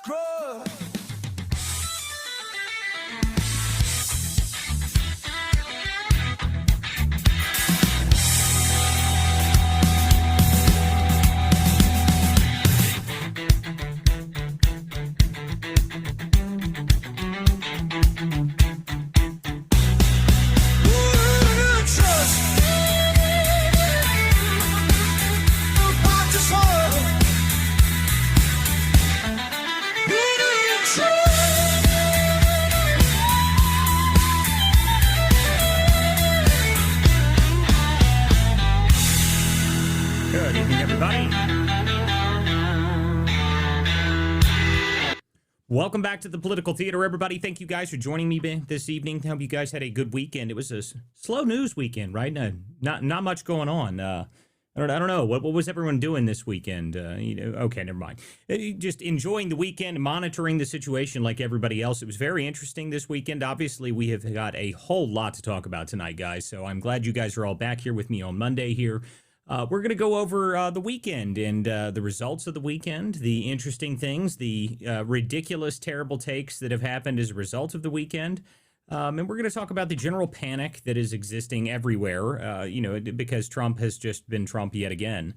scrub. Good evening, everybody. Welcome back to the Political Theater, everybody. Thank you guys for joining me this evening. Hope you guys had a good weekend. It was a slow news weekend, right? Not much going on. I don't know. What was everyone doing this weekend? Okay, never mind. Just enjoying the weekend, monitoring the situation like everybody else. It was very interesting this weekend. Obviously, we have got a whole lot to talk about tonight, guys. So I'm glad you guys are all back here with me on Monday here. We're going to go over the weekend and the results of the weekend, the interesting things, the ridiculous, terrible takes that have happened as a result of the weekend. And we're going to talk about the general panic that is existing everywhere, because Trump has just been Trump yet again.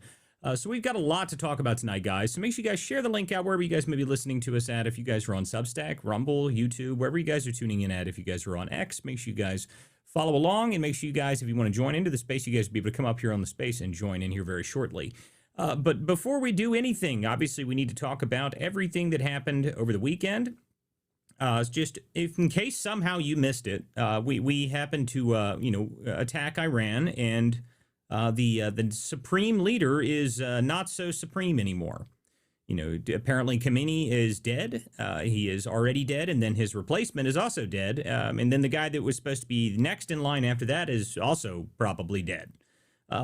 So we've got a lot to talk about tonight, guys. So make sure you guys share the link out wherever you guys may be listening to us at. If you guys are on Substack, Rumble, YouTube, wherever you guys are tuning in at. If you guys are on X, make sure you guys follow along, and make sure you guys, if you want to join into the space, you guys will be able to come up here on the space and join in here very shortly. But before we do anything, obviously we need to talk about everything that happened over the weekend. Just if in case somehow you missed it, we happened to attack Iran, and the supreme leader is not so supreme anymore. Apparently Khamenei is dead. He is already dead, and then his replacement is also dead. And then the guy that was supposed to be next in line after that is also probably dead.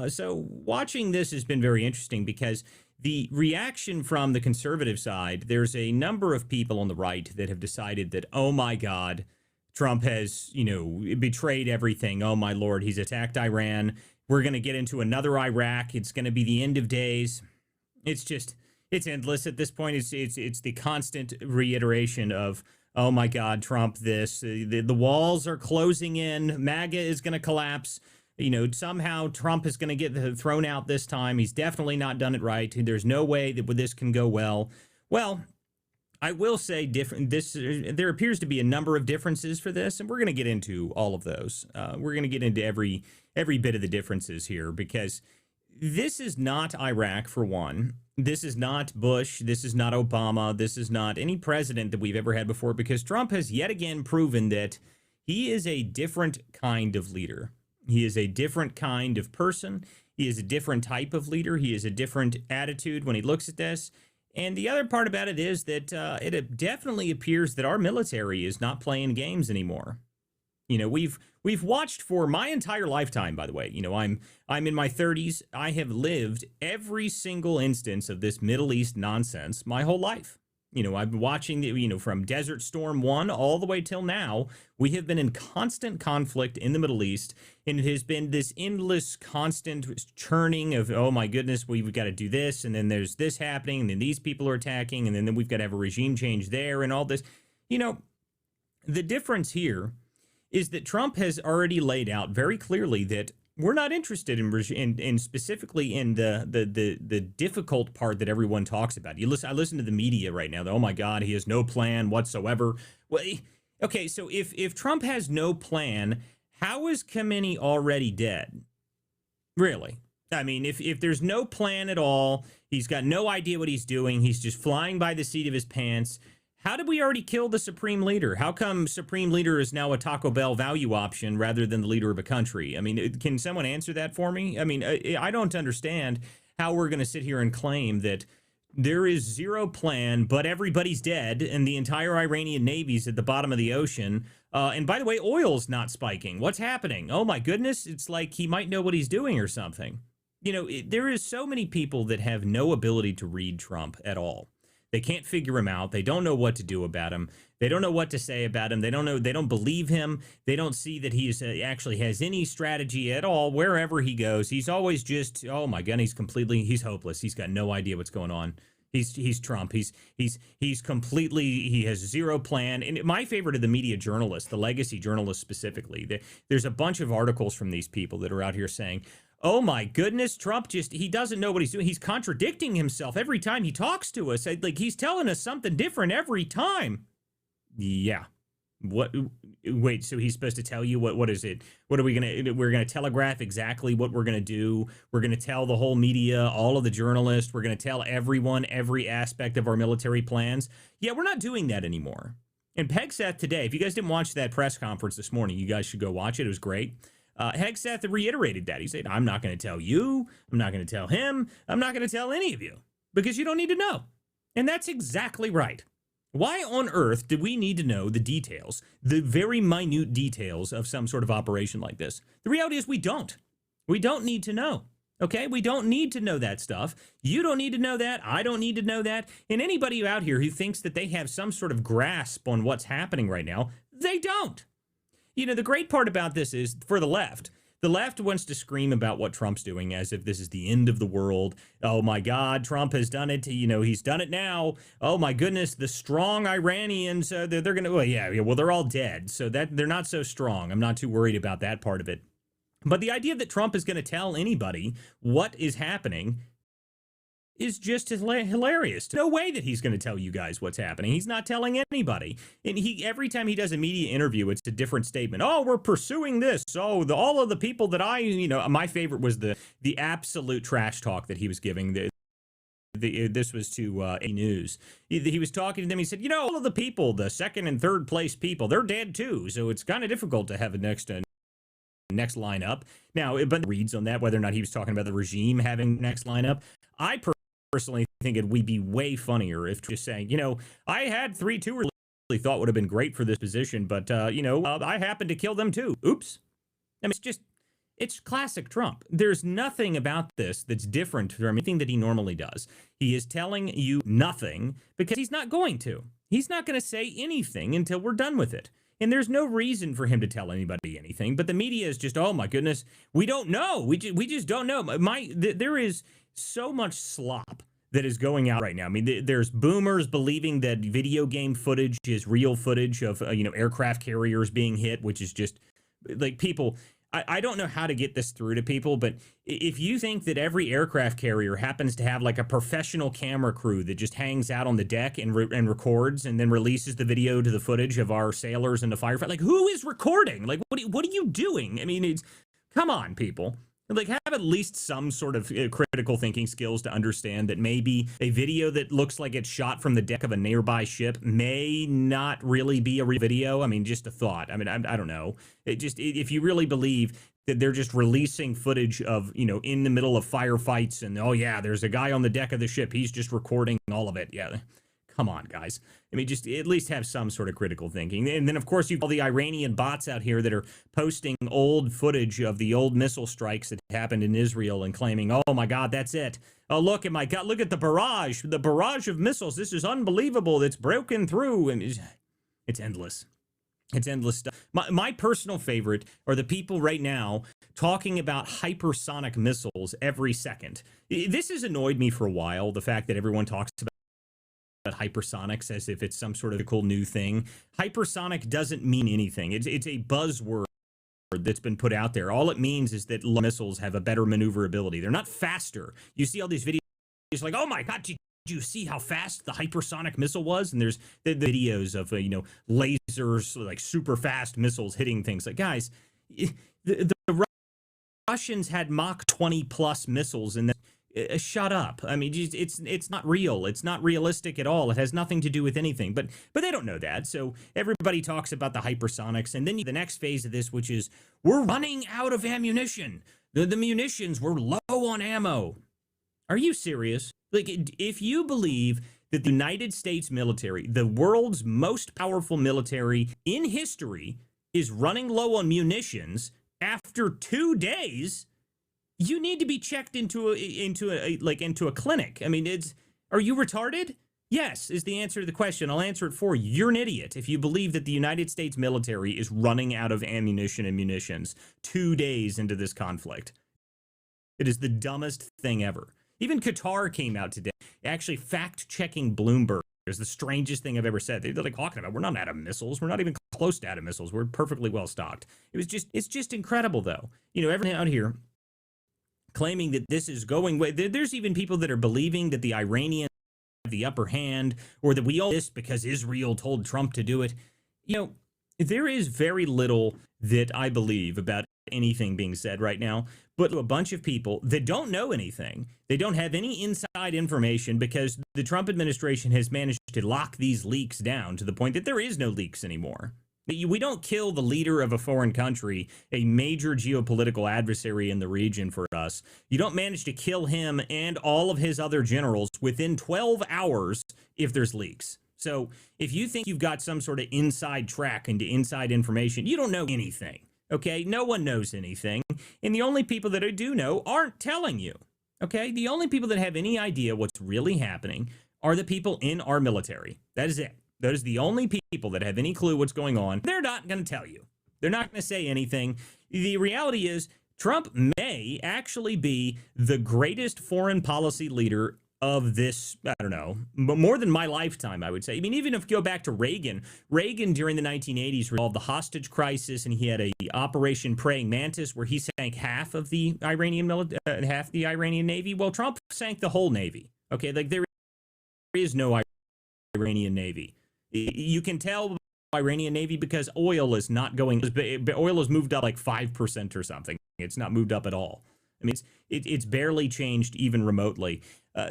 So watching this has been very interesting because the reaction from the conservative side, there's a number of people on the right that have decided that, oh my God, Trump has, betrayed everything. Oh my Lord, he's attacked Iran. We're going to get into another Iraq. It's going to be the end of days. It's endless at this point. It's the constant reiteration of, oh my God, Trump, this, the walls are closing in. MAGA is going to collapse. Somehow Trump is going to get thrown out this time. He's definitely not done it right. There's no way that this can go well. Well, I will say there appears to be a number of differences for this, and we're going to get into all of those. We're going to get into every bit of the differences here, because this is not Iraq, for one. This is not Bush. This is not Obama. This is not any president that we've ever had before, because Trump has yet again proven that he is a different kind of leader. He is a different kind of person. He is a different type of leader. He is a different attitude when he looks at this. And the other part about it is that it definitely appears that our military is not playing games anymore. We've watched for my entire lifetime, by the way. I'm in my 30s. I have lived every single instance of this Middle East nonsense my whole life. I've been watching, from Desert Storm 1 all the way till now. We have been in constant conflict in the Middle East, and it has been this endless, constant churning of, oh my goodness, we've got to do this, and then there's this happening, and then these people are attacking, and then we've got to have a regime change there, and all this. The difference here is that Trump has already laid out very clearly that we're not interested in specifically in the difficult part that everyone talks about. I listen to the media right now. Oh my God, he has no plan whatsoever. Well, okay, so if Trump has no plan, how is Khamenei already dead? Really? I mean, if there's no plan at all, he's got no idea what he's doing. He's just flying by the seat of his pants. How did we already kill the Supreme Leader? How come Supreme Leader is now a Taco Bell value option rather than the leader of a country? I mean, can someone answer that for me? I mean, I don't understand how we're going to sit here and claim that there is zero plan, but everybody's dead, and the entire Iranian Navy's at the bottom of the ocean. And by the way, oil's not spiking. What's happening? Oh my goodness, it's like he might know what he's doing or something. There is so many people that have no ability to read Trump at all. They can't figure him out. They don't know what to do about him. They don't know what to say about him. They don't believe him. They don't see that he actually has any strategy at all wherever he goes. He's always just, oh my God, he's hopeless. He's got no idea what's going on. He's Trump. He's completely, he has zero plan. And my favorite of the media journalists, the legacy journalists specifically, there's a bunch of articles from these people that are out here saying, oh my goodness, Trump he doesn't know what he's doing. He's contradicting himself every time he talks to us. Like, he's telling us something different every time. Yeah. What? Wait, so he's supposed to tell you what is it? What are we we're gonna telegraph exactly what we're gonna do. We're gonna tell the whole media, all of the journalists, we're gonna tell everyone every aspect of our military plans. Yeah, we're not doing that anymore. And Hegseth today, if you guys didn't watch that press conference this morning, you guys should go watch it. It was great. Hegseth reiterated that. He said, I'm not going to tell you. I'm not going to tell him. I'm not going to tell any of you because you don't need to know. And that's exactly right. Why on earth do we need to know the details, the very minute details of some sort of operation like this? The reality is we don't. We don't need to know. Okay? We don't need to know that stuff. You don't need to know that. I don't need to know that. And anybody out here who thinks that they have some sort of grasp on what's happening right now, they don't. You know, the great part about this is for the left wants to scream about what Trump's doing as if this is the end of the world. Oh my God, Trump has done it. You know, he's done it now. Oh my goodness, the strong Iranians, they're going to, well, yeah, well, they're all dead. So that they're not so strong. I'm not too worried about that part of it. But the idea that Trump is going to tell anybody what is happening is just hilarious. No way that he's going to tell you guys what's happening. He's not telling anybody. And every time he does a media interview, it's a different statement. Oh, we're pursuing this. Oh, all of the people that my favorite was the absolute trash talk that he was giving. This was to A News. He was talking to them. He said, all of the people, the second and third place people, they're dead too. So it's kind of difficult to have a next lineup. Now, but reads on that, whether or not he was talking about the regime having next lineup. I personally think would be way funnier if just saying, I had 3-2 really thought would have been great for this position, but, I happened to kill them too. Oops. I mean, it's classic Trump. There's nothing about this that's different from anything that he normally does. He is telling you nothing because he's not going to. He's not going to say anything until we're done with it. And there's no reason for him to tell anybody anything. But the media is just, oh my goodness, we don't know. We just don't know. There is so much slop that is going out right now. I mean, there's boomers believing that video game footage is real footage of, aircraft carriers being hit, which is just like people. I don't know how to get this through to people, but if you think that every aircraft carrier happens to have like a professional camera crew that just hangs out on the deck and records and then releases the video to the footage of our sailors and the firefighter, like who is recording? Like what are you doing? I mean, come on, people. Like, have at least some sort of critical thinking skills to understand that maybe a video that looks like it's shot from the deck of a nearby ship may not really be a real video. I mean, just a thought. I mean, I don't know. If you really believe that they're just releasing footage of, in the middle of firefights and, oh, yeah, there's a guy on the deck of the ship. He's just recording all of it. Yeah. Come on, guys. I mean, just at least have some sort of critical thinking. And then, of course, you've all the Iranian bots out here that are posting old footage of the old missile strikes that happened in Israel and claiming, oh, my God, that's it. Oh, look at my God, look at the barrage of missiles. This is unbelievable. It's broken through. And it's endless. It's endless stuff. My personal favorite are the people right now talking about hypersonic missiles every second. This has annoyed me for a while, the fact that everyone talks about hypersonics as if it's some sort of cool new thing. Hypersonic doesn't mean anything. It's a buzzword that's been put out there. All it means is that missiles have a better maneuverability. They're not faster. You see all these videos like, oh my God, did you see how fast the hypersonic missile was? And there's the videos of, lasers, like super fast missiles hitting things. Like, guys, the Russians had Mach 20 plus missiles and shut up. I mean, it's not real. It's not realistic at all. It has nothing to do with anything. But they don't know that. So everybody talks about the hypersonics. And then the next phase of this, which is we're running out of ammunition. The munitions, we're low on ammo. Are you serious? Like, if you believe that the United States military, the world's most powerful military in history, is running low on munitions after 2 days, you need to be checked into a clinic. I mean, are you retarded? Yes, is the answer to the question. I'll answer it for you. You're an idiot if you believe that the United States military is running out of ammunition and munitions 2 days into this conflict. It is the dumbest thing ever. Even Qatar came out today. actually fact-checking Bloomberg is the strangest thing I've ever said. They're like talking about, we're not out of missiles. We're not even close to out of missiles. We're perfectly well stocked. It's just incredible, though. Everyone out here claiming that this is going way. There's even people that are believing that the Iranians have the upper hand, or that we owe this because Israel told Trump to do it. There is very little that I believe about anything being said right now, but a bunch of people that don't know anything. They don't have any inside information because the Trump administration has managed to lock these leaks down to the point that there is no leaks anymore. We don't kill the leader of a foreign country, a major geopolitical adversary in the region for us. You don't manage to kill him and all of his other generals within 12 hours if there's leaks. So if you think you've got some sort of inside track into inside information, you don't know anything. Okay, no one knows anything. And the only people that do know aren't telling you. Okay, the only people that have any idea what's really happening are the people in our military. That is it. That is the only people that have any clue what's going on. They're not going to tell you. They're not going to say anything. The reality is Trump may actually be the greatest foreign policy leader of this, I don't know, more than my lifetime, I would say. I mean, even if you go back to Reagan during the 1980s resolved the hostage crisis, and he had a Operation Praying Mantis where he sank half of the Iranian Navy. Well, Trump sank the whole Navy. Okay, like there is no Iranian Navy. You can tell Iranian Navy because oil is not going. Oil has moved up like 5% or something. It's not moved up at all. I mean, it's barely changed even remotely.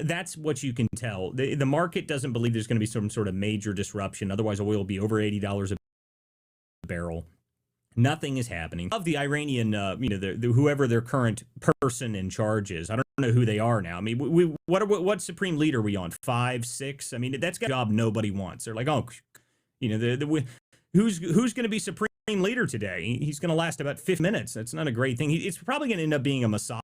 That's what you can tell. The market doesn't believe there's going to be some sort of major disruption. Otherwise, oil will be over $80 a barrel. Nothing is happening. Of the Iranian, whoever their current person in charge is, I don't know who they are now. I mean, what supreme leader are we on? 5, 6? I mean, that's got a job nobody wants. They're like, who's going to be supreme leader today? He's going to last about 50 minutes. That's not a great thing. It's probably going to end up being a Mossad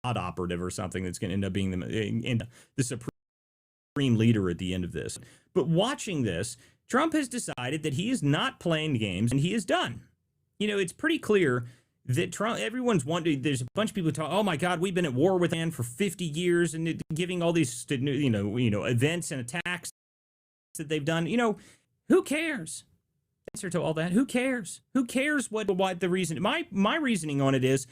operative or something that's going to end up being the supreme leader at the end of this. But watching this, Trump has decided that he is not playing games, and he is done. It's pretty clear that Trump, everyone's wondering, there's a bunch of people talk, oh my God, we've been at war with Iran for 50 years and giving all these, events and attacks that they've done. Who cares? Answer to all that. Who cares? Who cares what the reason? My reasoning on it is,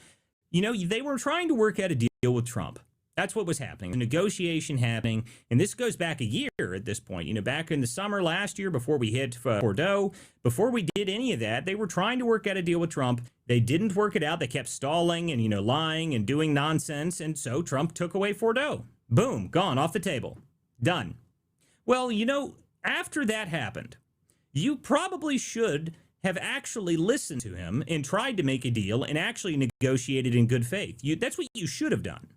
they were trying to work out a deal with Trump. That's what was happening. A negotiation happening, and this goes back a year at this point. Back in the summer last year, before we hit Bordeaux, before we did any of that, they were trying to work out a deal with Trump. They didn't work it out. They kept stalling and, lying and doing nonsense, and so Trump took away Bordeaux. Boom, gone, off the table. Done. Well, after that happened, you probably should have actually listened to him and tried to make a deal and actually negotiated in good faith. That's what you should have done.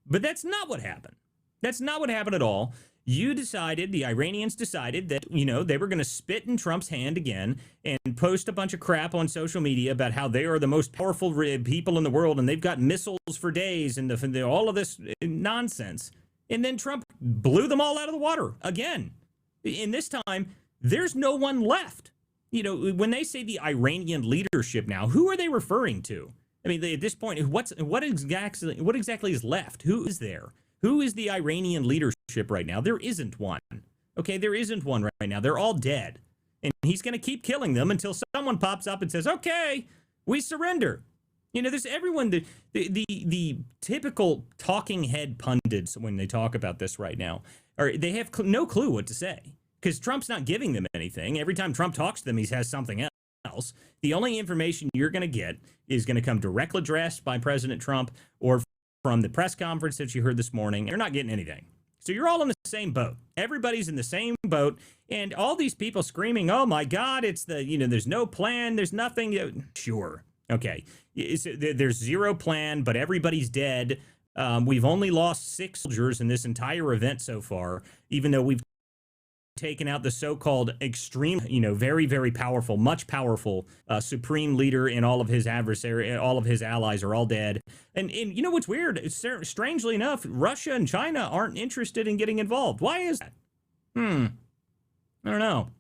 But that's not what happened. That's not what happened at all. The Iranians decided that, they were going to spit in Trump's hand again and post a bunch of crap on social media about how they are the most powerful people in the world and they've got missiles for days and all of this nonsense. And then Trump blew them all out of the water again. And this time, there's no one left. When they say the Iranian leadership now, who are they referring to? I mean, at this point, what exactly is left? Who is there? Who is the Iranian leadership right now? There isn't one. Okay, there isn't one right now. They're all dead. And he's going to keep killing them until someone pops up and says, okay, we surrender. There's everyone, the typical talking head pundits when they talk about this right now, they have no clue what to say because Trump's not giving them anything. Every time Trump talks to them, he has something else. The only information you're going to get is going to come directly addressed by President Trump or from the press conference that you heard this morning. You're not getting anything. So you're all in the same boat. Everybody's in the same boat. And all these people screaming, oh my God, it's there's no plan. There's nothing. Sure. Okay. There's zero plan, but everybody's dead. We've only lost 6 soldiers in this entire event so far, even though we've taken out the so-called extreme, very, very powerful, much powerful supreme leader, and all of his allies are all dead. And what's weird? Strangely enough, Russia and China aren't interested in getting involved. Why is that? I don't know.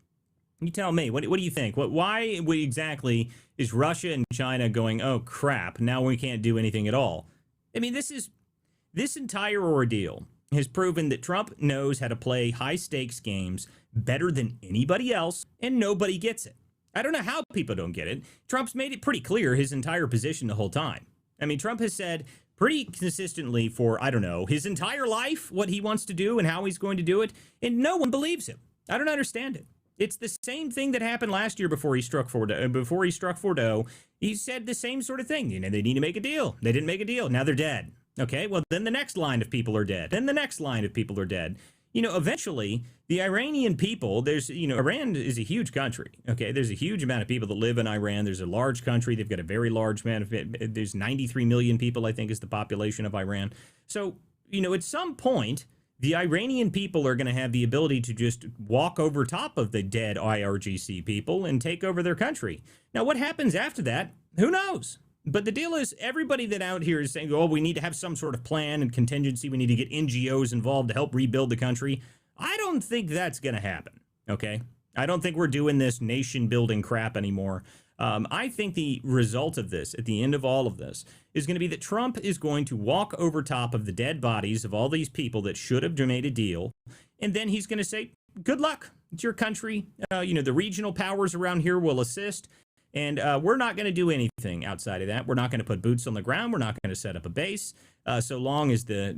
You tell me. What do you think? Why exactly is Russia and China going, oh crap, now we can't do anything at all? I mean, this entire ordeal has proven that Trump knows how to play high stakes games better than anybody else, and nobody gets it. I don't know how people don't get it. Trump's made it pretty clear his entire position the whole time. I mean, Trump has said pretty consistently for, I don't know, his entire life what he wants to do and how he's going to do it, and no one believes him. I don't understand it. It's the same thing that happened last year before he struck Fordo. He said the same sort of thing. You know, they need to make a deal. They didn't make a deal. Now they're dead. Okay, well, then the next line of people are dead. Then the next line of people are dead. You know, eventually, the Iranian people, Iran is a huge country. Okay, there's a huge amount of people that live in Iran. There's a large country. They've got a very large amount of it. There's 93 million people, I think, is the population of Iran. So, you know, at some point, the Iranian people are going to have the ability to just walk over top of the dead IRGC people and take over their country. Now, what happens after that? Who knows? But the deal is, everybody that out here is saying, oh, we need to have some sort of plan and contingency. We need to get NGOs involved to help rebuild the country. I don't think that's going to happen, okay? I don't think we're doing this nation-building crap anymore. I think the result of this, at the end of all of this, is going to be that Trump is going to walk over top of the dead bodies of all these people that should have made a deal, and then he's going to say, good luck. It's your country. You know, the regional powers around here will assist. And we're not going to do anything outside of that. We're not going to put boots on the ground. We're not going to set up a base. So long as the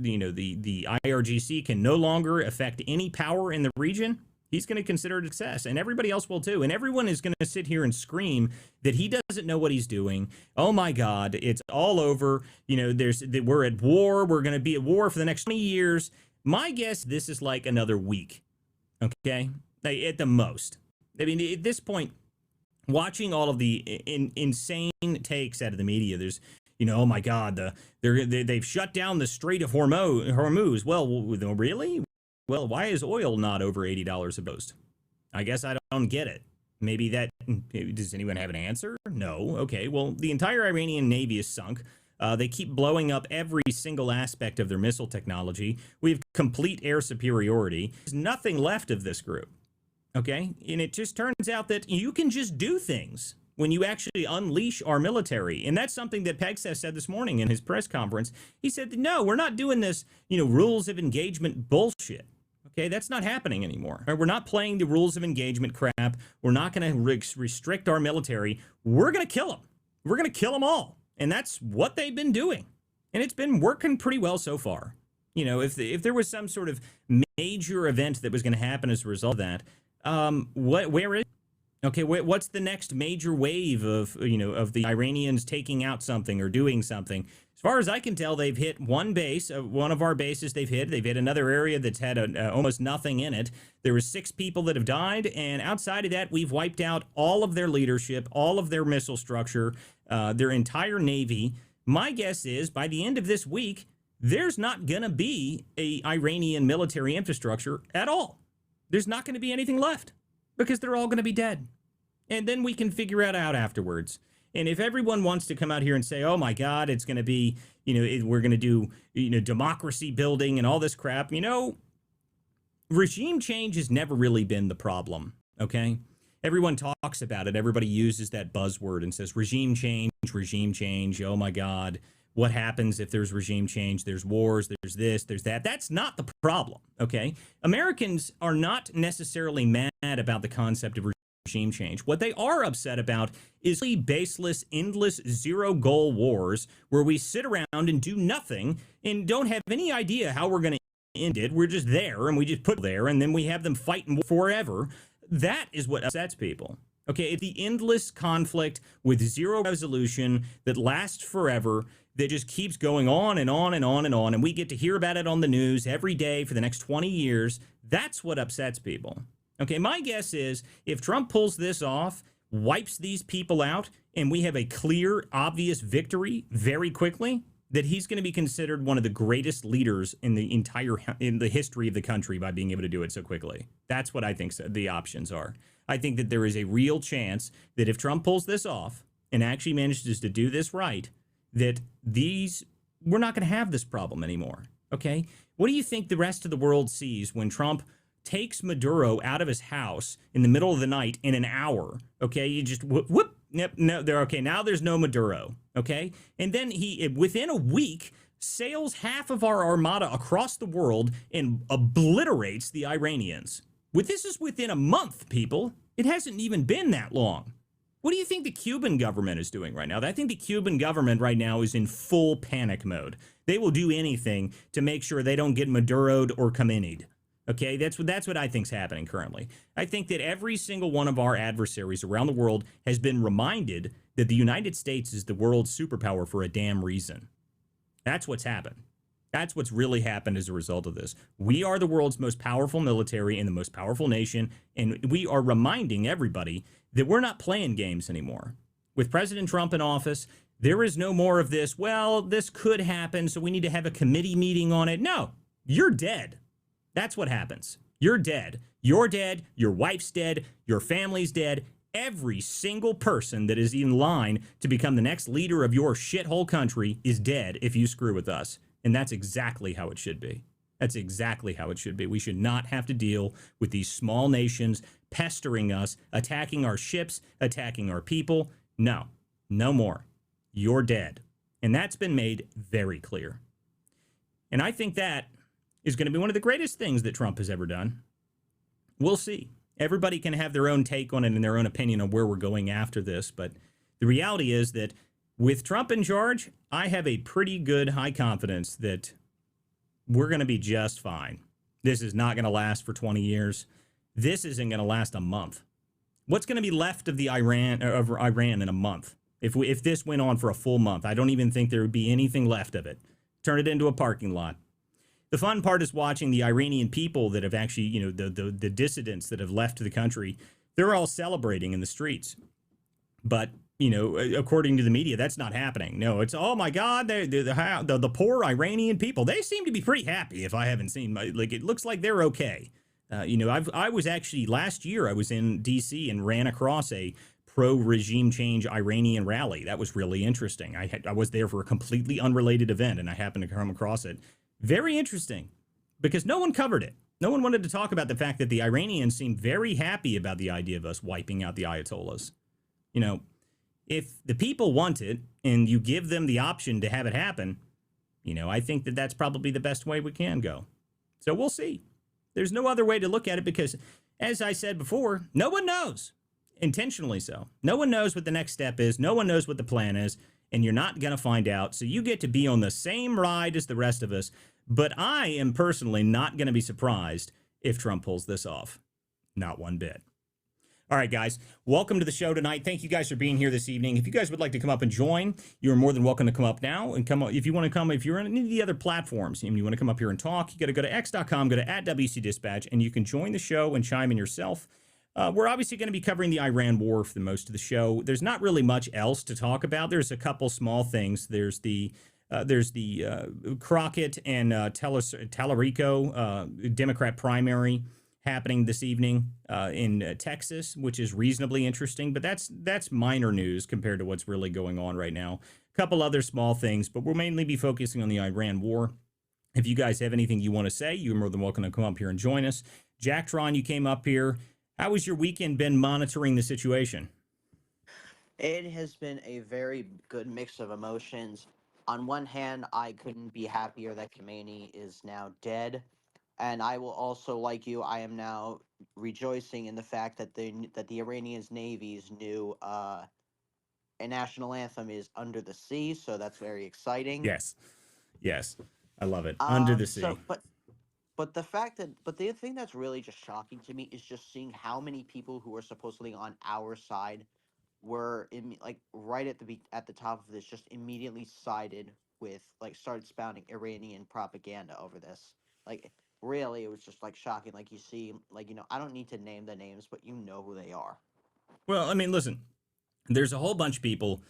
IRGC can no longer affect any power in the region, he's going to consider it a success. And everybody else will too. And everyone is going to sit here and scream that he doesn't know what he's doing. Oh my God, it's all over. You know, we're at war. We're going to be at war for the next 20 years. My guess, this is like another week. Okay, at the most. I mean, at this point, watching all of the insane takes out of the media, there's, you know, oh my God, they've shut down the Strait of Hormuz. Well, really? Well, why is oil not over $80 a post? I guess I don't get it. Maybe does anyone have an answer? No. Okay, well, the entire Iranian Navy is sunk. They keep blowing up every single aspect of their missile technology. We have complete air superiority. There's nothing left of this group. Okay, and it just turns out that you can just do things when you actually unleash our military. And that's something that Pegseth said this morning in his press conference. He said, no, we're not doing this, you know, rules of engagement bullshit. Okay, that's not happening anymore. We're not playing the rules of engagement crap. We're not going to restrict our military. We're going to kill them. We're going to kill them all. And that's what they've been doing. And it's been working pretty well so far. You know, if there was some sort of major event that was going to happen as a result of that, where is it? Okay, what's the next major wave of, you know, of the Iranians taking out something or doing something? As far as I can tell, they've hit one base, one of our bases they've hit. They've hit another area that's had almost nothing in it. There were 6 people that have died, and outside of that, we've wiped out all of their leadership, all of their missile structure, their entire Navy. My guess is, by the end of this week, there's not going to be a Iranian military infrastructure at all. There's not going to be anything left because they're all going to be dead. And then we can figure it out afterwards. And if everyone wants to come out here and say, oh my God, it's going to be, you know, we're going to do, you know, democracy building and all this crap, you know, regime change has never really been the problem. Okay. Everyone talks about it. Everybody uses that buzzword and says regime change, regime change. Oh my God. What happens if there's regime change? There's wars, there's this, there's that. That's not the problem, okay? Americans are not necessarily mad about the concept of regime change. What they are upset about is baseless, endless, zero-goal wars where we sit around and do nothing and don't have any idea how we're going to end it. We're just there, and we just put there, and then we have them fighting forever. That is what upsets people. Okay, it's the endless conflict with zero resolution that lasts forever, that just keeps going on and on and on and on, and we get to hear about it on the news every day for the next 20 years. That's what upsets people. Okay, my guess is if Trump pulls this off, wipes these people out, and we have a clear, obvious victory very quickly, that he's going to be considered one of the greatest leaders in the history of the country by being able to do it so quickly. That's what I think the options are. I think that there is a real chance that if Trump pulls this off and actually manages to do this right, that we're not going to have this problem anymore. Okay? What do you think the rest of the world sees when Trump takes Maduro out of his house in the middle of the night in an hour? Okay? You just whoop. Yep, no, okay, now there's no Maduro. Okay? And then within a week, sails half of our armada across the world and obliterates the Iranians. This is within a month, people. It hasn't even been that long. What do you think the Cuban government is doing right now? I think the Cuban government right now is in full panic mode. They will do anything to make sure they don't get Maduro'd or Khamenei'd. Okay, that's what I think is happening currently. I think that every single one of our adversaries around the world has been reminded that the United States is the world's superpower for a damn reason. That's what's happened. That's what's really happened as a result of this. We are the world's most powerful military and the most powerful nation, and we are reminding everybody that we're not playing games anymore. With President Trump in office, there is no more of this, well, this could happen, so we need to have a committee meeting on it. No, you're dead. That's what happens. You're dead. You're dead. Your wife's dead. Your family's dead. Every single person that is in line to become the next leader of your shithole country is dead if you screw with us. And that's exactly how it should be. That's exactly how it should be. We should not have to deal with these small nations pestering us, attacking our ships, attacking our people. No, no more. You're dead. And that's been made very clear. And I think that is going to be one of the greatest things that Trump has ever done. We'll see. Everybody can have their own take on it and their own opinion on where we're going after this. But the reality is that with Trump in charge, I have a pretty good high confidence that we're going to be just fine. This is not going to last for 20 years. This isn't going to last a month. What's going to be left of Iran in a month? If this went on for a full month, I don't even think there would be anything left of it. Turn it into a parking lot. The fun part is watching the Iranian people that have actually, the dissidents that have left the country. They're all celebrating in the streets. But, according to the media, that's not happening. No, it's, oh my God, the poor Iranian people. They seem to be pretty happy. If I haven't seen, it looks like they're okay. I was actually last year I was in D.C. and ran across a pro-regime change Iranian rally. That was really interesting. I was there for a completely unrelated event, and I happened to come across it. Very interesting, because no one covered it. No one wanted to talk about the fact that the Iranians seemed very happy about the idea of us wiping out the Ayatollahs. If the people want it and you give them the option to have it happen, I think that that's probably the best way we can go. So we'll see. There's no other way to look at it because, as I said before, no one knows. Intentionally so. No one knows what the next step is. No one knows what the plan is. And you're not going to find out. So you get to be on the same ride as the rest of us. But I am personally not going to be surprised if Trump pulls this off. Not one bit. All right, guys, welcome to the show tonight. Thank you guys for being here this evening. If you guys would like to come up and join, you're more than welcome to come up now and come up. If you want to come, if you're on any of the other platforms and you want to come up here and talk, you got to go to x.com, go to @WCDispatch, and you can join the show and chime in yourself. We're obviously going to be covering the Iran war for the most of the show. There's not really much else to talk about. There's a couple small things. There's the Crockett and Tallarico Democrat primary happening this evening in Texas, which is reasonably interesting, but that's minor news compared to what's really going on right now. A couple other small things, but we'll mainly be focusing on the Iran war. If you guys have anything you want to say, you're more than welcome to come up here and join us. Jacktron, you came up here. How has your weekend been monitoring the situation? It has been a very good mix of emotions. On one hand, I couldn't be happier that Khamenei is now dead. And I will also, like you, I am now rejoicing in the fact that the Iranians' navy's new national anthem is Under the Sea, so that's very exciting. Yes, I love it. Under the Sea. But the thing that's really just shocking to me is just seeing how many people who are supposedly on our side were right at the top of this, just immediately sided with, started spouting Iranian propaganda over this. Really, it was just shocking. You see, I don't need to name the names, but you know who they are. Well, I mean, listen, there's a whole bunch of people,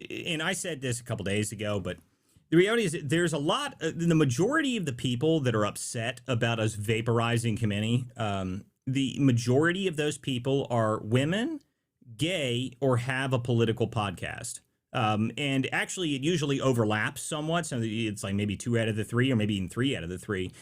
and I said this a couple days ago, but the reality is that there's a lot, the majority of the people that are upset about us vaporizing Khamenei, the majority of those people are women, gay, or have a political podcast. And actually, it usually overlaps somewhat. So it's maybe 2 out of the 3, or maybe even 3 out of the 3.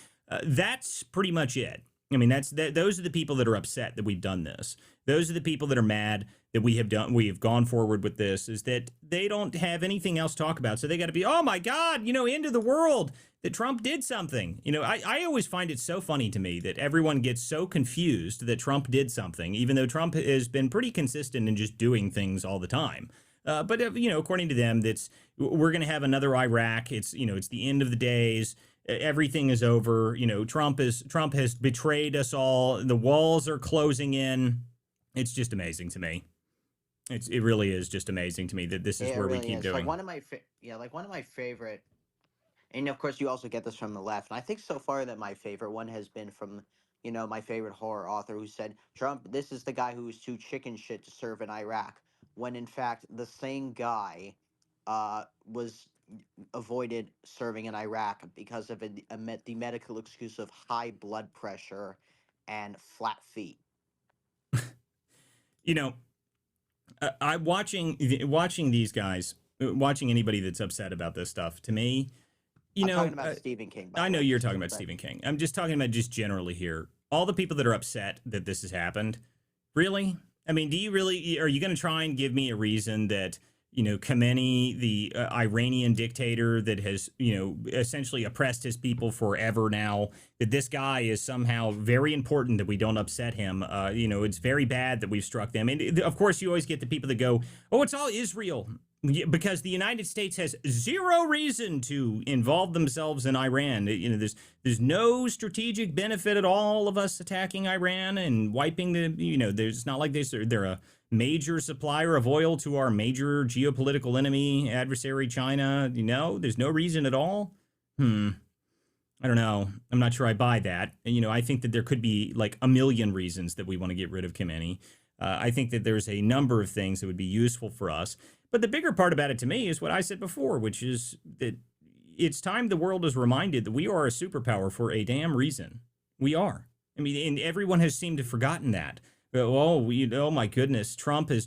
That's pretty much it. I mean, those are the people that are upset that we've done this. Those are the people that are mad that we have gone forward with this. Is that they don't have anything else to talk about, so they got to be, oh my god, end of the world that Trump did something. I always find it so funny to me that everyone gets so confused that Trump did something, even though Trump has been pretty consistent in just doing things all the time. But according to them, that's we're going to have another Iraq. It's the end of the days. Everything is over. Trump has betrayed us all. The walls are closing in. It's just amazing to me. It really is just amazing to me that this is It where we really keep is. Like doing. one of my yeah, like one of my favorite, and of course you also get this from the left. And I think so far that my favorite one has been from my favorite horror author who said Trump. This is the guy who was too chicken shit to serve in Iraq, when in fact the same guy was avoided serving in Iraq because of the medical excuse of high blood pressure and flat feet. You know, I watching these guys, watching anybody that's upset about this stuff. To me, I'm talking about Stephen King, by I the know way, you're just talking to about but Stephen King. I'm just talking about just generally here. All the people that are upset that this has happened, really? I mean, are you going to try and give me a reason that, Khamenei, the Iranian dictator that has, essentially oppressed his people forever now, that this guy is somehow very important that we don't upset him? It's very bad that we've struck them. And of course, you always get the people that go, oh, it's all Israel. Yeah, because the United States has zero reason to involve themselves in Iran. There's no strategic benefit at all of us attacking Iran and wiping there's not like they're a major supplier of oil to our major geopolitical enemy adversary China. There's no reason at all. I don't know. I'm not sure I buy that. I think that there could be like a million reasons that we want to get rid of Khamenei. I think that there's a number of things that would be useful for us. But the bigger part about it to me is what I said before, which is that it's time the world is reminded that we are a superpower for a damn reason. We are. I mean, and everyone has seemed to have forgotten that. Oh my goodness, Trump is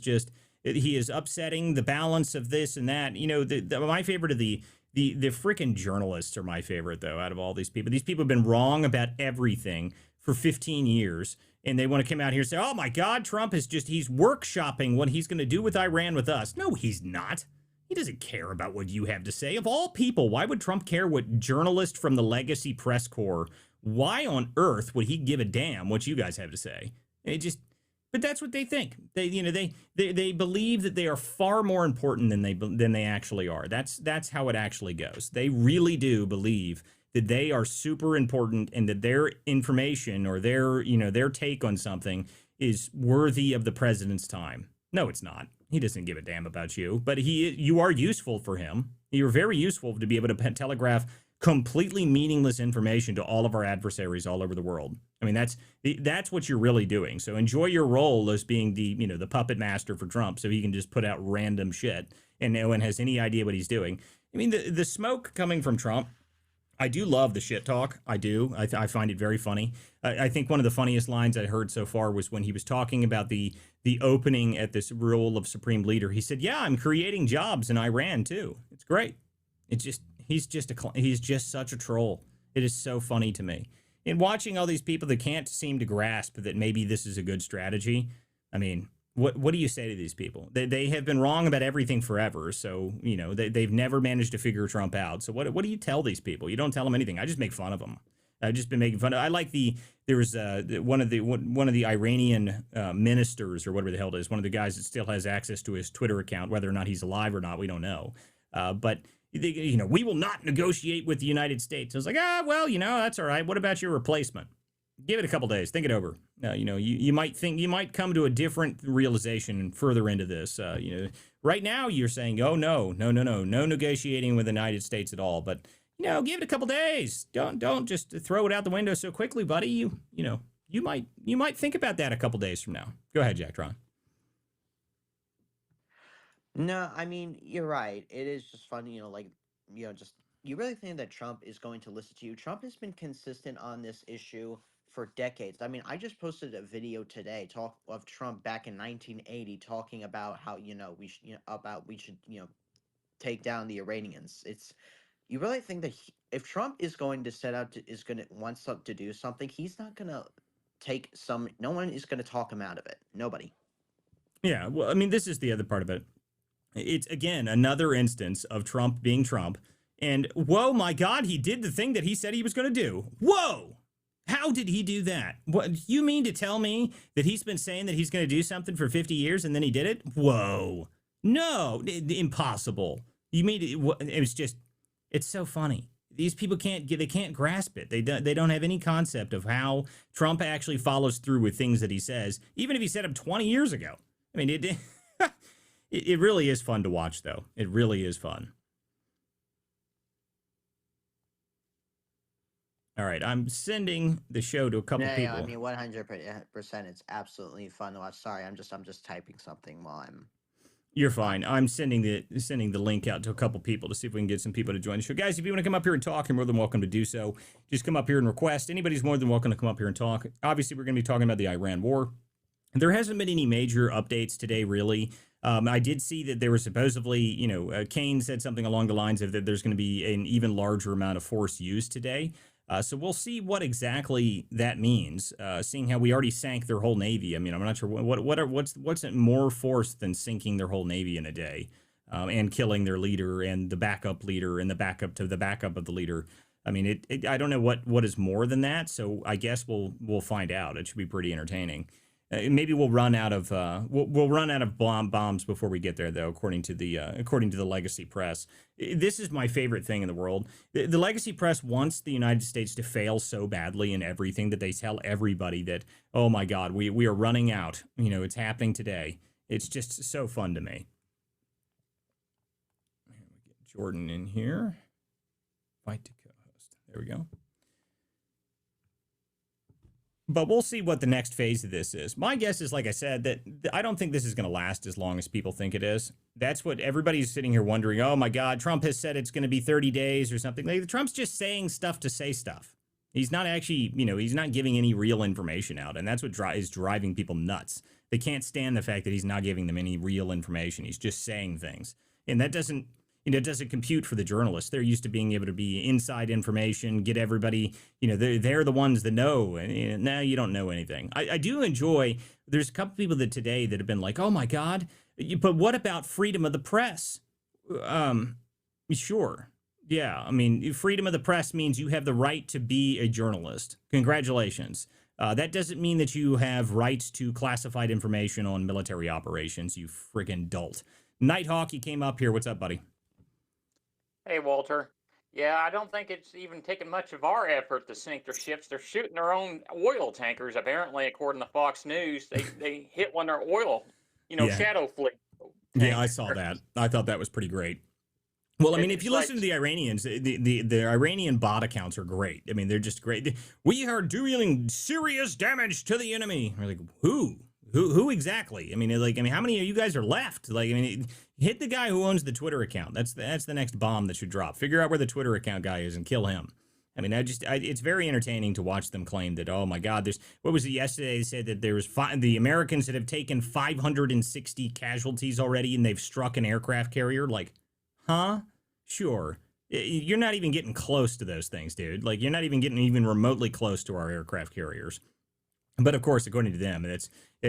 he is upsetting the balance of this and that. My favorite of the freaking journalists are my favorite, though, out of all these people. These people have been wrong about everything for 15 years, and they want to come out here and say, oh my God, Trump he's workshopping what he's going to do with Iran with us. No, he's not. He doesn't care about what you have to say. Of all people, why would Trump care what journalist from the legacy press corps, why on earth would he give a damn what you guys have to say? But that's what they think. They believe that they are far more important than they actually are. That's how it actually goes. They really do believe that they are super important and that their information or their take on something is worthy of the president's time. No, it's not. He doesn't give a damn about you, but you are useful for him. You're very useful to be able to telegraph completely meaningless information to all of our adversaries all over the world. I mean, that's what you're really doing. So enjoy your role as being the puppet master for Trump, so he can just put out random shit and no one has any idea what he's doing. I mean, the smoke coming from Trump, I do love the shit talk. I do. I find it very funny. I think one of the funniest lines I heard so far was when he was talking about the opening at this role of supreme leader. He said, "Yeah, I'm creating jobs in Iran too. It's great." It's just he's just such a troll. It is so funny to me. And watching all these people that can't seem to grasp that maybe this is a good strategy. I mean, what do you say to these people? They have been wrong about everything forever. So, they've never managed to figure Trump out. So what do you tell these people? You don't tell them anything. I just make fun of them. I've just been making fun of. I like there was one of the Iranian ministers or whatever the hell it is. One of the guys that still has access to his Twitter account, whether or not he's alive or not, we don't know. But we will not negotiate with the United States. I was like, well, that's all right. What about your replacement? Give it a couple days. Think it over. You might come to a different realization further into this. Right now you're saying, oh no negotiating with the United States at all. But give it a couple days. Don't just throw it out the window so quickly, buddy. You might think about that a couple days from now. Go ahead, Jack Tron. No, I mean, you're right. It is just funny, just you really think that Trump is going to listen to you? Trump has been consistent on this issue for decades. I mean, I just posted a video today talk of Trump back in 1980 talking about how, we should, take down the Iranians. You really think that if Trump is going to set out to is going to wants to do something, he's not going to no one is going to talk him out of it. Nobody. Yeah, well, I mean, this is the other part of it. It's, again, another instance of Trump being Trump. And, whoa, my God, he did the thing that he said he was going to do. Whoa! How did he do that? What, you mean to tell me that he's been saying that he's going to do something for 50 years and then he did it? Whoa. No, impossible. You mean it was just, it's so funny. These people they can't grasp it. They don't have any concept of how Trump actually follows through with things that he says, even if he said them 20 years ago. I mean, it really is fun to watch, though. It really is fun. All right, I'm sending the show to a couple people. I mean, 100%. It's absolutely fun to watch. Sorry, I'm just typing something while I'm. You're fine. I'm sending the link out to a couple people to see if we can get some people to join the show. Guys, if you want to come up here and talk, you're more than welcome to do so. Just come up here and request. Anybody's more than welcome to come up here and talk. Obviously, we're going to be talking about the Iran war. There hasn't been any major updates today, really. I did see that there was supposedly, Kane said something along the lines of that there's going to be an even larger amount of force used today. So we'll see what exactly that means, seeing how we already sank their whole Navy. I mean, I'm not sure what's more force than sinking their whole Navy in a day, and killing their leader and the backup leader and the backup to the backup of the leader. I mean, I don't know what is more than that. So I guess we'll find out. It should be pretty entertaining. Maybe we'll run out of we'll run out of bombs before we get there, though. According to the legacy press, this is my favorite thing in the world. The legacy press wants the United States to fail so badly in everything that they tell everybody that, oh my God, we are running out. It's happening today. It's just so fun to me. We get Jordan in here. Fight to co-host. There we go. But we'll see what the next phase of this is. My guess is, like I said, that I don't think this is going to last as long as people think it is. That's what everybody's sitting here wondering. Oh, my God, Trump has said it's going to be 30 days or something. Like, Trump's just saying stuff to say stuff. He's not actually, he's not giving any real information out. And that's what is driving people nuts. They can't stand the fact that he's not giving them any real information. He's just saying things. And that doesn't compute for the journalists. They're used to being able to be inside information, get everybody, they're the ones that know. And now you don't know anything. I do enjoy, there's a couple people that today that have been like, oh my God, but what about freedom of the press? Sure. Yeah. I mean, freedom of the press means you have the right to be a journalist. Congratulations. That doesn't mean that you have rights to classified information on military operations, you friggin' dolt. Nighthawk, you came up here. What's up, buddy? Hey, Walter. Yeah, I don't think it's even taken much of our effort to sink their ships. They're shooting their own oil tankers, apparently, according to Fox News. They hit one of their oil, shadow fleet. Yeah, I saw that. I thought that was pretty great. Well, I mean, if you listen to the Iranians, the Iranian bot accounts are great. I mean, they're just great. We are doing serious damage to the enemy. We're like, who? Who exactly? I mean, how many of you guys are left? Hit the guy who owns the Twitter account. That's the next bomb that should drop. Figure out where the Twitter account guy is and kill him. I mean, it's very entertaining to watch them claim that, oh my God, what was it yesterday? They said that there was the Americans that have taken 560 casualties already and they've struck an aircraft carrier. Like, huh? Sure. You're not even getting close to those things, dude. Like, you're not even getting even remotely close to our aircraft carriers. But of course, according to them, it's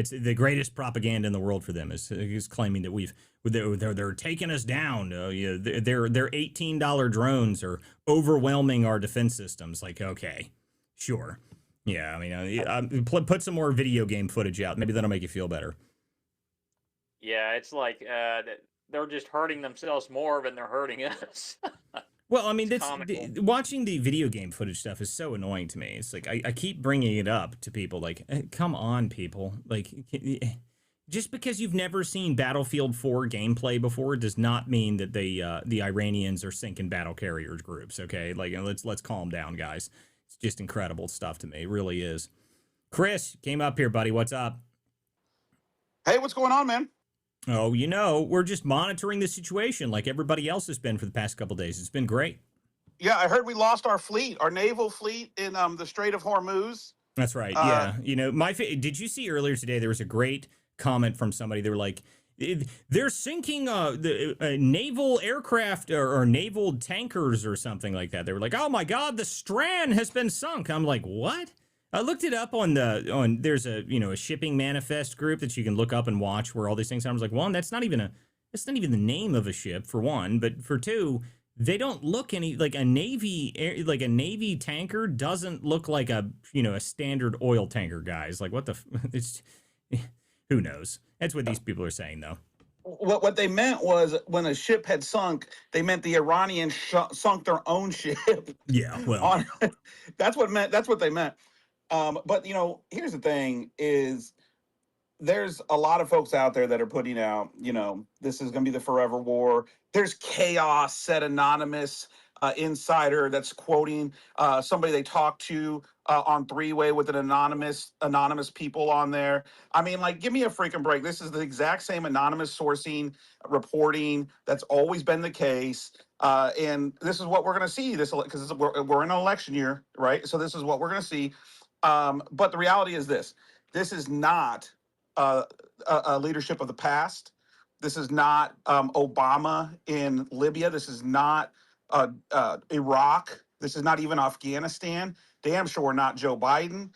the greatest propaganda in the world for them is claiming that they're taking us down. Their $18 drones are overwhelming our defense systems. Like, okay, sure, yeah. I mean, put some more video game footage out. Maybe that'll make you feel better. Yeah, it's like they're just hurting themselves more than they're hurting us. Well, I mean, watching the video game footage stuff is so annoying to me. It's like I keep bringing it up to people. Like, come on, people. Like, just because you've never seen Battlefield 4 gameplay before does not mean that the Iranians are sinking battle carriers groups. Okay, like let's calm down, guys. It's just incredible stuff to me. It really is. Chris came up here, buddy. What's up? Hey, what's going on, man? Oh, we're just monitoring the situation like everybody else has been for the past couple of days. It's been great. Yeah, I heard we lost our fleet, our naval fleet in the Strait of Hormuz. That's right. Yeah. Did you see earlier today, there was a great comment from somebody. They were like, they're sinking the naval aircraft or naval tankers or something like that. They were like, oh my God, the Strand has been sunk. I'm like, what? I looked it up on there's a shipping manifest group that you can look up and watch where all these things are. I was like, one, that's not even the name of a ship for one, but for two, they don't look any like a navy tanker doesn't look like a standard oil tanker, guys. Like what the it's who knows? That's what these people are saying though. What they meant was when a ship had sunk, they meant the Iranians sunk their own ship. Yeah, well, On that's what they meant. But here's the thing: is there's a lot of folks out there that are putting out, this is going to be the forever war. There's chaos, said anonymous insider that's quoting somebody they talked to on three-way with an anonymous people on there. I mean, like, give me a freaking break. This is the exact same anonymous sourcing reporting that's always been the case. And this is what we're going to see this because we're in an election year, right? So this is what we're going to see. But the reality is this is not a leadership of the past. This is not Obama in Libya. This is not Iraq. This is not even Afghanistan. Damn sure not Joe Biden.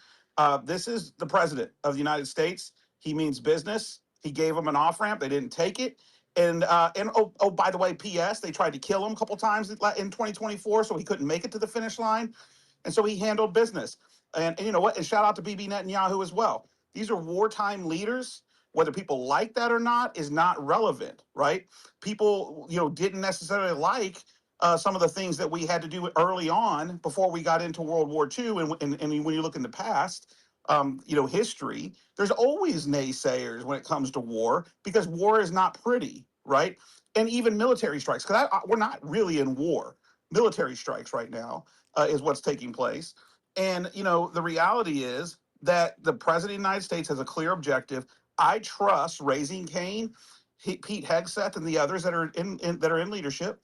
This is the president of the United States. He means business. He gave them an off ramp. They didn't take it. And by the way, P.S. They tried to kill him a couple times in 2024, so he couldn't make it to the finish line. And so he handled business. And you know what? And shout out to Bibi Netanyahu as well. These are wartime leaders. Whether people like that or not is not relevant, right? People, didn't necessarily like some of the things that we had to do early on before we got into World War II. And when you look in the past, history, there's always naysayers when it comes to war because war is not pretty, right? And even military strikes, because we're not really in war. Military strikes right now is what's taking place. And, the reality is that the president of the United States has a clear objective. I trust Raising Cane, Pete Hegseth, and the others that are in leadership.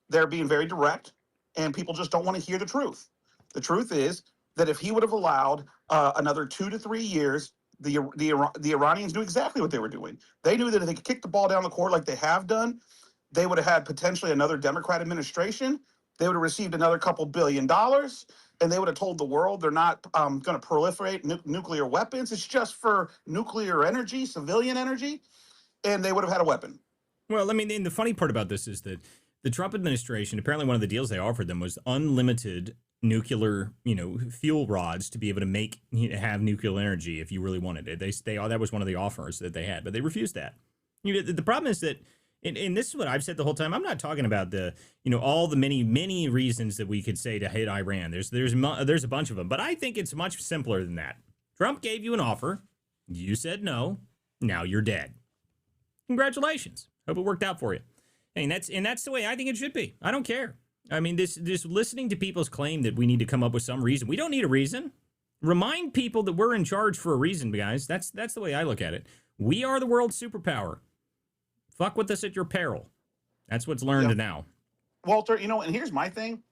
They're being very direct, and people just don't want to hear the truth. The truth is that if he would have allowed another 2 to 3 years, the Iranians knew exactly what they were doing. They knew that if they could kick the ball down the court like they have done, they would have had potentially another Democrat administration. They would have received another couple $2 billion. And they would have told the world they're not going to proliferate nuclear weapons. It's just for nuclear energy, civilian energy, and they would have had a weapon. Well, I mean, and the funny part about this is that the Trump administration, apparently one of the deals they offered them was unlimited nuclear, fuel rods to be able to have nuclear energy if you really wanted it. That was one of the offers that they had, but they refused that. The problem is that, and this is what I've said the whole time. I'm not talking about all the many reasons that we could say to hit Iran. There's a bunch of them, but I think it's much simpler than that. Trump gave you an offer. You said no. Now you're dead. Congratulations. Hope it worked out for you. And that's the way I think it should be. I don't care. I mean, this listening to people's claim that we need to come up with some reason. We don't need a reason. Remind people that we're in charge for a reason, guys. That's the way I look at it. We are the world's superpower. Fuck with us at your peril. That's what's learned now. Walter, and here's my thing.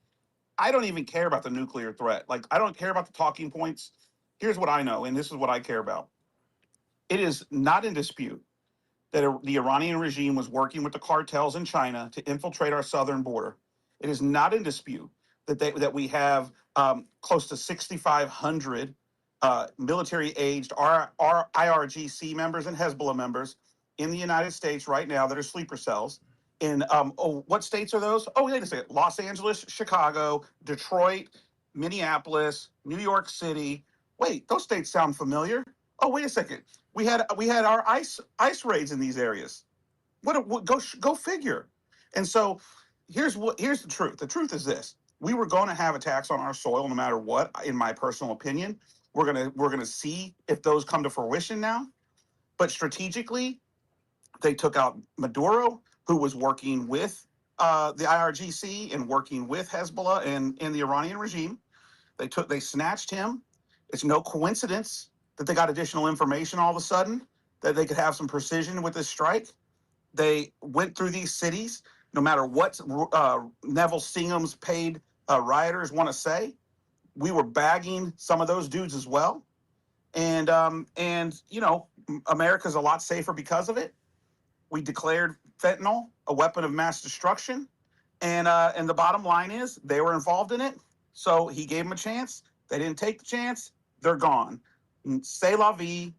I don't even care about the nuclear threat. Like, I don't care about the talking points. Here's what I know, and this is what I care about. It is not in dispute that the Iranian regime was working with the cartels in China to infiltrate our southern border. It is not in dispute that we have close to 6,500 military-aged IRGC members and Hezbollah members in the United States right now that are sleeper cells. In what states are those? Oh, wait a second. Los Angeles, Chicago, Detroit, Minneapolis, New York City. Wait, those states sound familiar. Oh, wait a second. We had our ice raids in these areas. Go figure. And so here's the truth. The truth is this: we were going to have attacks on our soil no matter what. In my personal opinion, we're gonna see if those come to fruition now. But strategically, they took out Maduro, who was working with the IRGC and working with Hezbollah and the Iranian regime. They snatched him. It's no coincidence that they got additional information all of a sudden that they could have some precision with this strike. They went through these cities, no matter what Neville Singham's paid rioters want to say. We were bagging some of those dudes as well. And America's a lot safer because of it. We declared fentanyl a weapon of mass destruction. And the bottom line is they were involved in it. So he gave them a chance. They didn't take the chance. they're gone. C'est la vie,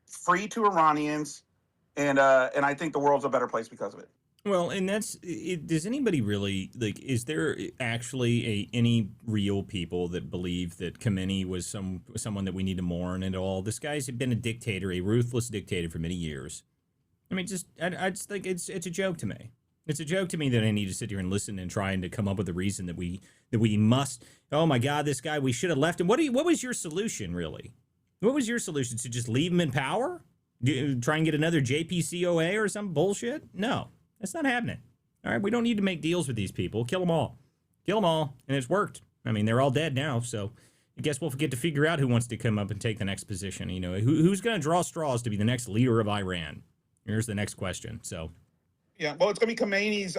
free to Iranians, and I think the world's a better place because of it. Well, and that's it. Does anybody really like? Is there actually any real people that believe that Khomeini was someone that we need to mourn at all? This guy's been a dictator, a ruthless dictator for many years. I mean, I just think it's a joke to me. It's a joke to me that I need to sit here and listen and trying to come up with a reason that we must. Oh my God, this guy, we should have left him. What was your solution really? What was your solution, to just leave him in power? Try and get another JPCOA or some bullshit? No. That's not happening. All right, we don't need to make deals with these people. Kill them all. Kill them all, and it's worked. I mean, they're all dead now, so I guess we'll get to figure out who wants to come up and take the next position. You know, who's going to draw straws to be the next leader of Iran? Here's the next question. So, yeah, well, it's going to be Khomeini's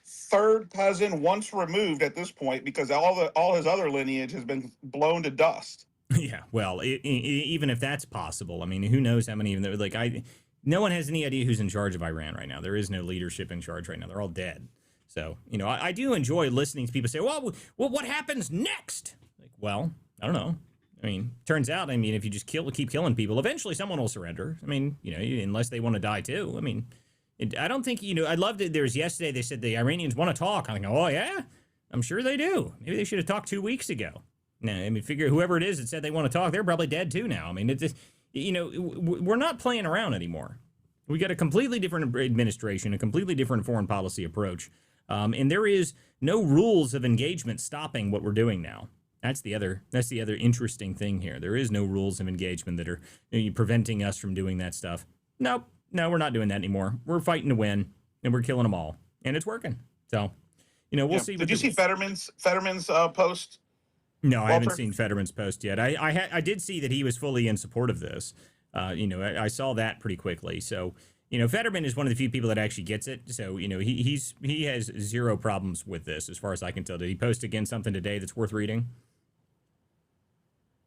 third cousin, once removed at this point, because all his other lineage has been blown to dust. Yeah, well, even if that's possible, I mean, who knows how many of them? Like, no one has any idea who's in charge of Iran right now. There is no leadership in charge right now. They're all dead. So, you know, I do enjoy listening to people say, well, what happens next? Like, well, I don't know. I mean, turns out, if you just keep killing people, eventually someone will surrender. I mean, you know, unless they want to die too. I mean, I don't think, you know, I loved it. Yesterday, they said the Iranians want to talk. I go, oh, yeah? I'm sure they do. Maybe they should have talked 2 weeks ago. Now, I mean, figure whoever it is that said they want to talk, they're probably dead too now. I mean, it's just, you know, we're not playing around anymore. We got a completely different administration, a completely different foreign policy approach, and there is no rules of engagement stopping what we're doing now. That's the other interesting thing here. There is no rules of engagement that are preventing us from doing that stuff. Nope, no, we're not doing that anymore. We're fighting to win, and we're killing them all, and it's working. So, you know, we'll see. Did you see Fetterman's post? No, Walter? I haven't seen Fetterman's post yet. I did see that he was fully in support of this. You know, I saw that pretty quickly. So, you know, Fetterman is one of the few people that actually gets it. So, you know, he has zero problems with this, as far as I can tell. Did he post again something today that's worth reading?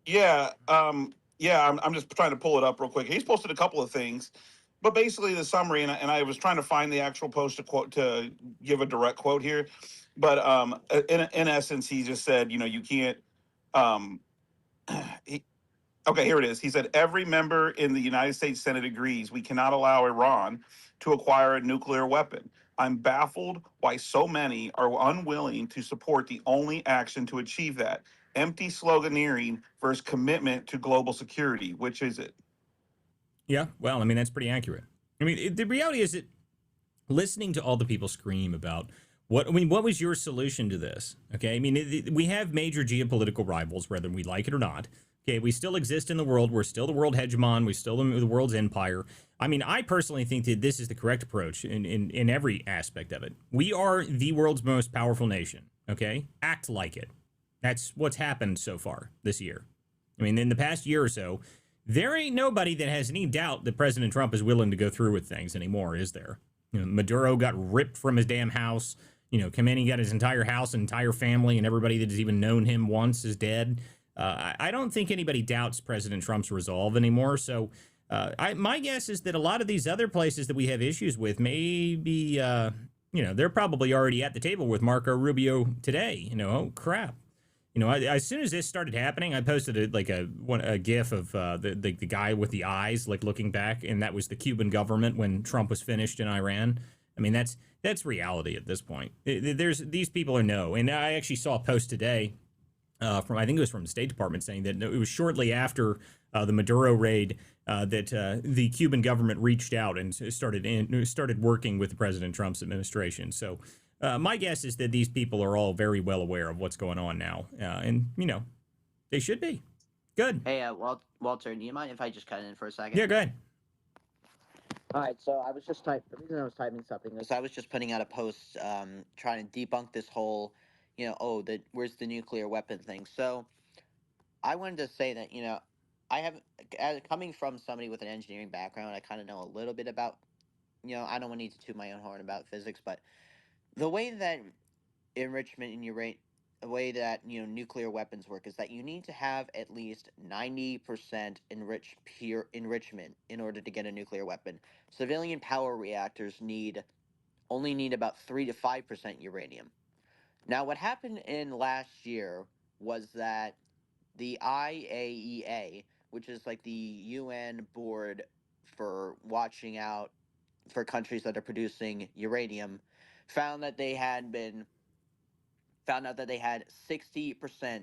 Yeah, I'm just trying to pull it up real quick. He's posted a couple of things, but basically the summary, and I was trying to find the actual post to give a direct quote here, but in essence, he just said, you know, you can't. Okay, here it is. He said, every member in the United States Senate agrees we cannot allow Iran to acquire a nuclear weapon. I'm baffled why so many are unwilling to support the only action to achieve that. Empty sloganeering versus commitment to global security. Which is it? Yeah, well, I mean, that's pretty accurate. I mean, the reality is that listening to all the people scream about what was your solution to this? Okay, I mean, we have major geopolitical rivals, whether we like it or not. Okay, we still exist in the world. We're still the world hegemon. We're still the world's empire. I mean, I personally think that this is the correct approach in every aspect of it. We are the world's most powerful nation, okay? Act like it. That's what's happened so far this year. I mean, in the past year or so, there ain't nobody that has any doubt that President Trump is willing to go through with things anymore, is there? You know, Maduro got ripped from his damn house. You know, Khomeini got his entire house, entire family, and everybody that has even known him once is dead. I don't think anybody doubts President Trump's resolve anymore. So my guess is that a lot of these other places that we have issues with may be, you know, they're probably already at the table with Marco Rubio today. You know, oh, crap. You know, as soon as this started happening, I posted a GIF of the guy with the eyes, like looking back, and that was the Cuban government when Trump was finished in Iran. I mean, that's reality at this point. These people are no. And I actually saw a post today from, I think it was from the State Department, saying that it was shortly after the Maduro raid that the Cuban government reached out and started working with President Trump's administration. So my guess is that these people are all very well aware of what's going on now, and you know, they should be. Good. Hey, Walter, do you mind if I just cut in for a second? Yeah, go ahead. All right, so I was just the reason I was typing something is I was just putting out a post trying to debunk this whole, you know, where's the nuclear weapon thing. So I wanted to say that, you know, coming from somebody with an engineering background, I kind of know a little bit about, you know, I don't need to toot my own horn about physics, but the way that enrichment and the way that, you know, nuclear weapons work is that you need to have at least 90% enrichment in order to get a nuclear weapon. Civilian power reactors only need about 3 to 5% uranium. Now, what happened in last year was that the IAEA, which is like the UN board for watching out for countries that are producing uranium, found that they had been found out that they had 60%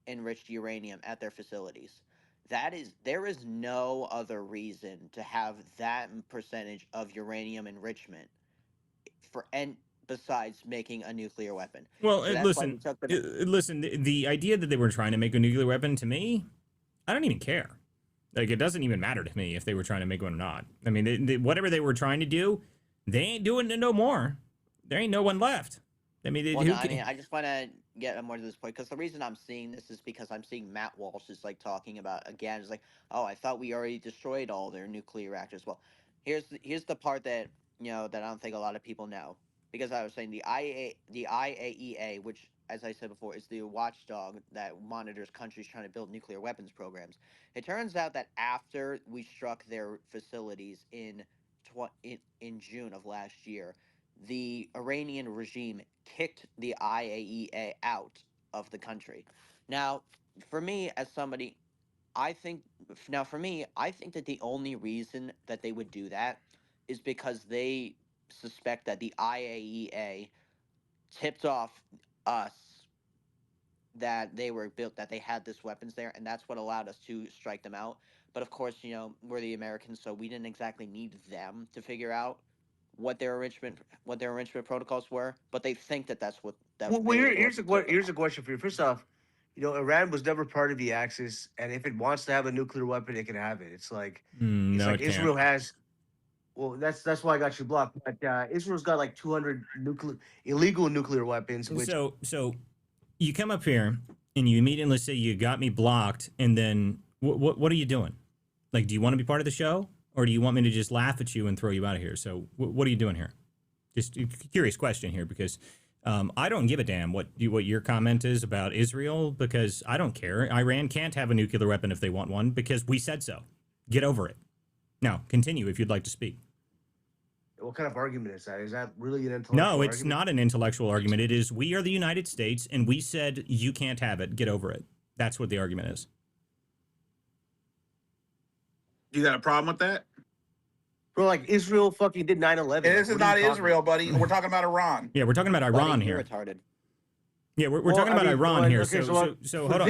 enriched uranium at their facilities. There is no other reason to have that percentage of uranium enrichment for and besides making a nuclear weapon. Well, So that's why we took the listen. The idea that they were trying to make a nuclear weapon, to me, I don't even care. Like, it doesn't even matter to me if they were trying to make one or not. I mean, whatever they were trying to do, they ain't doing it no more. There ain't no one left. I mean, Well, no, I mean, I just want to get more to this point because the reason I'm seeing this is because I'm seeing Matt Walsh is like talking about again. It's like, oh, I thought we already destroyed all their nuclear reactors. Well, here's the part that that I don't think a lot of people know because I was saying the IAEA, which as I said before is the watchdog that monitors countries trying to build nuclear weapons programs. It turns out that after we struck their facilities in June of last year, the Iranian regime kicked the IAEA out of the country. Now, for me, as somebody, I think that the only reason that they would do that is because they suspect that the IAEA tipped off us that they had this weapons there, and that's what allowed us to strike them out. But of course, we're the Americans, so we didn't exactly need them to figure out what their enrichment protocols were. But they think that that's what that Well, they were the here's ones a who took them here's a out. question for you. First off, Iran was never part of the Axis, and if it wants to have a nuclear weapon, it can have it. no, it can't. Israel has. Well, that's why I got you blocked. But Israel's got like 200 illegal nuclear weapons, which So you come up here and you immediately say you got me blocked, and then what are you doing? Like, do you want to be part of the show, or do you want me to just laugh at you and throw you out of here? So what are you doing here? Just a curious question here, because I don't give a damn what your comment is about Israel, because I don't care. Iran can't have a nuclear weapon if they want one, because we said so. Get over it. Now, continue if you'd like to speak. what kind of argument is that? Is that really an intellectual No, it's argument? not an intellectual argument. It is, we are the United States, and we said you can't have it. Get over it. That's what the argument is. You got a problem with that? Bro, like Israel fucking did 9/11. This is not Israel, buddy. We're talking about Iran. Yeah, we're talking about Buddy, Iran you're here. retarded. Yeah, we're talking about Iran here. So hold on.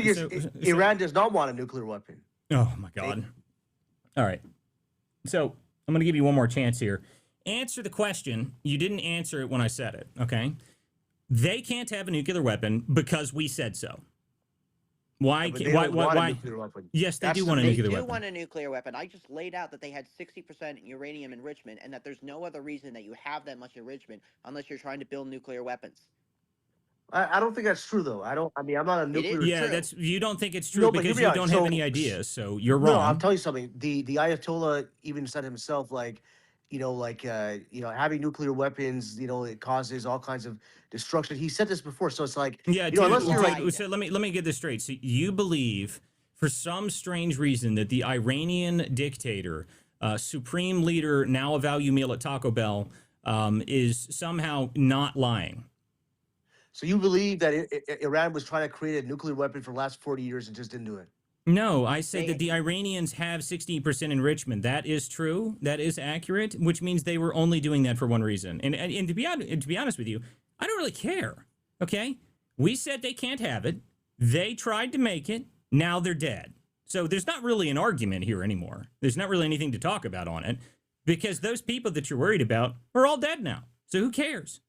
Iran does not want a nuclear weapon. Oh my God. All right. So I'm going to give you one more chance here. Answer the question. You didn't answer it when I said it. Okay. They can't have a nuclear weapon because we said so. Why? But they Why? don't Why? want a Why? nuclear weapon. Yes, they That's do the want a thing. They nuclear do weapon. want a nuclear weapon. I just laid out that they had 60% uranium enrichment, and that there's no other reason that you have that much enrichment unless you're trying to build nuclear weapons. I don't think that's true though. I mean, I'm not a It is nuclear. Yeah, true. that's, you don't think it's true No, but hear because me you out. don't have So- any ideas. So you're No, I'll wrong. tell you something. The Ayatollah even said himself, like, having nuclear weapons, it causes all kinds of destruction. He said this before, so it's like, Yeah, unless dude, you're like- dude, so let me get this straight. So you believe, for some strange reason, that the Iranian dictator, supreme leader, now a value meal at Taco Bell, is somehow not lying. so you believe that Iran was trying to create a nuclear weapon for the last 40 years and just didn't do it. No, I said They- that the Iranians have 60% enrichment. That is true. That is accurate, which means they were only doing that for one reason. And to be honest with you, I don't really care. Okay? We said they can't have it. They tried to make it. Now they're dead. So there's not really an argument here anymore. There's not really anything to talk about on it, because those people that you're worried about are all dead now. So who cares?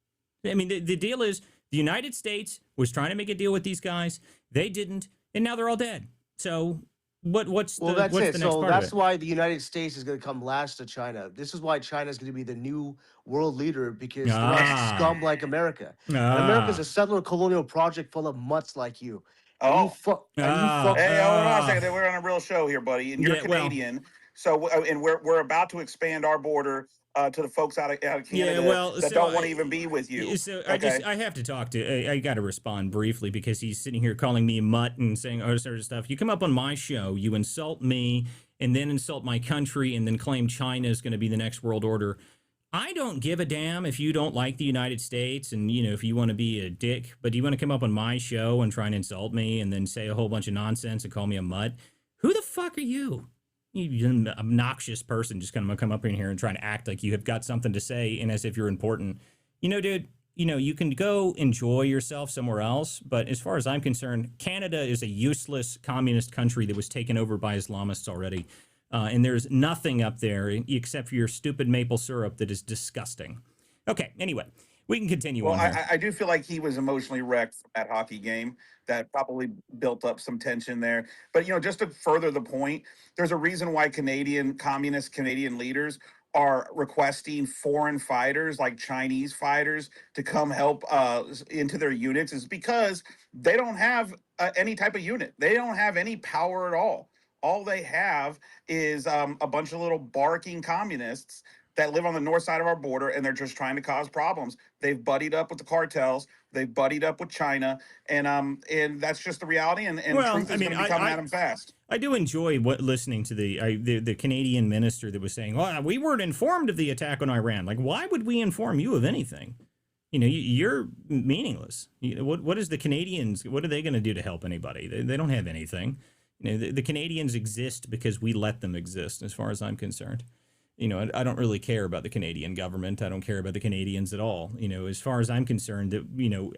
I mean, the deal is the United States was trying to make a deal with these guys. They didn't, and now they're all dead. So what's the That's what's it. the next So part that's of it? why the United States is going to come last to China. This is why China is going to be the new world leader, because they're not Ah. scum like America. And America's a settler colonial project full of mutts like you. And Oh, you fuck. And you Ah. fuck. hey, hold on a second. We're on a real show here, buddy, and you're Yeah, well- Canadian. So, and we're about to expand our border to the folks out of Canada that don't want to even be with you. So Okay. I have to talk to. I got to respond briefly, because he's sitting here calling me a mutt and saying all sort of stuff. You come up on my show, you insult me, and then insult my country, and then claim China is going to be the next world order. I don't give a damn if you don't like the United States and, if you want to be a dick, but do you want to come up on my show and try and insult me and then say a whole bunch of nonsense and call me a mutt? Who the fuck are you? You an obnoxious person just going to come up in here and try to act like you have got something to say and as if you're important. Dude, you can go enjoy yourself somewhere else, but as far as I'm concerned, Canada is a useless communist country that was taken over by Islamists already. And there's nothing up there except for your stupid maple syrup that is disgusting. Okay, anyway, we can continue Well, on here. I do feel like he was emotionally wrecked from that hockey game. That probably built up some tension there. But just to further the point, there's a reason why communist Canadian leaders are requesting foreign fighters like Chinese fighters to come help into their units, is because they don't have any type of unit. They don't have any power at all. All they have is a bunch of little barking communists that live on the north side of our border, and they're just trying to cause problems. They've buddied up with the cartels. They've buddied up with China, and that's just the reality. And Well, truth is going to be coming at them fast. I do enjoy listening to the Canadian minister that was saying, "Well, we weren't informed of the attack on Iran." Like, why would we inform you of anything? You're meaningless. What is the Canadians? What are they going to do to help anybody? They don't have anything. The Canadians exist because we let them exist, as far as I'm concerned. I don't really care about the Canadian government. I don't care about the Canadians at all. As far as I'm concerned,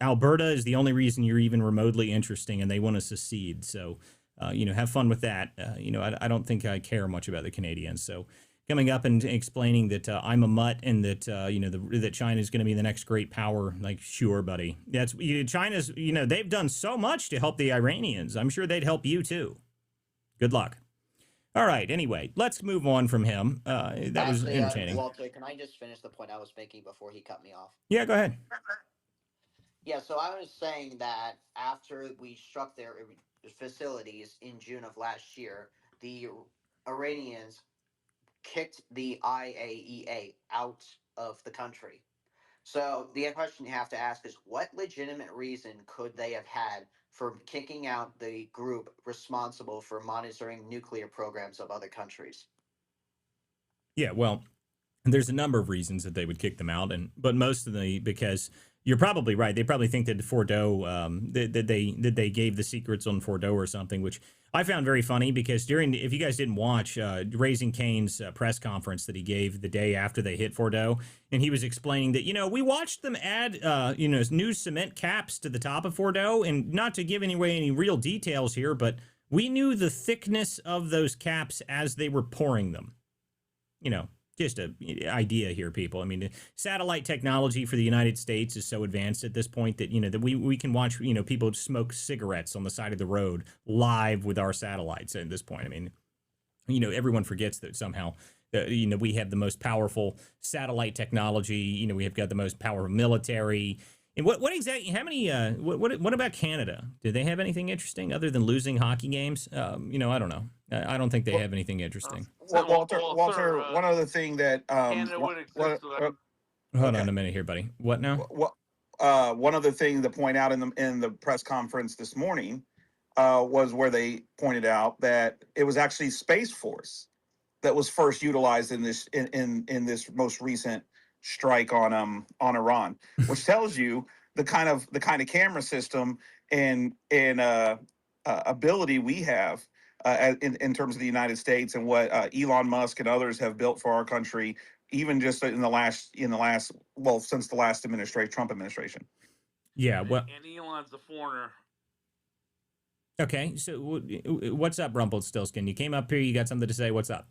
Alberta is the only reason you're even remotely interesting, and they want to secede. So, have fun with that. I don't think I care much about the Canadians. So, coming up and explaining that I'm a mutt and that that China is going to be the next great power, like, sure, buddy. That's China's. They've done so much to help the Iranians. I'm sure they'd help you too. Good luck. All right. Anyway, let's move on from him. That was entertaining. Walter, can I just finish the point I was making before he cut me off? Yeah, go ahead. Yeah, so I was saying that after we struck their facilities in June of last year, the Iranians kicked the IAEA out of the country. So the question you have to ask is, what legitimate reason could they have had for kicking out the group responsible for monitoring nuclear programs of other countries? Yeah, well, there's a number of reasons that they would kick them out, but most of the because you're probably right. They probably think that Fordo that they gave the secrets on Fordo or something, which I found very funny because if you guys didn't watch Raising Cane's press conference that he gave the day after they hit Fordo, and he was explaining that we watched them add new cement caps to the top of Fordo, and not to give any real details here, but we knew the thickness of those caps as they were pouring them. Just an idea here, people. I mean, satellite technology for the United States is so advanced at this point that, that we can watch, people smoke cigarettes on the side of the road live with our satellites at this point. I mean, everyone forgets that somehow, we have the most powerful satellite technology. We have got the most powerful military. And what exactly, how many, what about Canada? Do they have anything interesting other than losing hockey games? I don't know. I don't think they have anything interesting. Well, Walter, one other thing that Canada would exist. Hold on a minute here, buddy. What now? One other thing to point out in the press conference this morning was where they pointed out that it was actually Space Force that was first utilized in this most recent strike on Iran, which tells you the kind of camera system and ability we have in terms of the United States, and what Elon Musk and others have built for our country, even just since the last Trump administration. Yeah, well, and Elon's a foreigner. Okay, so what's up, Rumpelstiltskin? You came up here, you got something to say. What's up?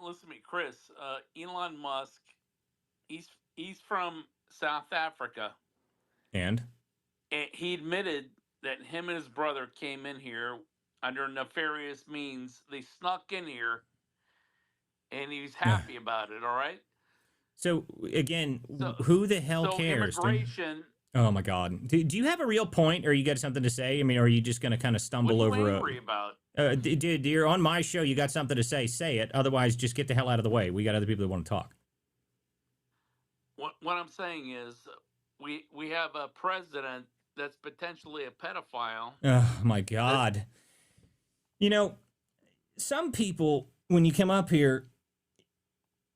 Listen to me, Chris. Elon Musk, he's from South Africa, and he admitted that him and his brother came in here under nefarious means. They snuck in here, and he's happy about it. All right. So again, who the hell cares? Immigration. Oh my God! Do you have a real point, or you got something to say? I mean, or are you just going to kind of stumble what are you over? Angry about? Dude, you're on my show. You got something to say? Say it. Otherwise, just get the hell out of the way. We got other people that want to talk. What I'm saying is, we have a president that's potentially a pedophile. Oh my God! Some people, when you come up here,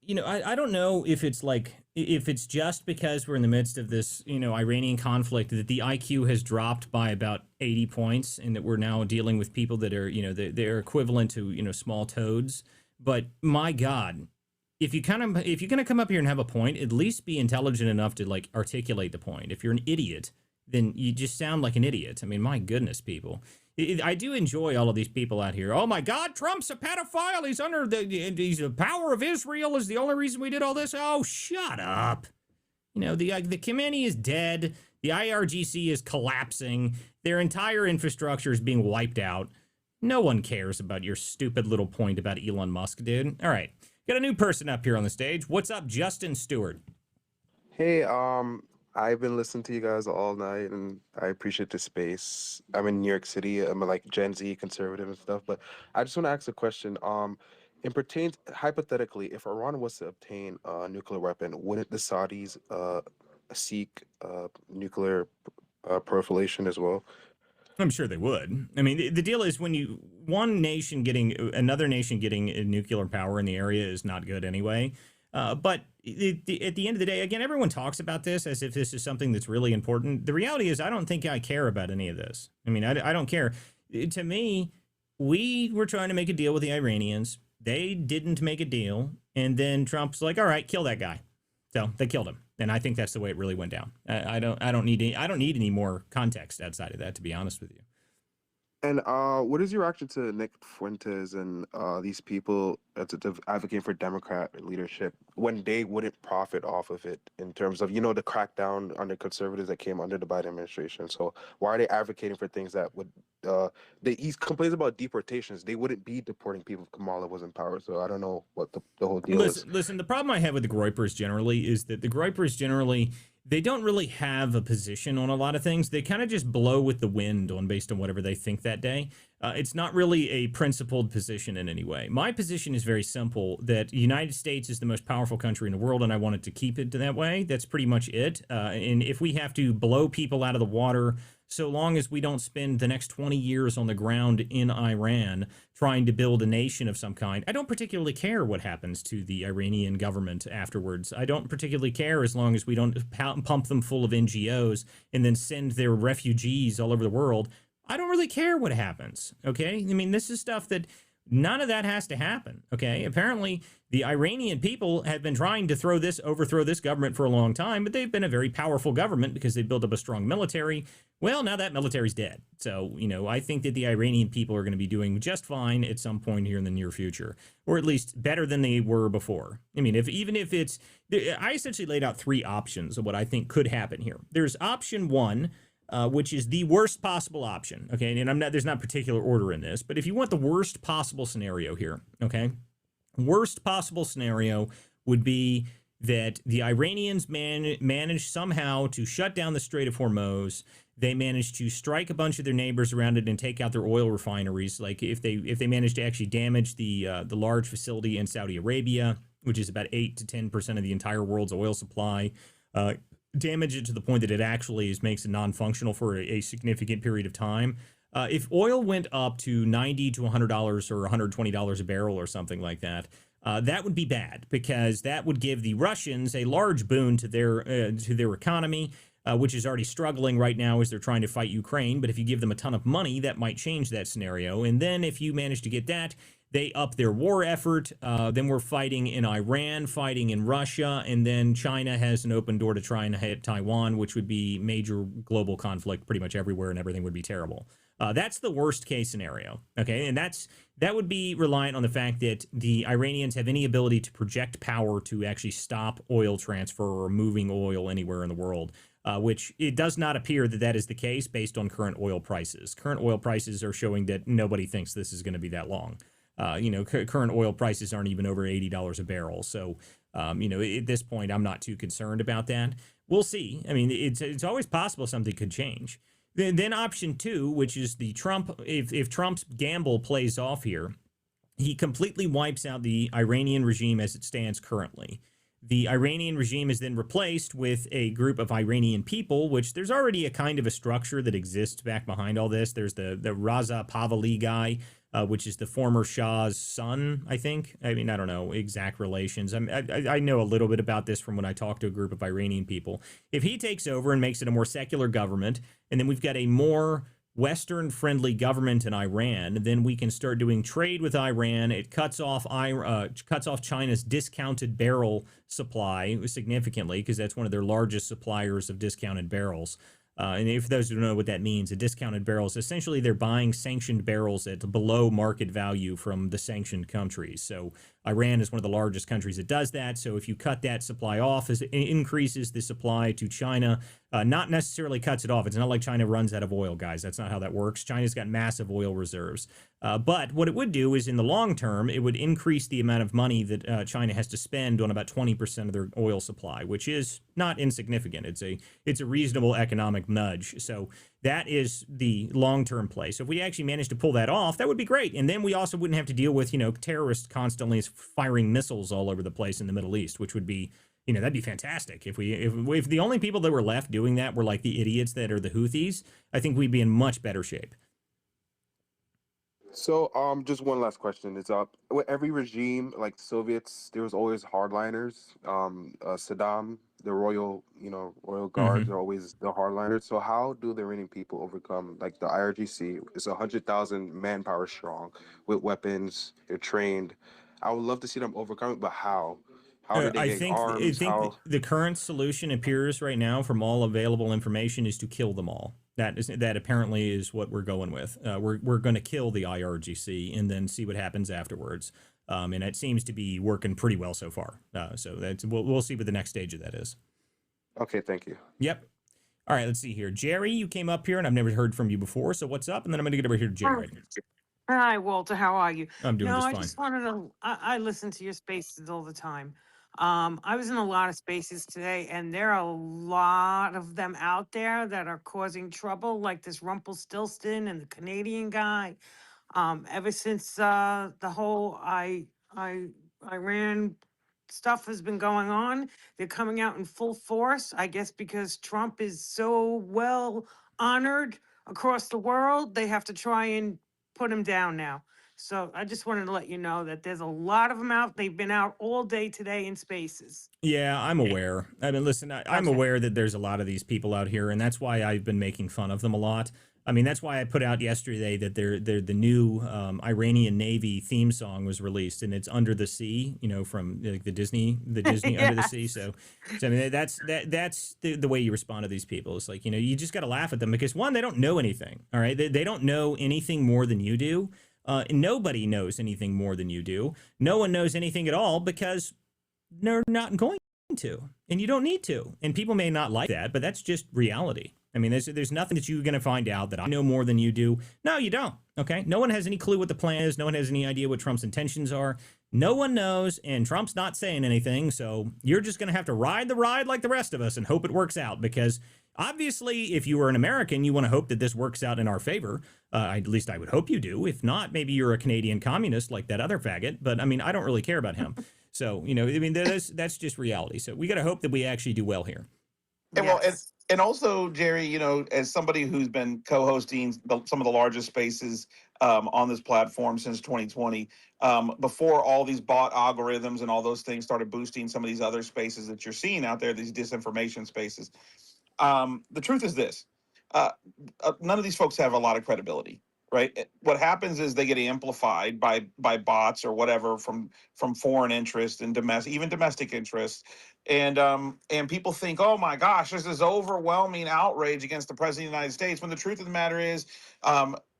I don't know if it's like if it's just because we're in the midst of this, Iranian conflict that the IQ has dropped by about 80 points and that we're now dealing with people that are, they're equivalent to, small toads. But my God, if you're going to come up here and have a point, at least be intelligent enough to like articulate the point. If you're an idiot, then you just sound like an idiot. I mean, my goodness, people. I do enjoy all of these people out here. Oh my God, Trump's a pedophile. He's the power of Israel is the only reason we did all this. Oh, shut up. The Khamenei is dead. The IRGC is collapsing. Their entire infrastructure is being wiped out. No one cares about your stupid little point about Elon Musk, dude. All right, got a new person up here on the stage. What's up, Justin Stewart? Hey, I've been listening to you guys all night, and I appreciate the space. I'm in New York City. I'm like Gen Z conservative and stuff, but I just want to ask a question. In pertains hypothetically, if Iran was to obtain a nuclear weapon, wouldn't the Saudis seek nuclear proliferation as well? I'm sure they would. I mean, the deal is when one nation getting another nation getting nuclear power in the area is not good anyway. But at the end of the day, again, everyone talks about this as if this is something that's really important. The reality is, I don't think I care about any of this. I mean, I don't care. To me, we were trying to make a deal with the Iranians. They didn't make a deal. And then Trump's like, all right, kill that guy. So they killed him. And I think that's the way it really went down. I don't need any more context outside of that, to be honest with you. And what is your reaction to Nick Fuentes and these people advocating for Democrat leadership when they wouldn't profit off of it in terms of, the crackdown under conservatives that came under the Biden administration? So why are they advocating for things that would, he complains about deportations. They wouldn't be deporting people if Kamala was in power. So I don't know what the whole deal is. Listen, the problem I have with the Groypers generally is that the Groypers generally, they don't really have a position on a lot of things. They kind of just blow with the wind based on whatever they think that day. It's not really a principled position in any way. My position is very simple, that the United States is the most powerful country in the world, and I wanted to keep it that way. That's pretty much it. And if we have to blow people out of the water, so long as we don't spend the next 20 years on the ground in Iran trying to build a nation of some kind, I don't particularly care what happens to the Iranian government afterwards. I don't particularly care as long as we don't pump them full of NGOs and then send their refugees all over the world. I don't really care what happens, okay? I mean, this is stuff that none of that has to happen, okay? Apparently, the Iranian people have been trying to overthrow this government for a long time, but they've been a very powerful government because they built up a strong military. Well, now that military's dead. So, I think that the Iranian people are going to be doing just fine at some point here in the near future, or at least better than they were before. I mean, I essentially laid out three options of what I think could happen here. There's option one, which is the worst possible option. Okay. And there's not particular order in this, but if you want the worst possible scenario here, okay, worst possible scenario would be that the Iranians manage somehow to shut down the Strait of Hormuz. They manage to strike a bunch of their neighbors around it and take out their oil refineries. Like if they manage to actually damage the large facility in Saudi Arabia, which is about 8 to 10% of the entire world's oil supply, damage it to the point that it actually makes it non-functional for a significant period of time. If oil went up to $90 to $100 or $120 a barrel or something like that, that would be bad because that would give the Russians a large boon to their economy, which is already struggling right now as they're trying to fight Ukraine. But if you give them a ton of money, that might change that scenario. And then if you manage to get that, they up their war effort. Then we're fighting in Iran, fighting in Russia, and then China has an open door to try and hit Taiwan, which would be major global conflict pretty much everywhere, and everything would be terrible. That's the worst case scenario, okay? And that would be reliant on the fact that the Iranians have any ability to project power to actually stop oil transfer or moving oil anywhere in the world, which it does not appear that is the case based on current oil prices. Current oil prices are showing that nobody thinks this is going to be that long. Current oil prices aren't even over $80 a barrel. So, at this point, I'm not too concerned about that. We'll see. I mean, it's always possible something could change. Then option two, which is the Trump, if Trump's gamble plays off here, he completely wipes out the Iranian regime as it stands currently. The Iranian regime is then replaced with a group of Iranian people, which there's already a kind of a structure that exists back behind all this. There's the Raza Pahlavi guy, which is the former Shah's son, I think. I mean, I don't know exact relations. I know a little bit about this from when I talked to a group of Iranian people. If he takes over and makes it a more secular government, and then we've got a more Western friendly government in Iran, then we can start doing trade with Iran. It cuts off China's discounted barrel supply significantly, because that's one of their largest suppliers of discounted barrels. And if those who don't know what that means, a discounted barrel is essentially they're buying sanctioned barrels at below market value from the sanctioned countries. So Iran is one of the largest countries that does that. So if you cut that supply off, it increases the supply to China. Not necessarily cuts it off. It's not like China runs out of oil, guys. That's not how that works. China's got massive oil reserves. But what it would do is in the long term, it would increase the amount of money that China has to spend on about 20% of their oil supply, which is not insignificant. It's a reasonable economic nudge. So that is the long-term play. So if we actually manage to pull that off, that would be great. And then we also wouldn't have to deal with, terrorists constantly firing missiles all over the place in the Middle East, which would be, that'd be fantastic. If the only people that were left doing that were like the idiots that are the Houthis, I think we'd be in much better shape. So, just one last question. It's with every regime, like Soviets, there was always hardliners. Saddam, the royal guards Mm-hmm. are always the hardliners. So, how do the Iranian people overcome like the IRGC? It's 100,000 manpower strong with weapons. They're trained. I would love to see them overcome it, but how? How did they I get think I arms? think How? the current solution appears right now, from all available information, is to kill them all. That apparently is what we're going with. We're going to kill the IRGC and then see what happens afterwards. And it seems to be working pretty well so far. So we'll see what the next stage of that is. Okay, thank you. Yep. All right, let's see here. Jerry, you came up here and I've never heard from you before. So what's up? And then I'm going to get over here to Jared. Hi, Walter. How are you? I'm doing just I fine. just wanted to. I listen to your spaces all the time. I was in a lot of spaces today, and there are a lot of them out there that are causing trouble, like this Rumpelstiltskin and the Canadian guy. Ever since the whole Iran stuff has been going on, they're coming out in full force. I guess because Trump is so well honored across the world, they have to try and put him down now. So I just wanted to let you know that there's a lot of them out. They've been out all day today in spaces. Yeah, I'm aware. I mean, listen, I'm Okay. aware that there's a lot of these people out here, and that's why I've been making fun of them a lot. I mean, that's why I put out yesterday that they're the new Iranian Navy theme song was released, and it's "Under the Sea," from like the Disney Under the Sea. Yes. So I mean, that's the way you respond to these people. It's like, you just got to laugh at them because one, they don't know anything. All right, they don't know anything more than you do. Nobody knows anything more than you do. No one knows anything at all because they're not going to, and you don't need to. And people may not like that, but that's just reality. I mean, there's nothing that you're going to find out that I know more than you do. No, you don't. Okay. No one has any clue what the plan is. No one has any idea what Trump's intentions are. No one knows, and Trump's not saying anything. So you're just going to have to ride the ride like the rest of us and hope it works out, because obviously, if you are an American, you want to hope that this works out in our favor. At least I would hope you do. If not, maybe you're a Canadian communist like that other faggot. But I mean, I don't really care about him. So, I mean, that's just reality. So we got to hope that we actually do well here. And well, Yes. and also, Jerry, as somebody who's been co-hosting some of the largest spaces on this platform since 2020, before all these bot algorithms and all those things started boosting some of these other spaces that you're seeing out there, these disinformation spaces. The truth is this: uh, none of these folks have a lot of credibility, right? What happens is they get amplified by bots or whatever from foreign interest and even domestic interest, and people think, oh my gosh, there's this overwhelming outrage against the president of the United States. When the truth of the matter is,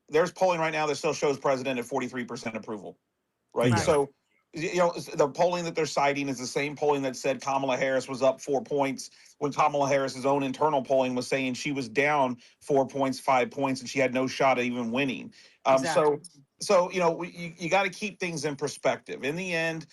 there's polling right now that still shows president at 43% approval, right? Yeah. So, the polling that they're citing is the same polling that said Kamala Harris was up 4 points when Kamala Harris's own internal polling was saying she was down 4 points, 5 points, and she had no shot at even winning. Exactly. So you got to keep things in perspective. In the end,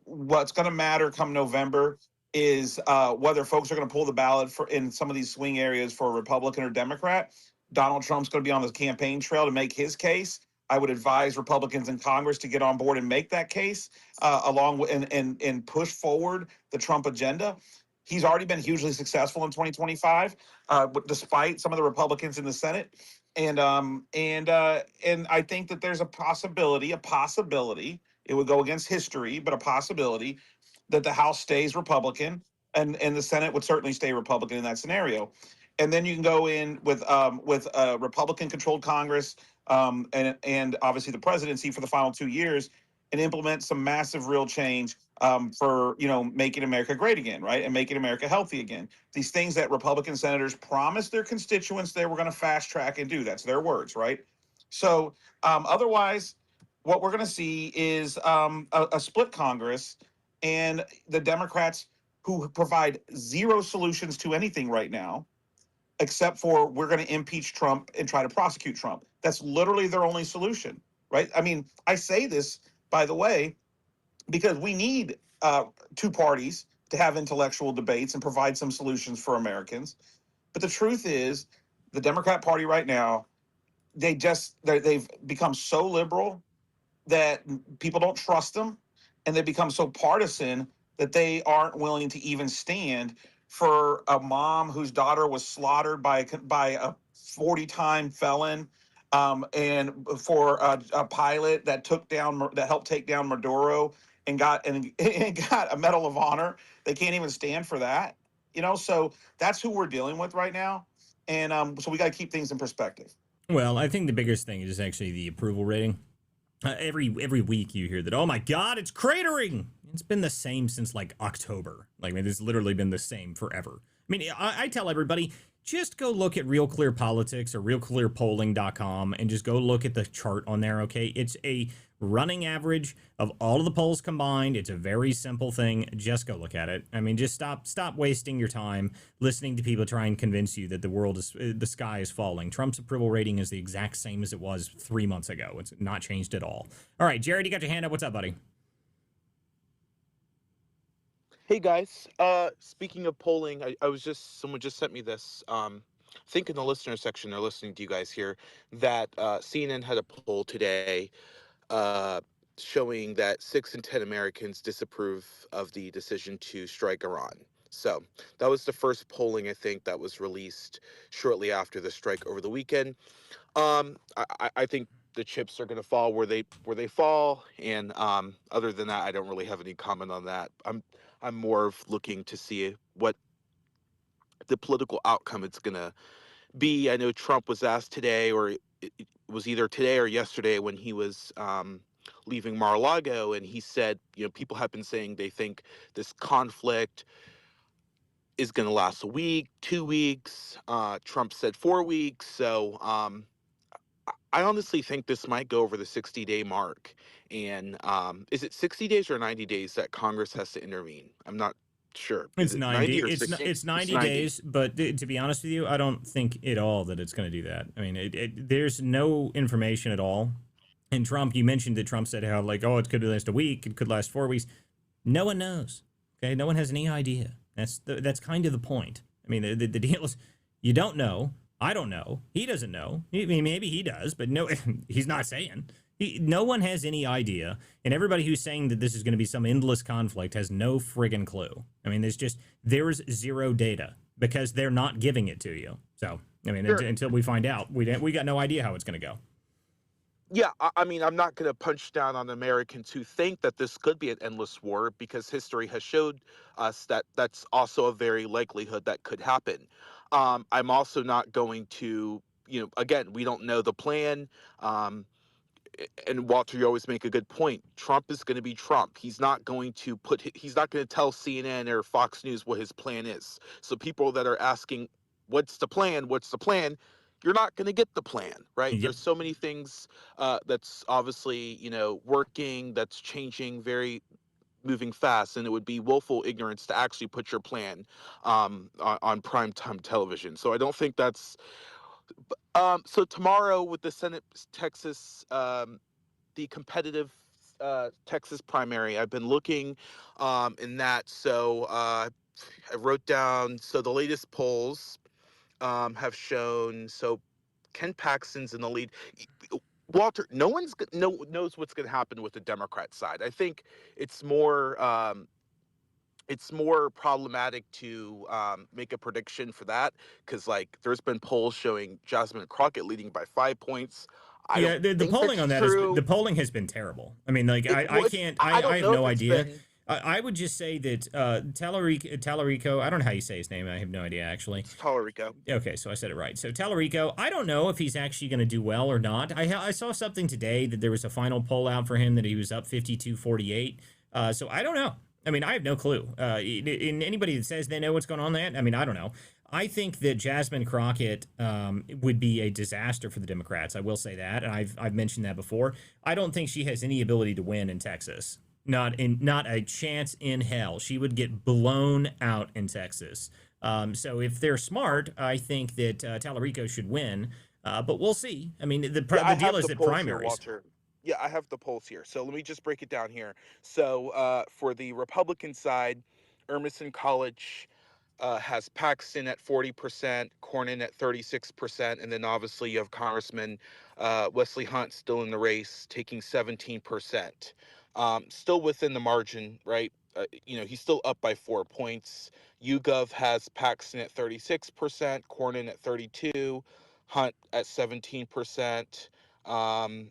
what's going to matter come November is whether folks are going to pull the ballot in some of these swing areas for a Republican or Democrat. Donald Trump's going to be on the campaign trail to make his case. I would advise Republicans in Congress to get on board and make that case, along with and push forward the Trump agenda. He's already been hugely successful in 2025, but despite some of the Republicans in the Senate. And I think that there's a possibility. It would go against history, but a possibility that the House stays Republican, and the Senate would certainly stay Republican in that scenario. And then you can go in with a Republican controlled Congress, and obviously the presidency for the final 2 years, and implement some massive real change, for making America great again, right, and making America healthy again. These things that Republican senators promised their constituents they were going to fast track and do. That's their words, right? So otherwise, what we're going to see is a split Congress, and the Democrats, who provide zero solutions to anything right now, except for we're going to impeach Trump and try to prosecute Trump. That's literally their only solution, right? I mean, I say this, by the way, because we need two parties to have intellectual debates and provide some solutions for Americans. But the truth is, the Democrat Party right now, they've become so liberal that people don't trust them, and they become so partisan that they aren't willing to even stand for a mom whose daughter was slaughtered by a 40-time felon, and for a pilot that helped take down Maduro and got a Medal of Honor. They can't even stand for that, So that's who we're dealing with right now, and so we got to keep things in perspective. Well, I think the biggest thing is actually the approval rating. Every week you hear that, oh my God, it's cratering. It's been the same since like October. Like, I mean, it's literally been the same forever. I mean, I tell everybody, just go look at Real Clear Politics or realclearpolling.com and just go look at the chart on there, okay? It's a running average of all of the polls combined. It's a very simple thing. Just go look at it. I mean, just stop wasting your time listening to people try and convince you that the sky is falling. Trump's approval rating is the exact same as it was 3 months ago. It's not changed at all. All right, Jared, you got your hand up. What's up, buddy? Hey guys, speaking of polling, someone just sent me this. I think in the listener section they're listening to you guys here that CNN had a poll today uh, showing that 6 in 10 Americans disapprove of the decision to strike Iran. So that was the first polling, I think, that was released shortly after the strike over the weekend. I think the chips are going to fall where they fall, and other than that, I don't really have any comment on that. I'm more of looking to see what the political outcome it's going to be. I know Trump was asked today, or it was either today or yesterday when he was leaving Mar-a-Lago, and he said, people have been saying they think this conflict is going to last a week, 2 weeks. Trump said 4 weeks. So I honestly think this might go over the 60-day mark. And is it 60 days or 90 days that Congress has to intervene? I'm not sure. Is It's it 90. 90 or 60? It's 90 90. days, but to be honest with you, I don't think at all that it's going to do that. I mean, there's no information at all. And Trump, you mentioned that Trump said how, like, oh, it could last a week, it could last 4 weeks. No one knows. Okay, no one has any idea. That's kind of the point. I mean, the deal is, you don't know. I don't know. He doesn't know. I mean, maybe he does, but no, he's not saying. No one has any idea, and everybody who's saying that this is going to be some endless conflict has no friggin' clue. I mean, there's zero data because they're not giving it to you. So, I mean, Sure. until we find out, we got no idea how it's going to go. Yeah, I mean, I'm not going to punch down on Americans who think that this could be an endless war because history has showed us that that's also a very likelihood that could happen. I'm also not going to, again, we don't know the plan. Um, and Walter, you always make a good point. Trump is going to be Trump. He's not going to he's not going to tell CNN or Fox News what his plan is. So people that are asking, what's the plan? What's the plan? You're not going to get the plan, right? Yep. There's so many things that's obviously, working, that's changing, very moving fast, and it would be willful ignorance to actually put your plan on primetime television. So I don't think that's. So tomorrow with the Senate Texas, the competitive Texas primary, I've been looking in that. So I wrote down. So the latest polls have shown. So Ken Paxton's in the lead. Walter, no one's knows what's going to happen with the Democrat side. I think it's more it's more problematic to make a prediction for that because like there's been polls showing Jasmine Crockett leading by 5 points. I Yeah, don't the think polling that's on that is the true. polling has been terrible. I mean, like It I well, it's can't I I don't have know no if it's idea. been I would just say that Tallarico, I don't know how you say his name. I have no idea actually. it's Tallarico. Okay, so I said it right. So Tallarico, I don't know if he's actually going to do well or not. I saw something today that there was a final poll out for him that he was up 52-48. So I don't know. I mean, I have no clue. In anybody that says they know what's going on there, I mean, I don't know. I think that Jasmine Crockett would be a disaster for the Democrats. I will say that, and I've mentioned that before. I don't think she has any ability to win in Texas. Not a chance in hell. She would get blown out in Texas. So if they're smart, I think that Tallarico should win. But we'll see. I mean, Yeah, I the deal have is the that polls here, primaries. Walter. Yeah, I have the polls here. So let me just break it down here. So for the Republican side, Emerson College has Paxton at 40%, Cornyn at 36%, and then obviously you have Congressman Wesley Hunt still in the race, taking 17%. Still within the margin, right? He's still up by 4 points. YouGov has Paxton at 36%, Cornyn at 32%, Hunt at 17%. Um,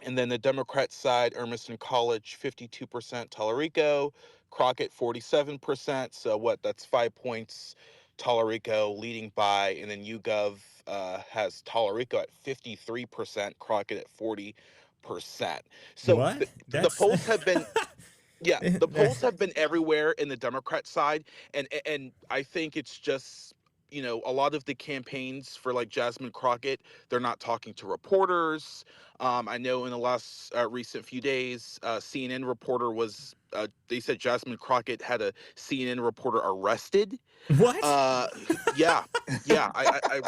and then the Democrat side, Emerson College, 52%, Tallarico, Crockett, 47%. So what? That's 5 points. Tallarico leading by, and then YouGov has Tallarico at 53%, Crockett at 40%. So What? the That's polls have been, yeah, the polls have been everywhere in the Democrat side, and I think it's just a lot of the campaigns for like Jasmine Crockett, they're not talking to reporters. I know in the last recent few days, CNN reporter was. They said Jasmine Crockett had a CNN reporter arrested. what? Yeah, yeah. I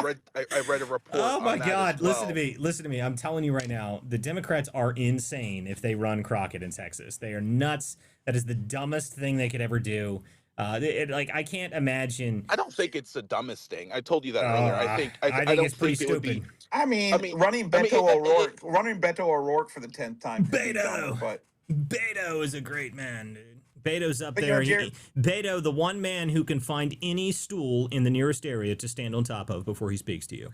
read a report Oh my on that as God! Listen to well. me. Listen to me. I'm telling you right now, the Democrats are insane if they run Crockett in Texas. They are nuts. That is the dumbest thing they could ever do. Like I can't imagine. I don't think it's the dumbest thing. I told you that earlier. I I I think don't it's pretty think it would stupid. be. I mean, Running Beto O'Rourke for the 10th time could be dumber, Beto. but Beto is a great man, dude. Beto's up but there. Jared, Beto, the one man who can find any stool in the nearest area to stand on top of before he speaks to you.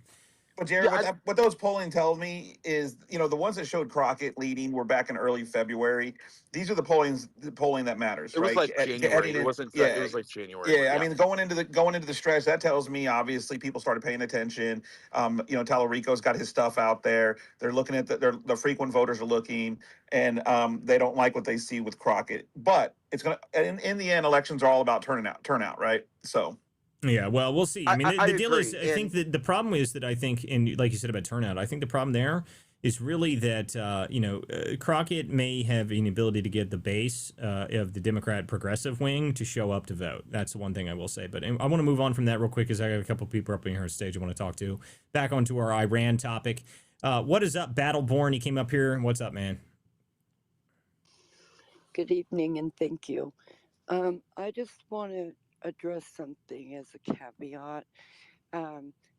But Yeah, Jared, what those polling tells me is, the ones that showed Crockett leading were back in early February. These are the polling that matters, it was right? like January. Heading It in, wasn't. It yeah, was like January, but yeah. I yeah. mean, going into the stretch, that tells me obviously people started paying attention. Tallarico's got his stuff out there. They're looking at the frequent voters are looking, and they don't like what they see with Crockett. But it's gonna in the end, elections are all about turnout, right? So. Yeah, well, we'll see. I mean, I the deal is, agree, I think and that the problem is that I think, and like you said about turnout, I think the problem there is really that, Crockett may have an ability to get the base of the Democrat progressive wing to show up to vote. That's the one thing I will say. But I want to move on from that real quick because I got a couple people up in here on stage I want to talk to. Back onto our Iran topic. What is up, Battleborn? You came up here. What's up, man? Good evening and thank you. I just want to address something as a caveat.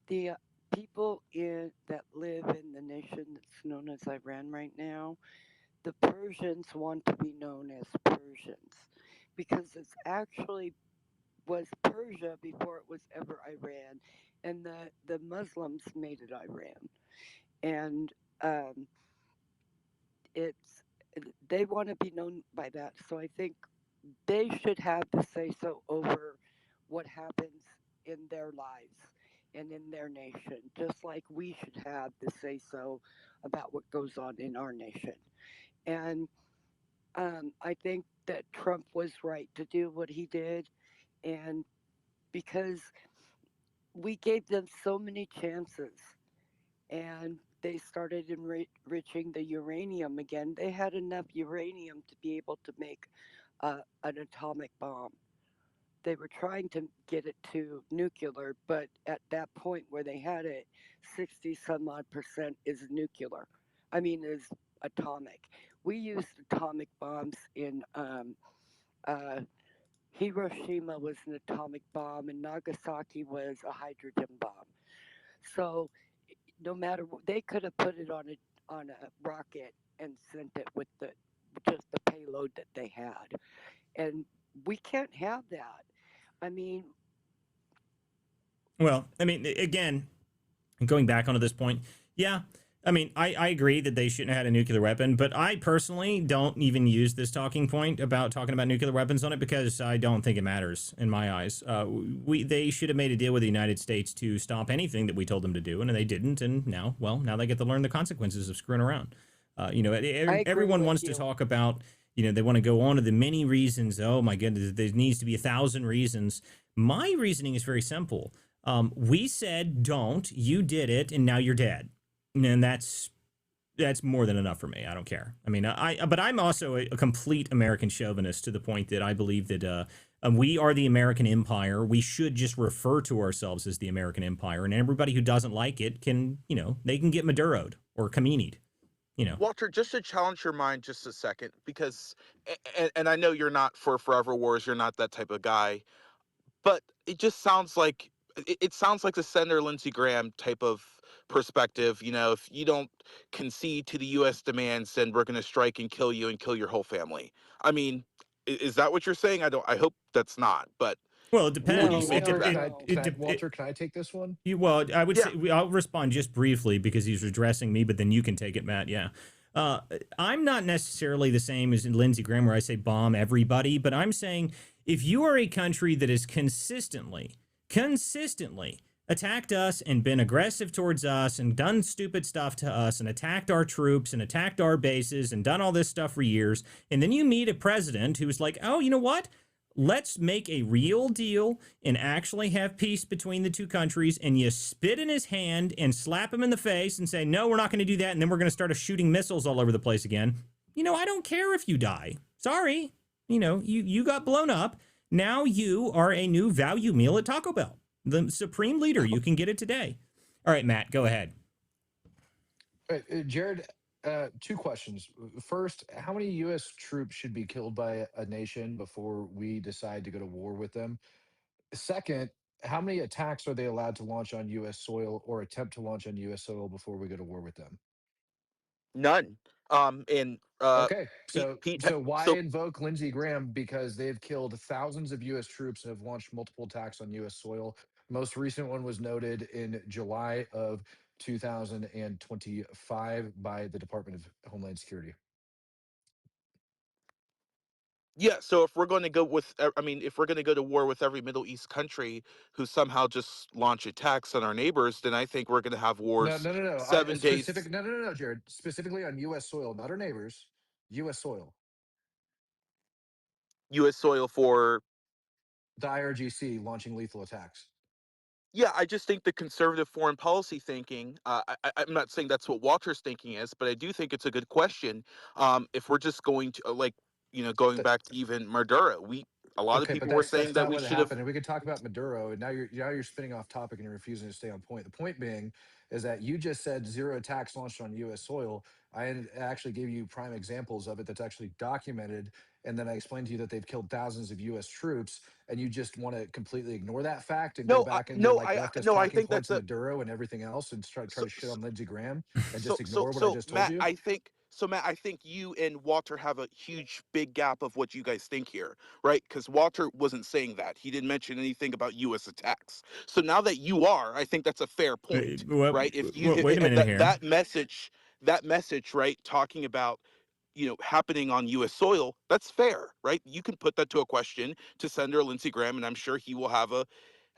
The people that live in the nation that's known as Iran right now, the Persians want to be known as Persians because it's actually was Persia before it was ever Iran, and the Muslims made it Iran, and um, it's they want to be known by that. So I think they should have the say so over what happens in their lives and in their nation, just like we should have the say so about what goes on in our nation. And I think that Trump was right to do what he did, and because we gave them so many chances and they started enriching the uranium again. They had enough uranium to be able to make an atomic bomb. They were trying to get it to nuclear, but at that point where they had it, 60 some odd percent is nuclear. I mean, is atomic. We used atomic bombs in uh, Hiroshima was an atomic bomb, and Nagasaki was a hydrogen bomb. So no matter what, they could have put it on a rocket and sent it with the just the payload that they had. And We can't have that. I mean, Well, I mean, again, going back onto this point, yeah. I mean, I agree that they shouldn't have had a nuclear weapon, but I personally don't even use this talking point about talking about nuclear weapons on it because I don't think it matters in my eyes. They should have made a deal with the United States to stop anything that we told them to do, and they didn't. And now, well, now they get to learn the consequences of screwing around. I agree Everyone with wants to you. talk about, they want to go on to the many reasons. Oh my goodness, there needs to be 1,000 reasons. My reasoning is very simple. We said don't, you did it, and now you're dead. And that's more than enough for me. I don't care. I mean, but I'm also a complete American chauvinist to the point that I believe that we are the American empire. We should just refer to ourselves as the American empire, and everybody who doesn't like it can, they can get Maduro'd or Kamini'd. Walter, just to challenge your mind just a second, because, and I know you're not for forever wars, you're not that type of guy, but it just sounds like it sounds like the Senator Lindsey Graham type of perspective. If you don't concede to the U.S. demands, then we're going to strike and kill you and kill your whole family. I mean, is that what you're saying? I don't. I hope that's not. But Well, it what do you depends. No, make of no, that? no. Walter, can I take this one? Well, I would Yeah. say I'll respond just briefly because he's addressing me, but then you can take it, Matt. Yeah. I'm not necessarily the same as in Lindsey Graham where I say bomb everybody, but I'm saying if you are a country that has consistently attacked us and been aggressive towards us and done stupid stuff to us and attacked our troops and attacked our bases and done all this stuff for years, and then you meet a president who's like, oh, you know what? Let's make a real deal and actually have peace between the two countries, and you spit in his hand and slap him in the face and say, no, we're not going to do that, and then we're going to start shooting missiles all over the place again. I don't care if you die. Sorry. You got blown up. Now you are a new value meal at Taco Bell. The supreme leader. You can get it today. All right, Matt, go ahead. Jared, two questions. First, how many U.S. troops should be killed by a nation before we decide to go to war with them? Second, how many attacks are they allowed to launch on U.S. soil or attempt to launch on U.S. soil before we go to war with them? None. And Okay, so Pete. so why So invoke Lindsey Graham? Because they've killed thousands of U.S. troops and have launched multiple attacks on U.S. soil. Most recent one was noted in July of 2025 by the Department of Homeland Security. yeah. So if we're going to go with, I mean, if we're going to go to war with every Middle East country who somehow just launch attacks on our neighbors, then I think we're going to have No, wars no, no, no. seven days. Specific. No, no, no, no, Jared. Specifically on U.S. soil, not our neighbors. U.S. soil. U.S. soil for. The IRGC launching lethal attacks. Yeah, I just think the conservative foreign policy thinking. I'm not saying that's what Walter's thinking is, but I do think it's a good question. If we're just going to going That, back to even Maduro, a lot of okay, but people were saying that's that not we what should have. happened. And we could talk about Maduro, and now you're spinning off topic and you're refusing to stay on point. The point being is that you just said zero attacks launched on U.S. soil. Actually gave you prime examples of it that's actually documented, and then I explained to you that they've killed thousands of U.S. troops, and you just want to completely ignore that fact and go No, back in your no, like leftist no. I talking think points that's of a. Maduro and everything else, and try So, to shit on Lindsey Graham and just so ignore what I so just told Matt, you. I think you and Walter have a huge big gap of what you guys think here, right? Because Walter wasn't saying that. He didn't mention anything about US attacks. So now that you are, I think that's a fair point, Well, right? If you wait a minute here. that message, right, talking about happening on US soil, that's fair, right? You can put that to a question to Senator Lindsey Graham, and I'm sure he will have a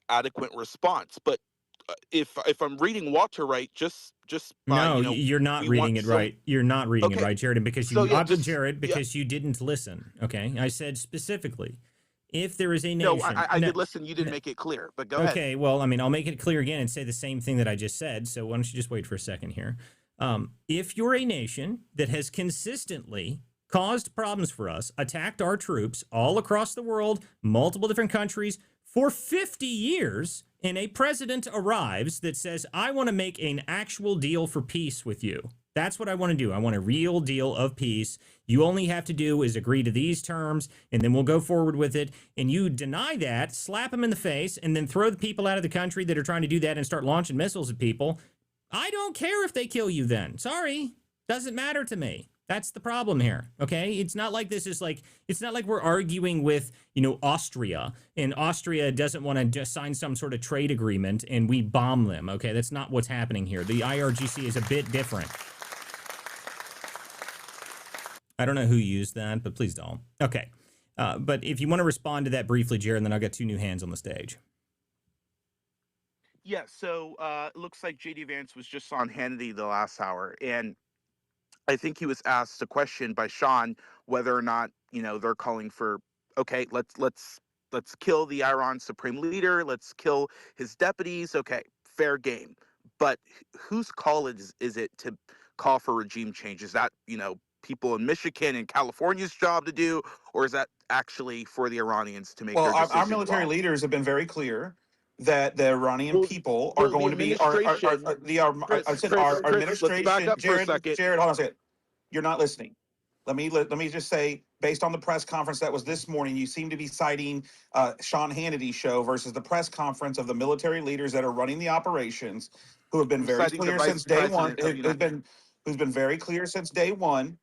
adequate response. But if I'm reading Walter right, just by No, you're not we reading want it some. right. You're not reading it Okay, right, Jared, and because so you, yeah, just Jared, yeah. because you didn't listen. Okay, I said specifically, if there is a No, nation. I No, did listen. You didn't no, make it clear, but go ahead. okay, well, I mean, I'll make it clear again and say the same thing that I just said. So why don't you just wait for a second here? If you're a nation that has consistently caused problems for us, attacked our troops all across the world, multiple different countries for 50 years, and a president arrives that says, I want to make an actual deal for peace with you. That's what I want to do. I want a real deal of peace. You only have to do is agree to these terms, and then we'll go forward with it. And you deny that, slap them in the face, and then throw the people out of the country that are trying to do that and start launching missiles at people. I don't care if they kill you then. Sorry. Doesn't matter to me. That's the problem here. Okay. It's not like this is like, it's not like we're arguing with, Austria, and Austria doesn't want to just sign some sort of trade agreement and we bomb them. Okay. That's not what's happening here. The IRGC is a bit different. I don't know who used that, but please don't. Okay. But if you want to respond to that briefly, Jared, then I'll get two new hands on the stage. Yeah, so it looks like JD Vance was just on Hannity the last hour, and I think he was asked a question by Sean whether or not they're calling for, okay, let's kill the Iran supreme leader, let's kill his deputies. Okay, fair game, but whose call is it to call for regime change? Is that people in Michigan and California's job to do, or is that actually for the Iranians to make Well, their decision? our military leaders have been very clear that the Iranian Well, people are the going to be administration. I said Chris, our let's back administration. up for a second. Jared, hold on a second. You're not listening. Let me just say, based on the press conference that was this morning, you seem to be citing Sean Hannity's show versus the press conference of the military leaders that are running the operations, who have been I'm very citing the clear Vice since day one. President of the United Who's been very clear since day one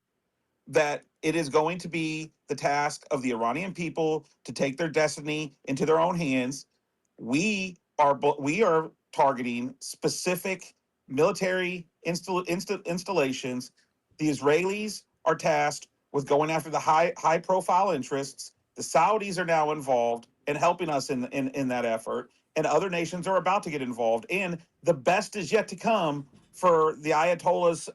that it is going to be the task of the Iranian people to take their destiny into their own hands. We are targeting specific military installations. The Israelis are tasked with going after the high profile interests. The Saudis are now involved and helping us in that effort, and other nations are about to get involved. And the best is yet to come for the Ayatollah's,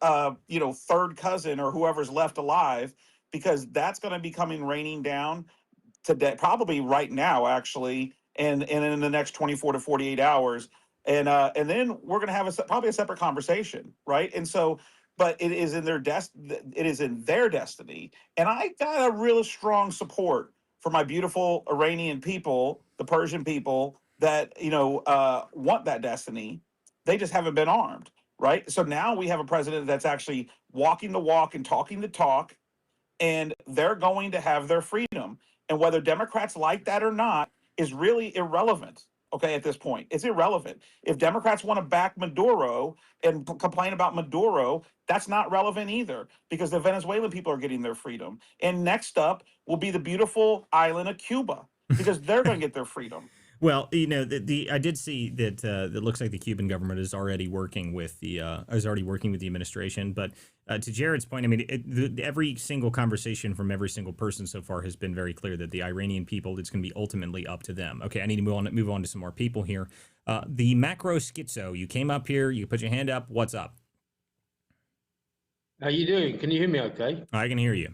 third cousin or whoever's left alive, because that's going to be coming raining down today, probably right now, actually, and in the next 24 to 48 hours, and then we're going to have probably a separate conversation, right? And so, but it is in their destiny, and I got a real strong support for my beautiful Iranian people, the Persian people that want that destiny. They just haven't been armed, right? So now we have a president that's actually walking the walk and talking the talk, and they're going to have their freedom. And whether Democrats like that or not is really irrelevant. Okay, at this point, it's irrelevant. If Democrats want to back Maduro and complain about Maduro, that's not relevant either, because the Venezuelan people are getting their freedom. And next up will be the beautiful island of Cuba, because they're going to get their freedom. Well, I did see that it looks like the Cuban government is already working with the administration. But to Jared's point, I mean, every single conversation from every single person so far has been very clear that the Iranian people, it's going to be ultimately up to them. Okay, I need to move on to some more people here. The macro schizo, you came up here, you put your hand up. What's up? How you doing? Can you hear me okay? I can hear you.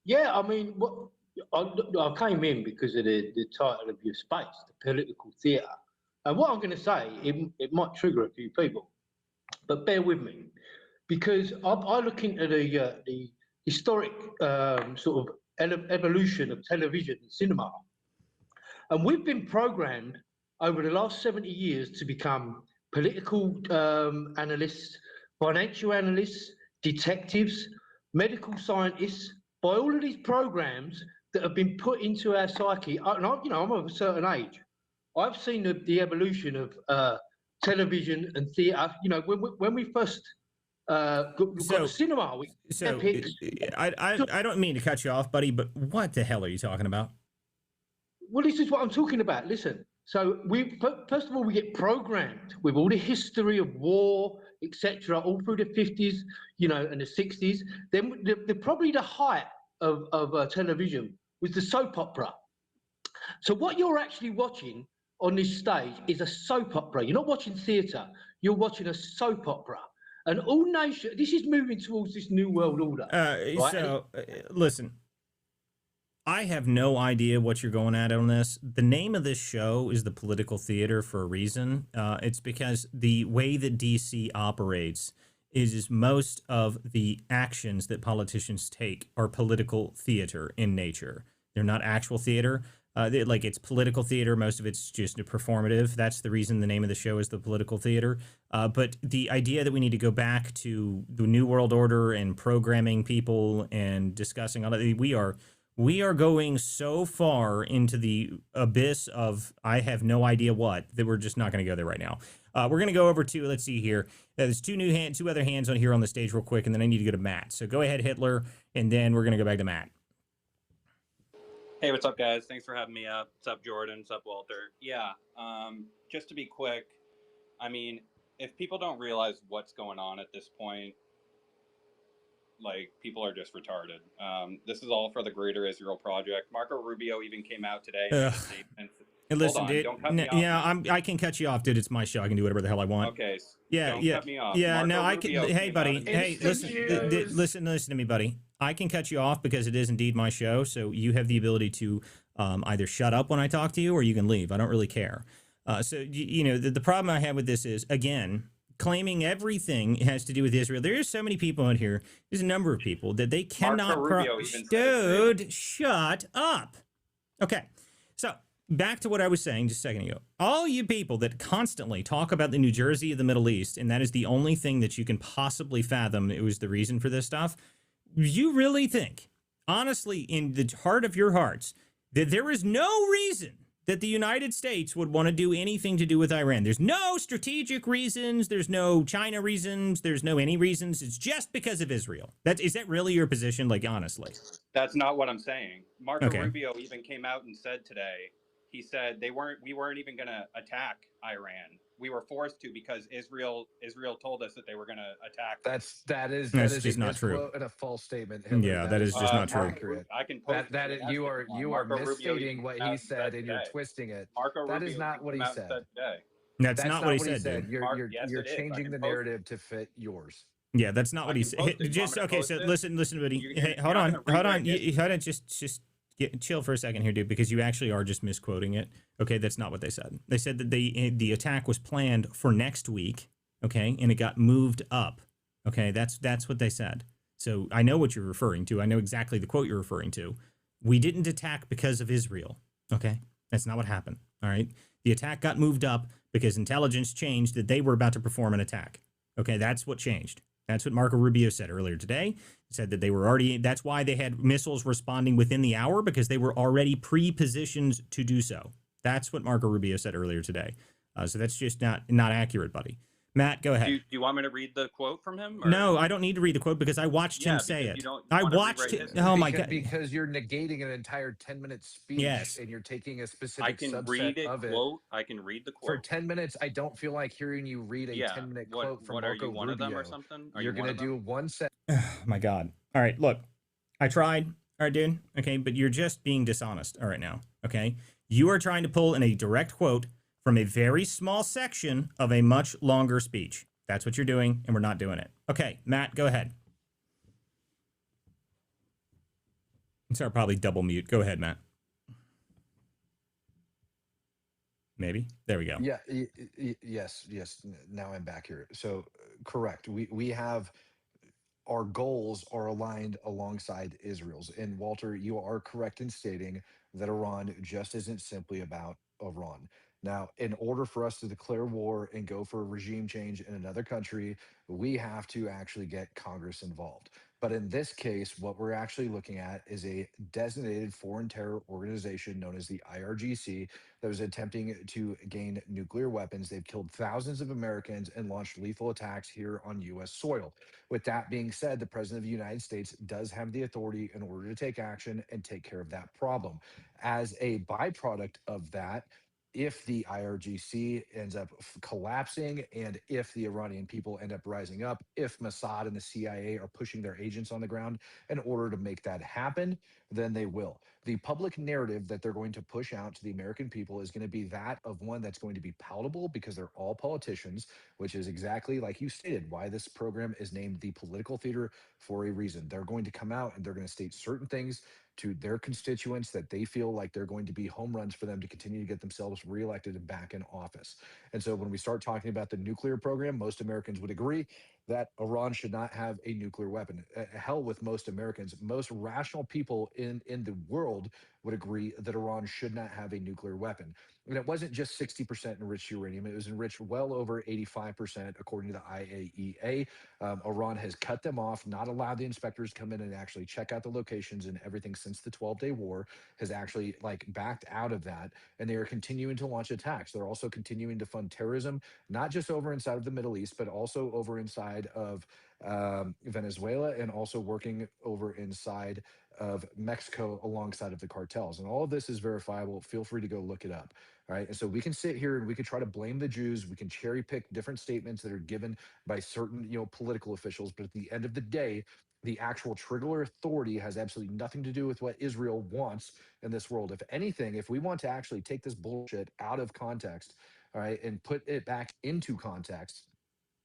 Yeah, I mean, I came in because of the title of your space, the political theatre. And what I'm going to say, it might trigger a few people, but bear with me, because I look into the historic sort of evolution of television and cinema. And we've been programmed over the last 70 years to become political analysts, financial analysts, detectives, medical scientists, by all of these programs that have been put into our psyche. And I'm of a certain age. I've seen the evolution of television and theatre. When we first got the cinema, I don't mean to cut you off, buddy, but what the hell are you talking about? Well, this is what I'm talking about. Listen, so first of all, we get programmed with all the history of war, etc., all through the 50s, and the 60s. Then probably the height of television was the soap opera. So what you're actually watching on this stage is a soap opera. You're not watching theatre. You're watching a soap opera. And all nations, this is moving towards this new world order. Right? So, listen. I have no idea what you're going at on this. The name of this show is The Political Theater for a reason. It's because the way that DC operates is most of the actions that politicians take are political theater in nature. They're not actual theater. It's political theater. Most of it's just performative. That's the reason the name of the show is The Political Theater. But the idea that we need to go back to the New World Order and programming people and discussing all that, we are going so far into the abyss of I have no idea what that we're just not going to go there right now. We're going to go over to, let's see here. There's two other hands on here on the stage real quick, and then I need to go to Matt. So go ahead, Hitler, and then we're going to go back to Matt. Hey, what's up, guys? Thanks for having me up. What's up, Jordan? What's up, Walter? Yeah, just to be quick, I mean, if people don't realize what's going on at this point, like, people are just retarded. This is all for the Greater Israel Project. Marco Rubio even came out today and made a statement. Listen, Hold on, dude. don't cut me off. Yeah, I can cut you off, dude. It's my show. I can do whatever the hell I want. Okay, Yeah, don't yeah, cut me off. yeah. Marco No, I Rubio can. Hey, came buddy. out and Hey, made a listen, statement. listen to me, buddy. I can cut you off because it is indeed my show. So you have the ability to either shut up when I talk to you, or you can leave. I don't really care. So you know, the problem I have with this is, again, claiming everything has to do with Israel. There are so many people out here. There's a number of people that they cannot. Marco Rubio even said it. Dude, shut up. Okay, so back to what I was saying just a second ago. All you people that constantly talk about the New Jersey of the Middle East, and that is the only thing that you can possibly fathom it was the reason for this stuff. You really think, honestly, in the heart of your hearts, that there is no reason that the United States would want to do anything to do with Iran? There's no strategic reasons. There's no China reasons. There's no any reasons. It's just because of Israel. Is that really your position? Like, honestly? That's not what I'm saying. Marco Okay. Rubio even came out and said today, he said we weren't even going to attack Iran. We were forced to because Israel told us that they were going to attack. That is just a not true. misquote and a false statement. Hitler. Yeah, that is just not true. Accurate. I can post You are misstating what he said and you're twisting it. Marco That Rubio is not what he came out and said. today. That's not what he said, dude. Yes, You're it is. I changing can the post narrative to fit yours. Yeah, that's not what he can said. post it. You Just want me to okay. post So it? listen, buddy. Hey, You're hold not on, gonna hold on. rewrite Hold on. Just chill for a second here, dude, because you actually are just misquoting it. Okay, that's not what they said. They said that the attack was planned for next week. Okay, and it got moved up. Okay, that's what they said. So I know what you're referring to. I know exactly the quote you're referring to. We didn't attack because of Israel. Okay, that's not what happened. All right, the attack got moved up because intelligence changed that they were about to perform an attack. Okay, that's what changed. That's what Marco Rubio said earlier today. He said that they were already, that's why they had missiles responding within the hour, because they were already pre-positioned to do so. That's what Marco Rubio said earlier today. So that's just not accurate, buddy. Matt, go ahead. Do you want me to read the quote from him? Or? No, I don't need to read the quote because I watched him say it. I watched it. Oh my God. Because you're negating an entire 10-minute speech. Yes. And you're taking a specific subset read it, of it. I can read the quote. For 10 minutes, I don't feel like hearing you read a 10-minute quote from Marco Rubio. One of them or something? You're going to do one set. Oh my God. All right, look. I tried. All right, dude. Okay, but you're just being dishonest. All right now. Okay? You are trying to pull in a direct quote from a very small section of a much longer speech. That's what you're doing, and we're not doing it. Okay, Matt, go ahead. Sorry, probably double mute. Go ahead, Matt. Maybe. There we go. Yeah. Yes. Now I'm back here. So correct. We have our goals are aligned alongside Israel's. And Walter, you are correct in stating that Iran just isn't simply about Iran. Now, in order for us to declare war and go for a regime change in another country, we have to actually get Congress involved. But in this case, what we're actually looking at is a designated foreign terror organization known as the IRGC that was attempting to gain nuclear weapons. They've killed thousands of Americans and launched lethal attacks here on U.S. soil. With that being said, the President of the United States does have the authority in order to take action and take care of that problem. As a byproduct of that, if the IRGC ends up collapsing and if the Iranian people end up rising up, if Mossad and the CIA are pushing their agents on the ground in order to make that happen, then they will. The public narrative that they're going to push out to the American people is going to be that of one that's going to be palatable because they're all politicians, which is exactly like you stated, why this program is named the political theater for a reason. They're going to come out and they're going to state certain things to their constituents that they feel like they're going to be home runs for them to continue to get themselves reelected and back in office. And so when we start talking about the nuclear program, most Americans would agree that Iran should not have a nuclear weapon. Hell with most Americans. Most rational people in the world would agree that Iran should not have a nuclear weapon. And it wasn't just 60% enriched uranium, it was enriched well over 85%, according to the IAEA. Iran has cut them off, not allowed the inspectors to come in and actually check out the locations, and everything since the 12-day war has actually like backed out of that. And they are continuing to launch attacks. They're also continuing to fund terrorism, not just over inside of the Middle East, but also over inside of Venezuela, and also working over inside of Mexico alongside of the cartels. And all of this is verifiable. Feel free to go look it up. All right. And so we can sit here and we could try to blame the Jews. We can cherry pick different statements that are given by certain, political officials. But at the end of the day, the actual trigger authority has absolutely nothing to do with what Israel wants in this world. If anything, if we want to actually take this bullshit out of context, all right, and put it back into context,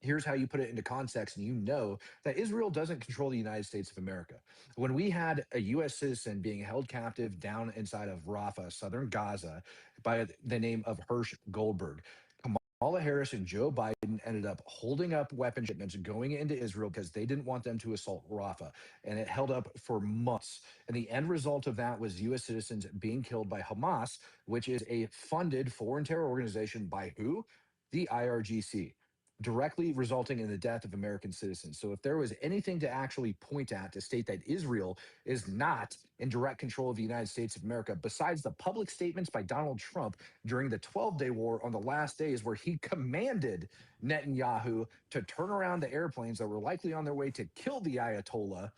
here's how you put it into context, and you know that Israel doesn't control the United States of America. When we had a U.S. citizen being held captive down inside of Rafah, southern Gaza, by the name of Hirsch Goldberg, Kamala Harris and Joe Biden ended up holding up weapon shipments going into Israel because they didn't want them to assault Rafah. And it held up for months. And the end result of that was U.S. citizens being killed by Hamas, which is a funded foreign terror organization by who? The IRGC, directly resulting in the death of American citizens. So if there was anything to actually point at to state that Israel is not in direct control of the United States of America, besides the public statements by Donald Trump during the 12-day war on the last days, where he commanded Netanyahu to turn around the airplanes that were likely on their way to kill the Ayatollah,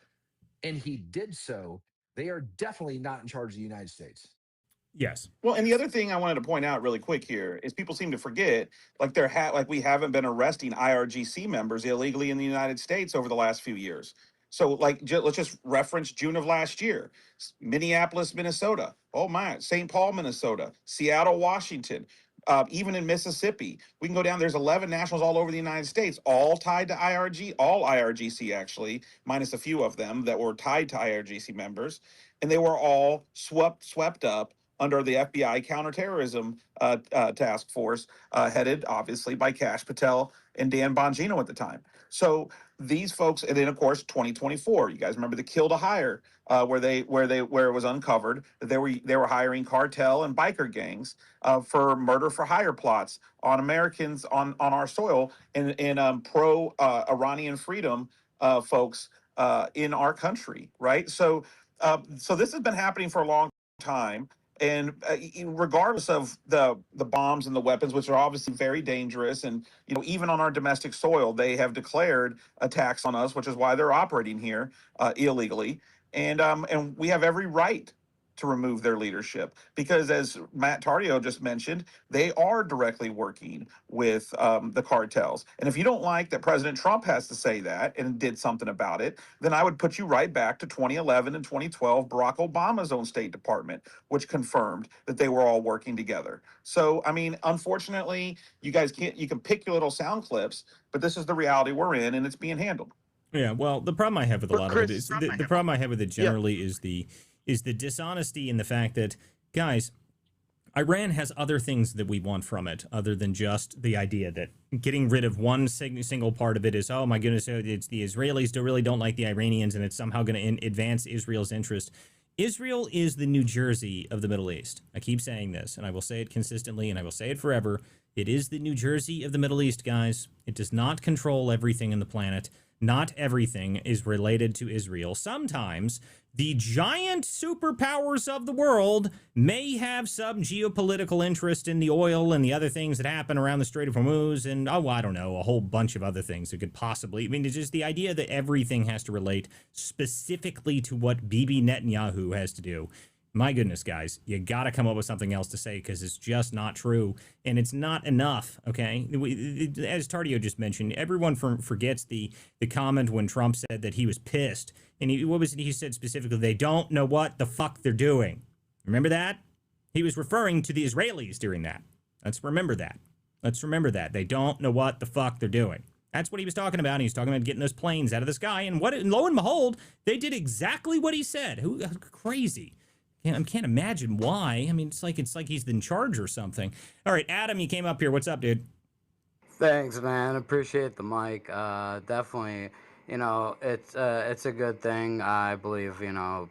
and he did so, they are definitely not in charge of the United States. Yes. Well, and the other thing I wanted to point out really quick here is people seem to forget, like like we haven't been arresting IRGC members illegally in the United States over the last few years. So, like, let's just reference June of last year: Minneapolis, Minnesota. Oh my, St. Paul, Minnesota, Seattle, Washington. Even in Mississippi, we can go down. There's 11 nationals all over the United States, all tied to IRG, all IRGC actually, minus a few of them that were tied to IRGC members, and they were all swept up under the FBI counterterrorism task force, headed obviously by Kash Patel and Dan Bongino at the time. So these folks, and then of course 2024, you guys remember the kill to hire, where it was uncovered that they were hiring cartel and biker gangs for murder for hire plots on Americans on our soil, and pro Iranian freedom folks in our country, right? So this has been happening for a long time. And regardless of the bombs and the weapons, which are obviously very dangerous, and even on our domestic soil, they have declared attacks on us, which is why they're operating here illegally. And we have every right to remove their leadership, because, as Matt Tardio just mentioned, they are directly working with the cartels. And if you don't like that President Trump has to say that and did something about it, then I would put you right back to 2011 and 2012, Barack Obama's own State Department, which confirmed that they were all working together. So, I mean, unfortunately, you guys you can pick your little sound clips, but this is the reality we're in, and it's being handled. Yeah, well, the problem I have with a lot of it is the problem I have with it generally Yeah. is the dishonesty in the fact that, guys, Iran has other things that we want from it other than just the idea that getting rid of one single part of it is, oh my goodness, it's the Israelis really don't like the Iranians and it's somehow going to advance Israel's interest. Israel is the New Jersey of the Middle East. I keep saying this, and I will say it consistently, and I will say it forever. It is the New Jersey of the Middle East, guys. It does not control everything in the planet. Not everything is related to Israel. Sometimes the giant superpowers of the world may have some geopolitical interest in the oil and the other things that happen around the Strait of Hormuz and, oh, I don't know, a whole bunch of other things that could possibly, I mean, it's just the idea that everything has to relate specifically to what Bibi Netanyahu has to do. My goodness, guys, you got to come up with something else to say, because it's just not true, and it's not enough, okay? As Tardio just mentioned, everyone forgets the comment when Trump said that he was pissed, and what was it he said specifically? They don't know what the fuck they're doing. Remember that? He was referring to the Israelis during that. Let's remember that. Let's remember that. They don't know what the fuck they're doing. That's what he was talking about. He was talking about getting those planes out of the sky, and lo and behold, they did exactly what he said. Crazy. I can't imagine why. I mean, it's like he's in charge or something. All right, Adam, you came up here. What's up, dude? Thanks, man. Appreciate the mic. Definitely, It's a good thing. I believe,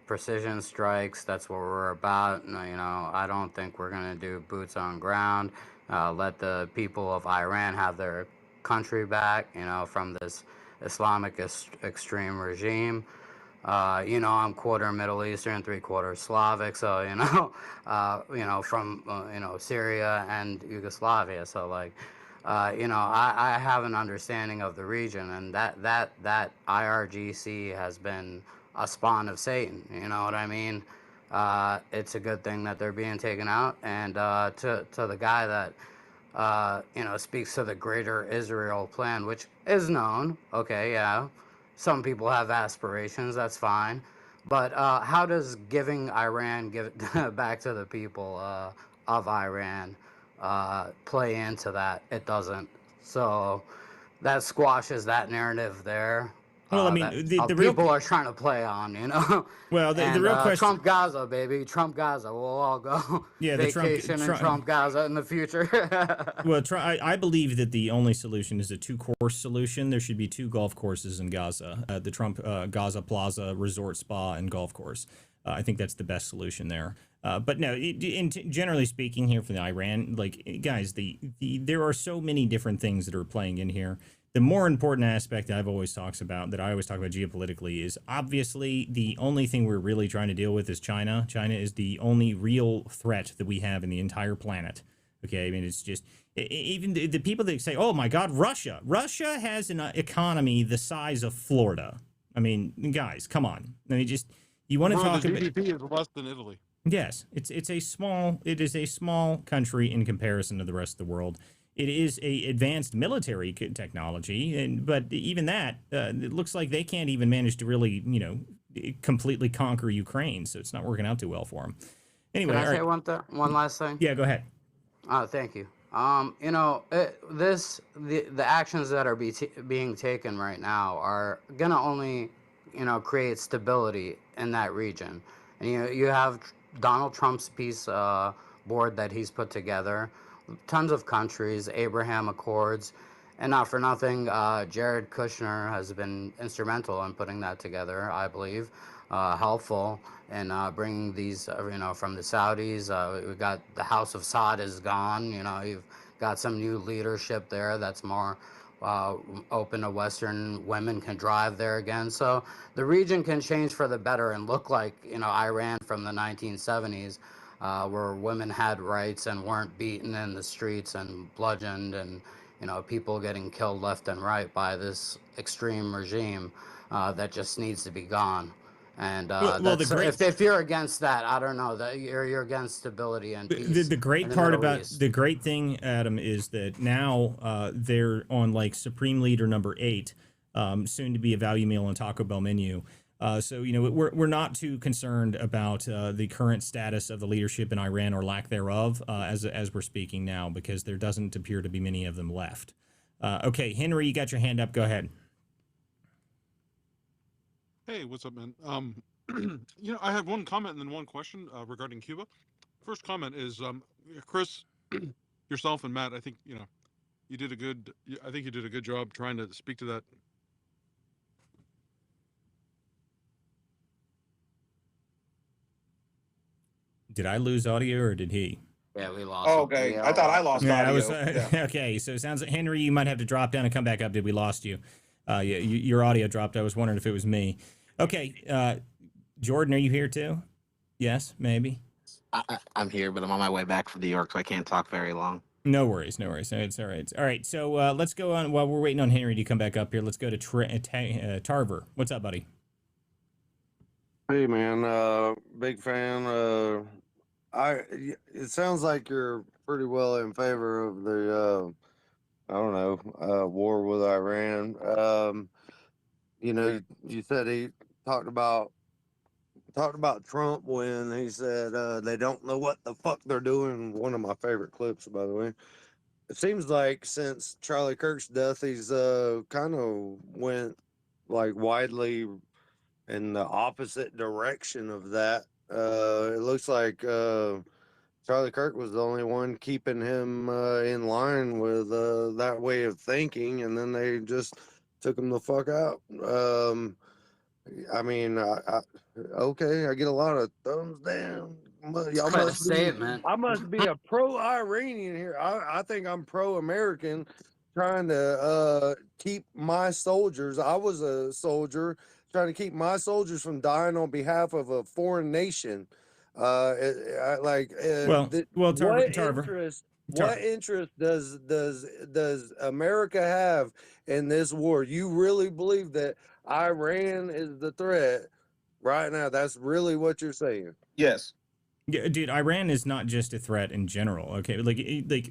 precision strikes. That's what we're about. I don't think we're gonna do boots on ground. Let the people of Iran have their country back. From this Islamic extreme regime. I'm quarter Middle Eastern, three-quarters Slavic, so from Syria and Yugoslavia. So like, I have an understanding of the region, and that IRGC has been a spawn of Satan. You know what I mean? It's a good thing that they're being taken out, and to the guy that speaks to the greater Israel plan, which is known. Okay, yeah. Some people have aspirations, that's fine. But how does giving Iran give it back to the people of Iran play into that? It doesn't. So that squashes that narrative there Well, I that mean, the real people are trying to play on. well, the And real question, Trump Gaza, baby, Trump Gaza. We'll all go yeah, the vacation in Trump Gaza in the future. Well, I believe that the only solution is a two-course solution. There should be two golf courses in Gaza, the Trump Gaza Plaza Resort Spa and golf course. I think that's the best solution there. But no, generally speaking, here for the Iran, like guys, there are so many different things that are playing in here. The more important aspect that I always talk about geopolitically is obviously the only thing we're really trying to deal with is China. China is the only real threat that we have in the entire planet. Okay, I mean, it's just even the people that say, "Oh my God, Russia! Russia has an economy the size of Florida." I mean, guys, come on. I mean, just you want to Bro, talk the about? GDP is less than Italy. Yes, it is a small country in comparison to the rest of the world. It is a advanced military technology, but even that, it looks like they can't even manage to really, completely conquer Ukraine. So it's not working out too well for them. Anyway, Can I all say right. one last thing? Yeah, go ahead. Thank you. The actions that are being taken right now are gonna only, create stability in that region. And you have Donald Trump's peace board that he's put together, tons of countries, Abraham Accords, and not for nothing, Jared Kushner has been instrumental in putting that together. I believe, helpful in bringing these, from the Saudis. We got the House of Saud is gone. You've got some new leadership there that's more open to Western women can drive there again. So the region can change for the better and look like Iran from the 1970s, where women had rights and weren't beaten in the streets and bludgeoned, and people getting killed left and right by this extreme regime that just needs to be gone. And Well, the that's great if you're against that, I don't know that you're against stability and peace the in great the part Middle about East. the great thing, Adam, is that now they're on like Supreme Leader number 8, soon to be a value meal and Taco Bell menu. So we're not too concerned about the current status of the leadership in Iran or lack thereof as we're speaking now, because there doesn't appear to be many of them left. Okay, Henry, you got your hand up. Go ahead. Hey, what's up, man? I have one comment and then one question regarding Cuba. First comment is, Chris, yourself and Matt. I think you did a good. I think you did a good job trying to speak to that. Did I lose audio or did he? Yeah, we lost. Oh, okay, I thought I lost Yeah, audio. I was Yeah. okay. So it sounds like Henry, you might have to drop down and come back up. Did we lost you? Yeah, your audio dropped. I was wondering if it was me. Okay, Jordan, are you here too? Yes, maybe. I'm here, but I'm on my way back from New York, so I can't talk very long. No worries, no worries. It's all right. All right, so let's go on while we're waiting on Henry to come back up here. Let's go to Tarver. What's up, buddy? Hey man, big fan. It sounds like you're pretty well in favor of the I don't know, war with Iran. You said he talked about Trump when he said they don't know what the fuck they're doing. One of my favorite clips, by the way. It seems like since Charlie Kirk's death, he's kind of went like widely in the opposite direction of that. It looks like Charlie Kirk was the only one keeping him in line with that way of thinking, and then they just took them the fuck out. I mean, okay, I get a lot of thumbs down. It's Y'all quite a must be. statement. I must be a pro-Iranian here. I think I'm pro-American, trying to keep my soldiers. I was a soldier trying to keep my soldiers from dying on behalf of a foreign nation. Well, what Tarver, what interest does America have in this war? You really believe that Iran is the threat right now? That's really what you're saying? Yes. Yeah, dude, Iran is not just a threat in general. Okay, like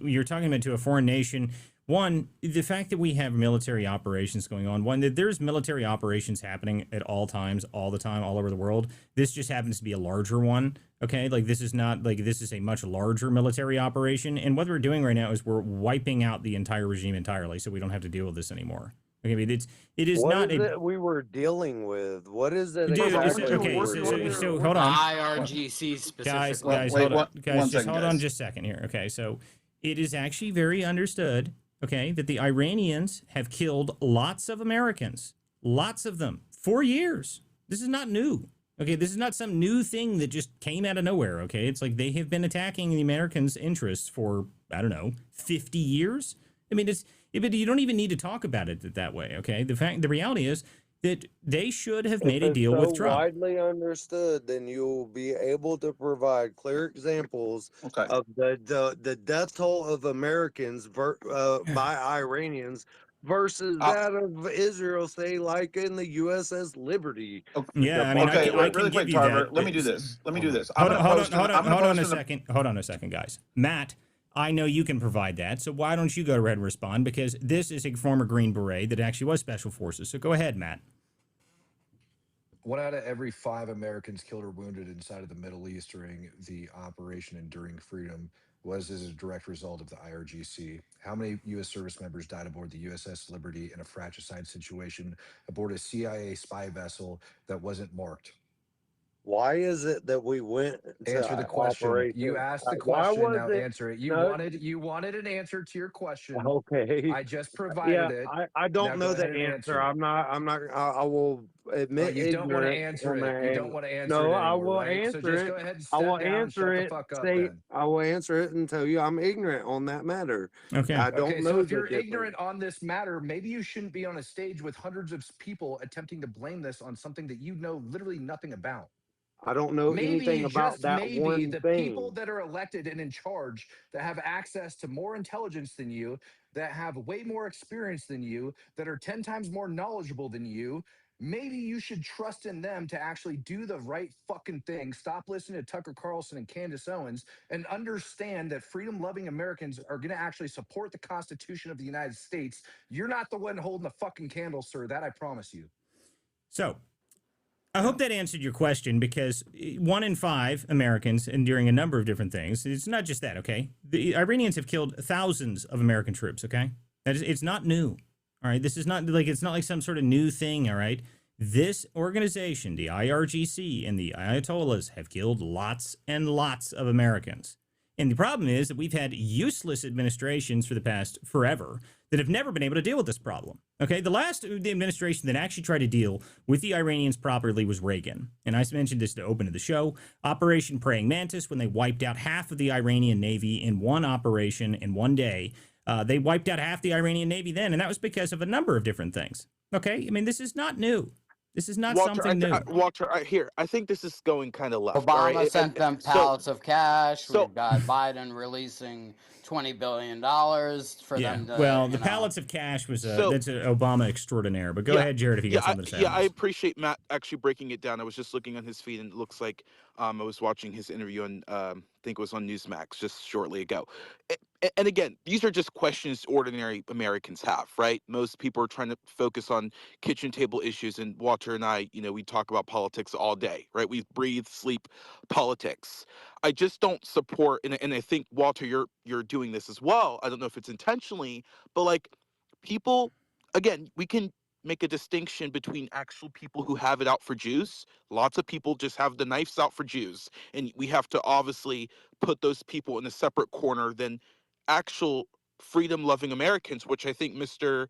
you're talking about to a foreign nation. One, the fact that we have military operations going on. One, that there's military operations happening at all times, all the time, all over the world. This just happens to be a larger one. Okay, like this is not like this is a much larger military operation. And what we're doing right now is we're wiping out the entire regime entirely, so we don't have to deal with this anymore. Okay, I mean, it is What not is a it we were dealing with? What is it dude. exactly? Okay, so hold on. IRGC specifically. Guys, wait, hold on. one Guys, just second, hold on guys. just a second here. Okay, so it is actually very understood, okay, that the Iranians have killed lots of Americans, lots of them, for years. This is not new. Okay, this is not some new thing that just came out of nowhere, okay? It's like they have been attacking the Americans' interests for, I don't know, 50 years? I mean, you don't even need to talk about it that way, okay? The reality is that they should have made a deal so with Trump. widely understood, then you'll be able to provide clear examples of the death toll of Americans by Iranians versus that of Israel, say, like in the USS Liberty. Yeah, I mean, Okay, I can really give quick, you Tarver. that. Let me do this. Let me do this. Hold I'm on, going to post. I'm going to post hold on a second, guys. Matt, I know you can provide that, so why don't you go ahead and respond? Because this is a former Green Beret that actually was Special Forces. So go ahead, Matt. 1 out of every 5 Americans killed or wounded inside of the Middle East during the Operation Enduring Freedom was as a direct result of the IRGC. How many U.S. service members died aboard the USS Liberty in a fratricide situation aboard a CIA spy vessel that wasn't marked? Why is it that we went to Answer the question. Operation? You asked the Why question. was Now it? answer it. No, You wanted an answer to your question. okay. I just provided Yeah, it. I don't Now know go the ahead and answer. answer. I will Oh, admit you don't want to ignorance answer on it. You that. don't want to answer No, it I anymore, will right? So answer just go it. ahead and I will step down. answer Shut the it. fuck up Say then. I will answer it and tell you I'm ignorant on that matter. Okay. I don't Okay, know so if the you're difference. ignorant on this matter, maybe you shouldn't be on a stage with hundreds of people attempting to blame this on something that you know literally nothing about. I don't know anything Maybe, about just that maybe, one the people thing. that are elected and in charge that have access to more intelligence than you, that have way more experience than you, that are 10 times more knowledgeable than you, maybe you should trust in them to actually do the right fucking thing. Stop listening to Tucker Carlson and Candace Owens and understand that freedom loving Americans are going to actually support the Constitution of the United States. You're not the one holding the fucking candle, sir. That I promise you. So I hope that answered your question, because 1 in 5 Americans enduring a number of different things. It's not just that, okay? The Iranians have killed thousands of American troops, okay? It's not new, all right? This is not like, it's not like some sort of new thing, all right? This organization, the IRGC and the Ayatollahs, have killed lots and lots of Americans. And the problem is that we've had useless administrations for the past forever that have never been able to deal with this problem. Okay, the administration that actually tried to deal with the Iranians properly was Reagan. And I mentioned this to open to the show. Operation Praying Mantis, when they wiped out half of the Iranian Navy in one operation in one day. They wiped out half the Iranian Navy then, and that was because of a number of different things. Okay, I mean, this is not new. This is not Walter, something new. Walter, here, I think this is going kind of left. All Obama right? sent them pallets of cash. so- We've got Biden releasing $20 billion for them to. Well, the pallets of cash was that's an Obama extraordinaire. But go ahead, Jared, if you got something to say. I appreciate Matt actually breaking it down. I was just looking on his feed, and it looks like I was watching his interview on, I think it was on Newsmax just shortly ago. And again, these are just questions ordinary Americans have, right? Most people are trying to focus on kitchen table issues, and Walter and I, we talk about politics all day, right? We breathe, sleep politics. I just don't support, and I think, Walter, you're doing this as well. I don't know if it's intentionally, but like, people, again, we can make a distinction between actual people who have it out for Jews. Lots of people just have the knives out for Jews, and we have to obviously put those people in a separate corner than actual freedom-loving Americans, which I think Mr.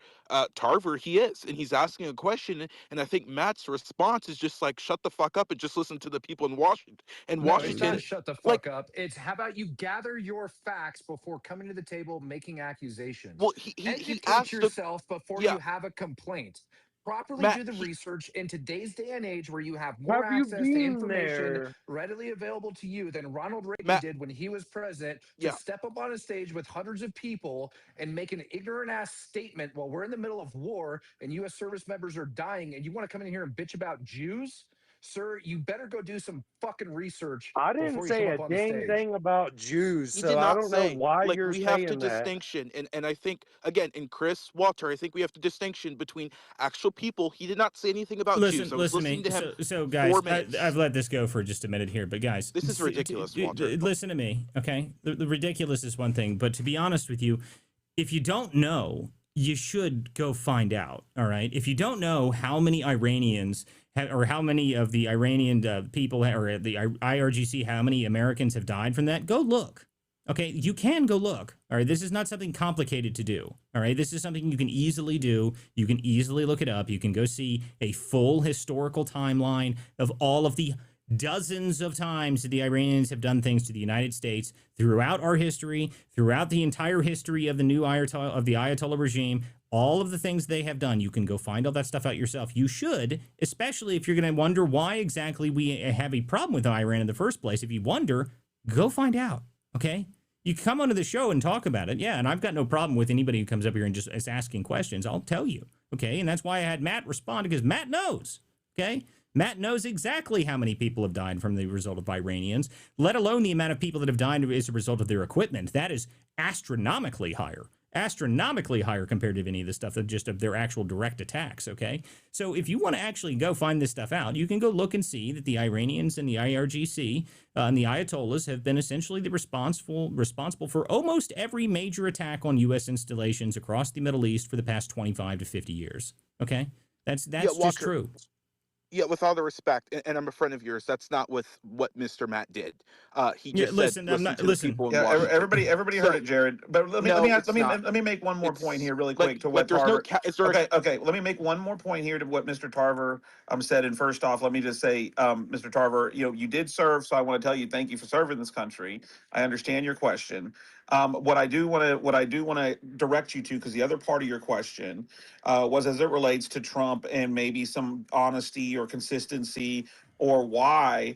Tarver, he is, and he's asking a question, and I think Matt's response is just like, "Shut the fuck up and just listen to the people in Washington." And No, it's not Washington, shut the like, fuck up. It's how about you gather your facts before coming to the table making accusations. well, he Educate asked the yourself before yeah, you have a complaint. Properly Matt, do the research in today's day and age where you have more Have you access to been information there? readily available to you than Ronald Reagan Matt, did when he was president to yeah, step up on a stage with hundreds of people and make an ignorant ass statement while we're in the middle of war and US service members are dying and you want to come in here and bitch about Jews? Sir, you better go do some fucking research I didn't before you come say a up on the dang stage. thing about Jews, he so did I not don't know say, why like, you're we have to saying that. distinction, and I think, again, in Chris Walter, I think we have to distinction between actual people. He did not say anything about Jews. I was Listen to listening me. to him So four guys, I've minutes. let this go for just a minute here, but guys, This is ridiculous, Walter. listen to me, okay? The ridiculous is one thing, but to be honest with you, if you don't know, you should go find out. All right. If you don't know how many Iranians or how many of the Iranian people or the IRGC, how many Americans have died from that, go look. Okay. You can go look. All right. This is not something complicated to do. All right. This is something you can easily do. You can easily look it up. You can go see a full historical timeline of all of the dozens of times that the Iranians have done things to the United States throughout our history, throughout the entire history of the new Ayatollah regime, all of the things they have done. You can go find all that stuff out yourself. You should, especially if you're going to wonder why exactly we have a problem with Iran in the first place. If you wonder, go find out. Okay. You come onto the show and talk about it. Yeah. And I've got no problem with anybody who comes up here and just is asking questions. I'll tell you. Okay. And that's why I had Matt respond, because Matt knows. Okay. Matt knows exactly how many people have died from the result of Iranians, let alone the amount of people that have died as a result of their equipment. That is astronomically higher compared to any of the stuff that just of their actual direct attacks. Okay. So if you want to actually go find this stuff out, you can go look and see that the Iranians and the IRGC and the Ayatollahs have been essentially the responsible for almost every major attack on U.S. installations across the Middle East for the past 25 to 50 years. Okay. That's Yeah, just Walter. true. Yeah, with all the respect, and I'm a friend of yours, that's not with what Mr. Matt did. He Yeah, just listen, said, I'm listen not to the listen. people in Yeah, Washington. everybody heard So, it, Jared. But let me no, let me it's not. let me make one more point It's here, really quick, to what there's no Tarver. is there Okay. Let me make one more point here to what Mr. Tarver said. And first off, let me just say, Mr. Tarver, you did serve, so I want to tell you thank you for serving this country. I understand your question. What I do want to direct you to, because the other part of your question was as it relates to Trump and maybe some honesty or consistency or why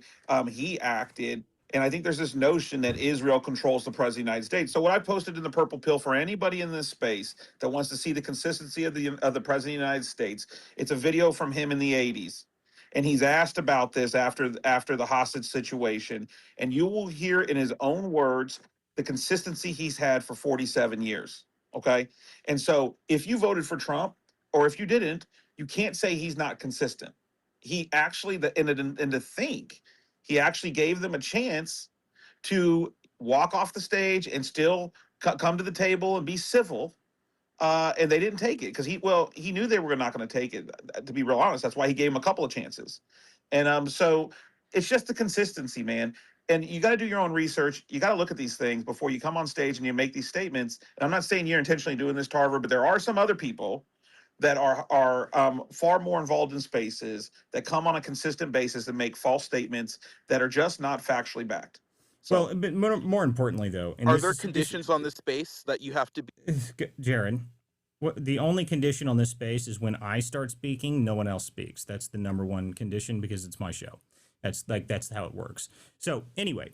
he acted. And I think there's this notion that Israel controls the president of the United States. So what I posted in the Purple Pill for anybody in this space that wants to see the consistency of the president of the United States, it's a video from him in the 80s. And he's asked about this after the hostage situation. And you will hear in his own words the consistency he's had for 47 years. Okay. And so if you voted for Trump or if you didn't, you can't say he's not consistent. He actually, and to think, he actually gave them a chance to walk off the stage and still come to the table and be civil. And they didn't take it because he knew they were not going to take it. To be real honest, that's why he gave them a couple of chances. And so it's just the consistency, man. And you got to do your own research. You got to look at these things before you come on stage and you make these statements. And I'm not saying you're intentionally doing this, Tarver, but there are some other people that are far more involved in spaces that come on a consistent basis and make false statements that are just not factually backed. So, Well, but more importantly, though, and are this there is conditions on this space that you have to be? Jared, the only condition on this space is when I start speaking, no one else speaks. That's the number one condition because it's my show. That's how it works. So anyway,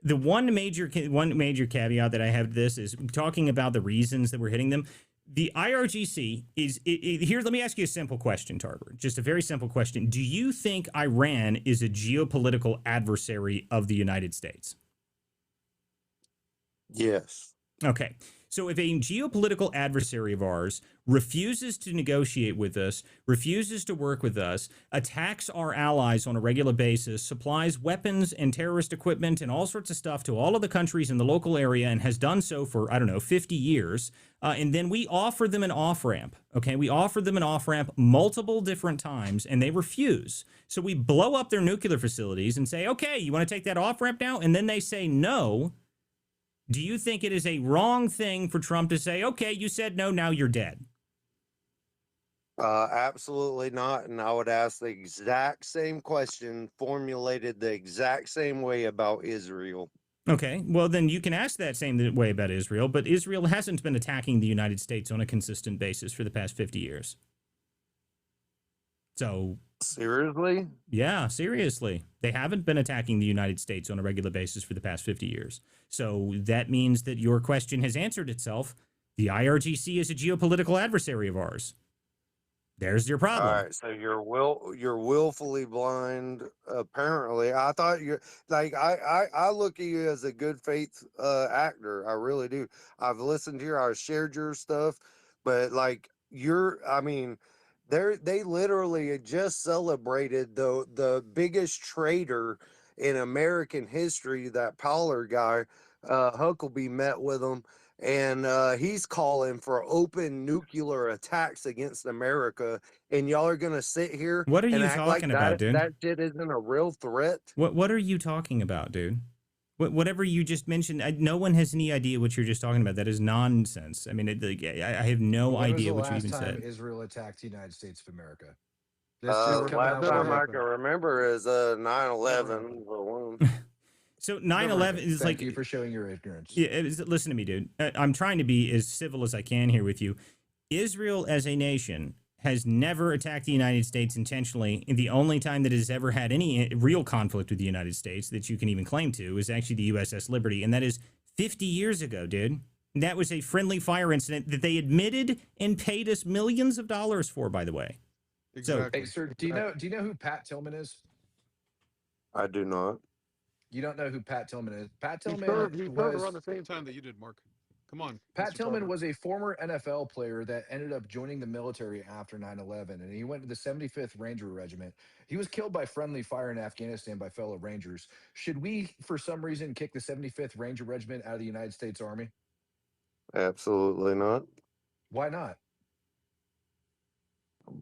the one major caveat that I have to this is talking about the reasons that we're hitting them. The IRGC is here. Let me ask you a simple question, Tarver. Just a very simple question. Do you think Iran is a geopolitical adversary of the United States? Yes. Okay. So if a geopolitical adversary of ours refuses to negotiate with us, refuses to work with us, attacks our allies on a regular basis, supplies weapons and terrorist equipment and all sorts of stuff to all of the countries in the local area and has done so for, 50 years, and then we offer them an off-ramp, okay? We offer them an off-ramp multiple different times and they refuse. So we blow up their nuclear facilities and say, okay, you want to take that off-ramp now? And then they say no. Do you think it is a wrong thing for Trump to say, okay, you said no, now you're dead? Absolutely not. And I would ask the exact same question, formulated the exact same way about Israel. Okay, well, then you can ask that same way about Israel, but Israel hasn't been attacking the United States on a consistent basis for the past 50 years. So, seriously? Yeah, seriously. They haven't been attacking the United States on a regular basis for the past 50 years. So that means that your question has answered itself. The IRGC is a geopolitical adversary of ours. There's your problem. All right, so you're willfully blind. Apparently, I thought you like I look at you as a good faith actor. I really do. I've listened to you. I've shared your stuff, but like I mean, they literally had just celebrated the biggest traitor in American history. That Pollard guy, Huckabee met with him. And he's calling for open nuclear attacks against America, and y'all are gonna sit here What are and you act like talking about, dude? that shit isn't a real threat. What are you talking about, dude? Whatever you just mentioned, no one has any idea what you're just talking about. That is nonsense. I mean, I have no idea what you even said. When was the last time Israel attacked the United States of America? Last time I can remember is 9/11. for one. So 9/11 is like. Thank you for showing your ignorance. Yeah, listen to me, dude. I'm trying to be as civil as I can here with you. Israel as a nation has never attacked the United States intentionally. And the only time that it has ever had any real conflict with the United States that you can even claim to is actually the USS Liberty. And that is 50 years ago, dude. That was a friendly fire incident that they admitted and paid us millions of dollars for, by the way. Exactly. Hey, sir, do you know who Pat Tillman is? I do not. You don't know who Pat Tillman is? Pat He Tillman served was around the same time that you did, Mark. Come on. Pat Mr. Tillman Tarver. was a former NFL player that ended up joining the military after 9/11, and he went to the 75th Ranger Regiment. He was killed by friendly fire in Afghanistan by fellow Rangers. Should we, for some reason, kick the 75th Ranger Regiment out of the United States Army? Absolutely not. Why not?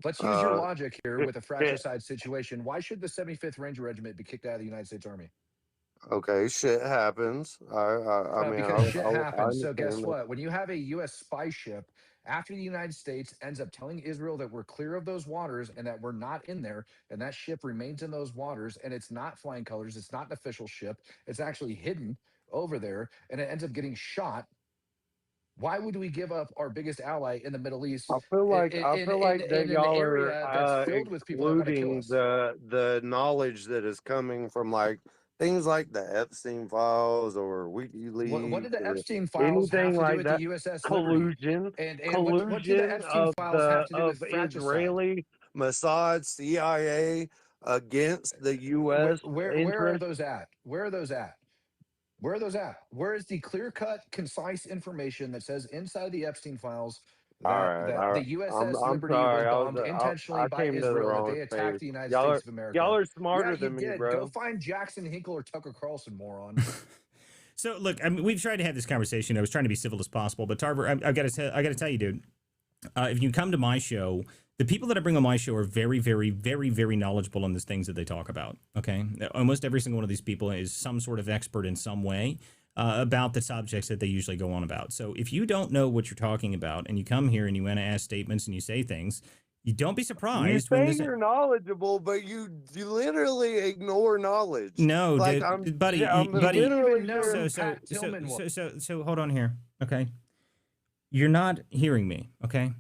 Let's use your logic here with a fratricide situation. Why should the 75th Ranger Regiment be kicked out of the United States Army? Okay, shit happens. I mean, because shit happens. I So guess understand what? When you have a U.S. spy ship after the United States ends up telling Israel that we're clear of those waters and that we're not in there, and that ship remains in those waters, and it's not flying colors, it's not an official ship, it's actually hidden over there, and it ends up getting shot. Why would we give up our biggest ally in the Middle East? I feel like that in an y'all area that's are filled with people that want to kill excluding us. the knowledge that is coming from like things like the Epstein files or WikiLeaks What did the or Epstein files have anything to do like with that. the USS Liberty? Collusion, And what do the collusion Epstein files have to do of with fratricide? Israeli Mossad, CIA against the U.S. Where are interest. those at? Where are those at? Where are those at? Where is the clear-cut, concise information that says inside the Epstein files All that right. the USS I'm Liberty was sorry. bombed intentionally I by came to the Israel, that wrong they attacked space. the United Y'all States are of America? y'all are Yeah, smarter you than me, did. bro. Go find Jackson Hinkle or Tucker Carlson, moron. So look, I mean, we've tried to have this conversation. I was trying to be civil as possible, but Tarver, I got to tell you, dude. If you come to my show, the people that I bring on my show are very, very, very, very knowledgeable on the things that they talk about. Okay, almost every single one of these people is some sort of expert in some way about the subjects that they usually go on about. So if you don't know what you're talking about and you come here and you want to ask statements and you say things, you don't be You surprised say when this. you're knowledgeable, but you literally ignore knowledge. No, Like dude, buddy, I'm buddy. literally know sure. who Pat Tillman was. So hold on here, okay? You're not hearing me, okay?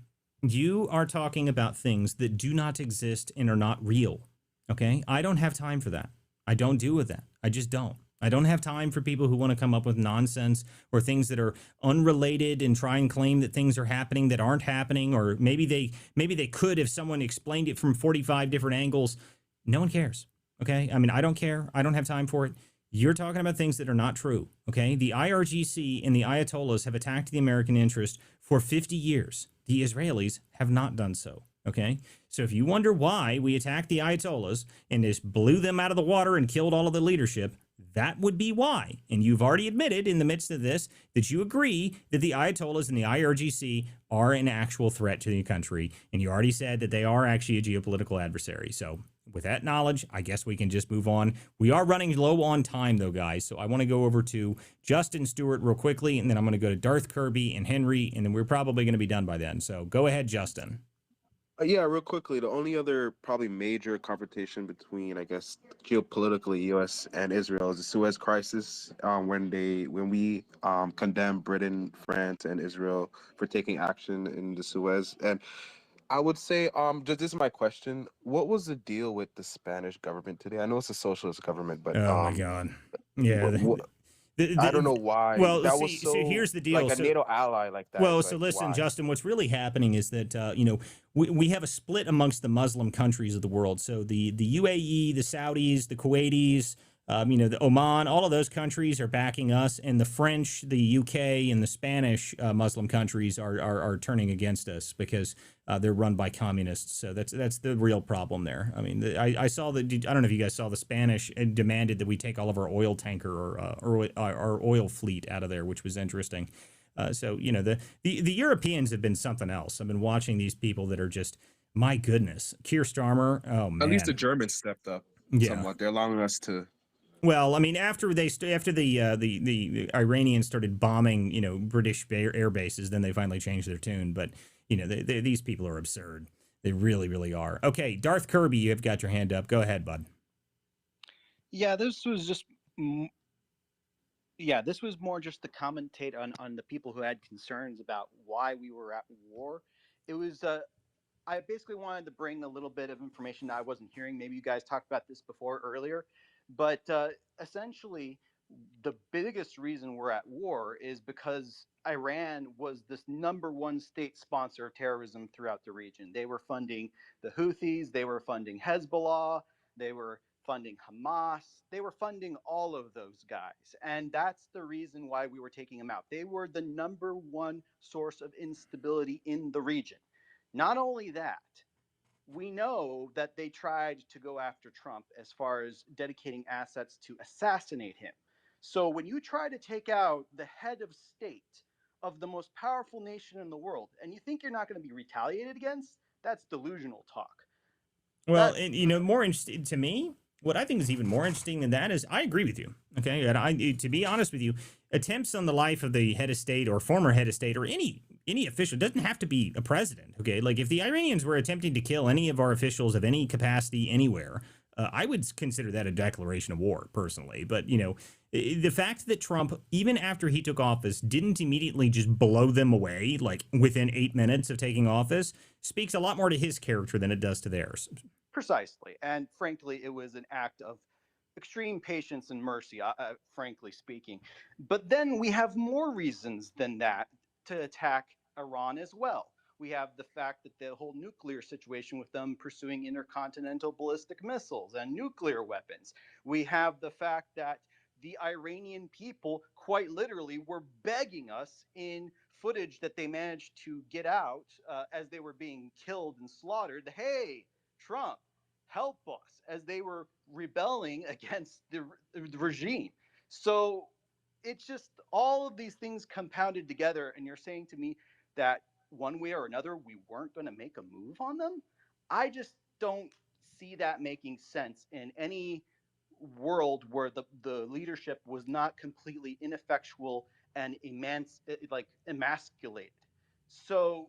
You are talking about things that do not exist and are not real, okay? I don't have time for that. I don't deal with that. I just don't. I don't have time for people who want to come up with nonsense or things that are unrelated and try and claim that things are happening that aren't happening, or maybe they could if someone explained it from 45 different angles. No one cares, okay? I mean, I don't care. I don't have time for it. You're talking about things that are not true, okay? The IRGC and the Ayatollahs have attacked the American interest for 50 years. The Israelis have not done so, okay? So if you wonder why we attacked the Ayatollahs and just blew them out of the water and killed all of the leadership, that would be why. And you've already admitted in the midst of this that you agree that the Ayatollahs and the IRGC are an actual threat to the country. And you already said that they are actually a geopolitical adversary. So with that knowledge, I guess we can just move on. We are running low on time, though, guys. So I want to go over to Justin Stewart real quickly, and then I'm going to go to Darth Kirby and Henry, and then we're probably going to be done by then. So go ahead, Justin. Yeah, real quickly, the only other probably major confrontation between, I guess, geopolitically, U.S. and Israel is the Suez Crisis, when we condemned Britain, France, and Israel for taking action in the Suez. And I would say, this is my question: what was the deal with the Spanish government today? I know it's a socialist government, but Oh my God. Yeah. I don't know why Well, that was see, so so here's the deal. like a So, NATO ally like that. well, It's so like listen, why? Justin, what's really happening is that, we have a split amongst the Muslim countries of the world. So the UAE, the Saudis, the Kuwaitis, the Oman, all of those countries are backing us, and the French, the UK, and the Spanish Muslim countries are turning against us because they're run by communists. So that's the real problem there. I mean, I saw that. I don't know if you guys saw the Spanish demanded that we take all of our oil tanker or our oil fleet out of there, which was interesting. So the Europeans have been something else. I've been watching these people that are just, my goodness, Keir Starmer. Oh man, At least the Germans stepped up somewhat. They're allowing us to. Well, I mean, after the Iranians started bombing, British air bases, then they finally changed their tune. But these people are absurd. They really, really are. Okay, Darth Kirby, you have got your hand up. Go ahead, bud. Yeah, this was just. Yeah, this was more just to commentate on the people who had concerns about why we were at war. It was I basically wanted to bring a little bit of information that I wasn't hearing. Maybe you guys talked about this before earlier, but essentially, the biggest reason we're at war is because Iran was this number one state sponsor of terrorism throughout the region. They were funding the Houthis, they were funding Hezbollah, they were funding Hamas, they were funding all of those guys. And that's the reason why we were taking them out. They were the number one source of instability in the region. Not only that, we know that they tried to go after Trump as far as dedicating assets to assassinate him. So when you try to take out the head of state of the most powerful nation in the world and you think you're not going to be retaliated against, that's delusional talk. Well, and, more interesting to me, what I think is even more interesting than that is I agree with you. Okay. And to be honest with you, attempts on the life of the head of state or former head of state or any official, doesn't have to be a president. Okay. Like if the Iranians were attempting to kill any of our officials of any capacity anywhere, I would consider that a declaration of war personally. But, the fact that Trump, even after he took office, didn't immediately just blow them away, like within 8 minutes of taking office, speaks a lot more to his character than it does to theirs. Precisely. And frankly, it was an act of extreme patience and mercy, frankly speaking. But then we have more reasons than that to attack Iran as well. We have the fact that the whole nuclear situation with them pursuing intercontinental ballistic missiles and nuclear weapons. We have the fact that the Iranian people quite literally were begging us in footage that they managed to get out as they were being killed and slaughtered. Hey, Trump, help us, as they were rebelling against the regime. So it's just all of these things compounded together, and you're saying to me that one way or another we weren't going to make a move on them? I just don't see that making sense in any world where the leadership was not completely ineffectual and emasculated. So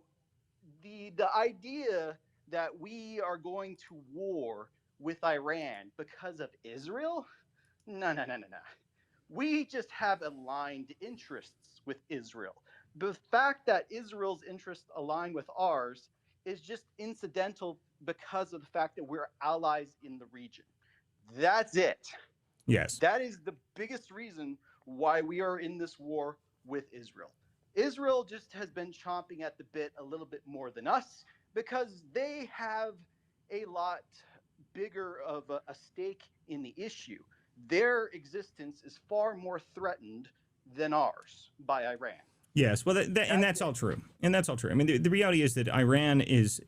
the idea that we are going to war with Iran because of Israel? No, no, no, no, no. We just have aligned interests with Israel. The fact that Israel's interests align with ours is just incidental because of the fact that we're allies in the region. That's it. Yes. That is the biggest reason why we are in this war with Israel. Israel just has been chomping at the bit a little bit more than us because they have a lot bigger of a stake in the issue. Their existence is far more threatened than ours by Iran. Yes, well, and that's all true, and that's all true. I mean, the reality is that Iran is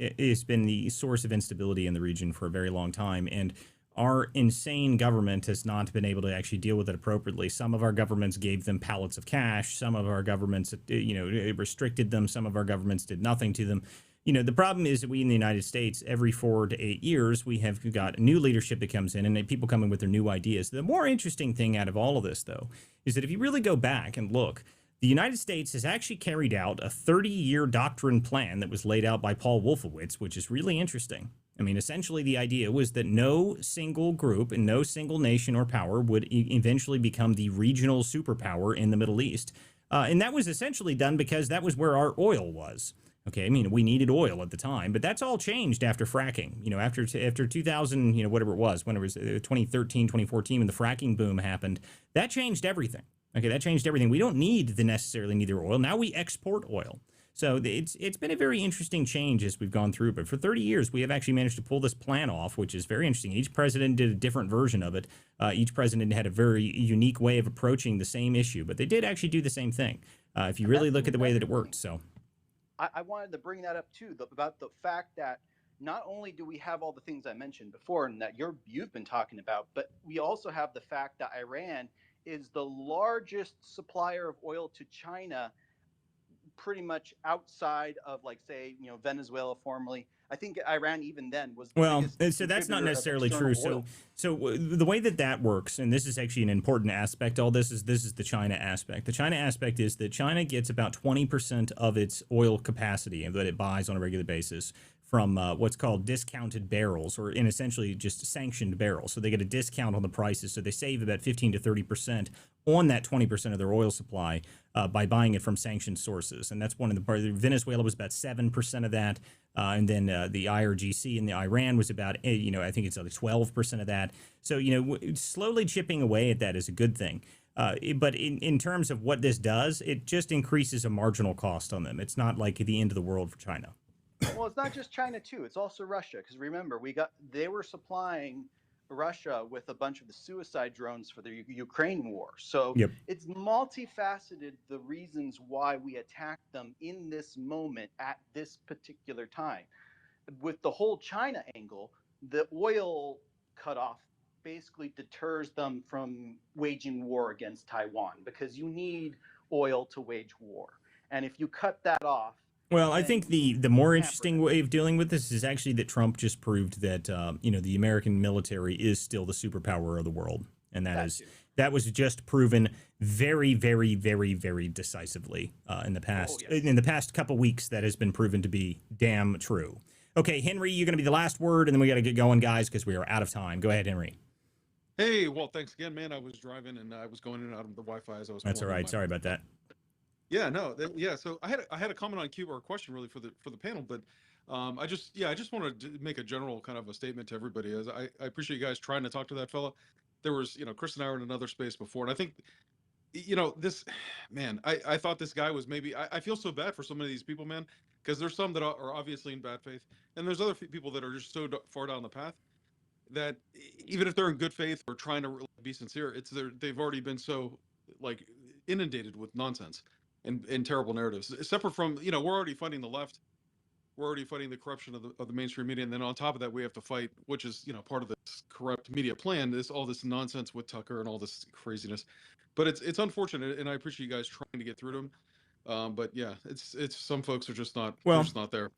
been the source of instability in the region for a very long time, and our insane government has not been able to actually deal with it appropriately. Some of our governments gave them pallets of cash. Some of our governments, restricted them. Some of our governments did nothing to them. You know, the problem is that we in the United States, every 4 to 8 years, we have got new leadership that comes in and people come in with their new ideas. The more interesting thing out of all of this, though, is that if you really go back and look, the United States has actually carried out a 30-year doctrine plan that was laid out by Paul Wolfowitz, which is really interesting. I mean, essentially, the idea was that no single group and no single nation or power would eventually become the regional superpower in the Middle East. And that was essentially done because that was where our oil was. Okay, I mean, we needed oil at the time, but that's all changed after fracking. You know, after 2000, you know, whatever it was, when it was 2013, 2014, when the fracking boom happened, that changed everything. Okay, that changed everything. We don't necessarily need their oil. Now we export oil. So it's been a very interesting change as we've gone through. But for 30 years, we have actually managed to pull this plan off, which is very interesting. Each president did a different version of it. Each president had a very unique way of approaching the same issue, but they did actually do the same thing. If you really look at the way that it worked, so. I wanted to bring that up too, about the fact that not only do we have all the things I mentioned before and that you've been talking about, but we also have the fact that Iran is the largest supplier of oil to China, pretty much outside of, like, say, you know, Venezuela formerly. I think Iran even then was the Well, biggest so that's not contributor of necessarily external true. oil. So the way that works, and this is actually an important aspect. All this is the China aspect. The China aspect is that China gets about 20% of its oil capacity that it buys on a regular basis from what's called discounted barrels, or in essentially just sanctioned barrels. So they get a discount on the prices, so they save about 15 to 30% on that 20% of their oil supply by buying it from sanctioned sources. And that's one of the parts. Venezuela was about 7% of that. And then the IRGC in the Iran was about, I think it's like 12% of that. So, slowly chipping away at that is a good thing. But in terms of what this does, it just increases a marginal cost on them. It's not like the end of the world for China. Well, it's not just China too. It's also Russia, because remember, they were supplying Russia with a bunch of the suicide drones for the Ukraine war. So Yep. it's multifaceted, the reasons why we attacked them in this moment at this particular time. With the whole China angle, the oil cutoff basically deters them from waging war against Taiwan, because you need oil to wage war. And if you cut that off, Well, I then think the more interesting way of dealing with this is actually that Trump just proved that the American military is still the superpower of the world, and that was just proven very, very, very, very decisively in the past. yes. In the past couple weeks, that has been proven to be damn true. Okay, Henry, you're going to be the last word, and then we got to get going, guys, because we are out of time. Go ahead, Henry. Hey, well, thanks again, man. I was driving and I was going in and out of the Wi-Fi as I was. That's all right. Sorry about that. Yeah, no, yeah. So I had a comment on Cuba, or a question really for the panel, but I just wanted to make a general kind of a statement to everybody. As I appreciate you guys trying to talk to that fella. There was, Chris and I were in another space before, and I think, this, man, I thought this guy was maybe. I feel so bad for so many of these people, man, because there's some that are obviously in bad faith, and there's other people that are just so far down the path that even if they're in good faith or trying to be sincere, they've already been so like inundated with nonsense and terrible narratives. Separate from, we're already fighting the left, we're already fighting the corruption of the mainstream media, and then on top of that, we have to fight, which is part of this corrupt media plan, all this nonsense with Tucker and all this craziness. But it's unfortunate, and I appreciate you guys trying to get through to them. But yeah, it's some folks are just not there.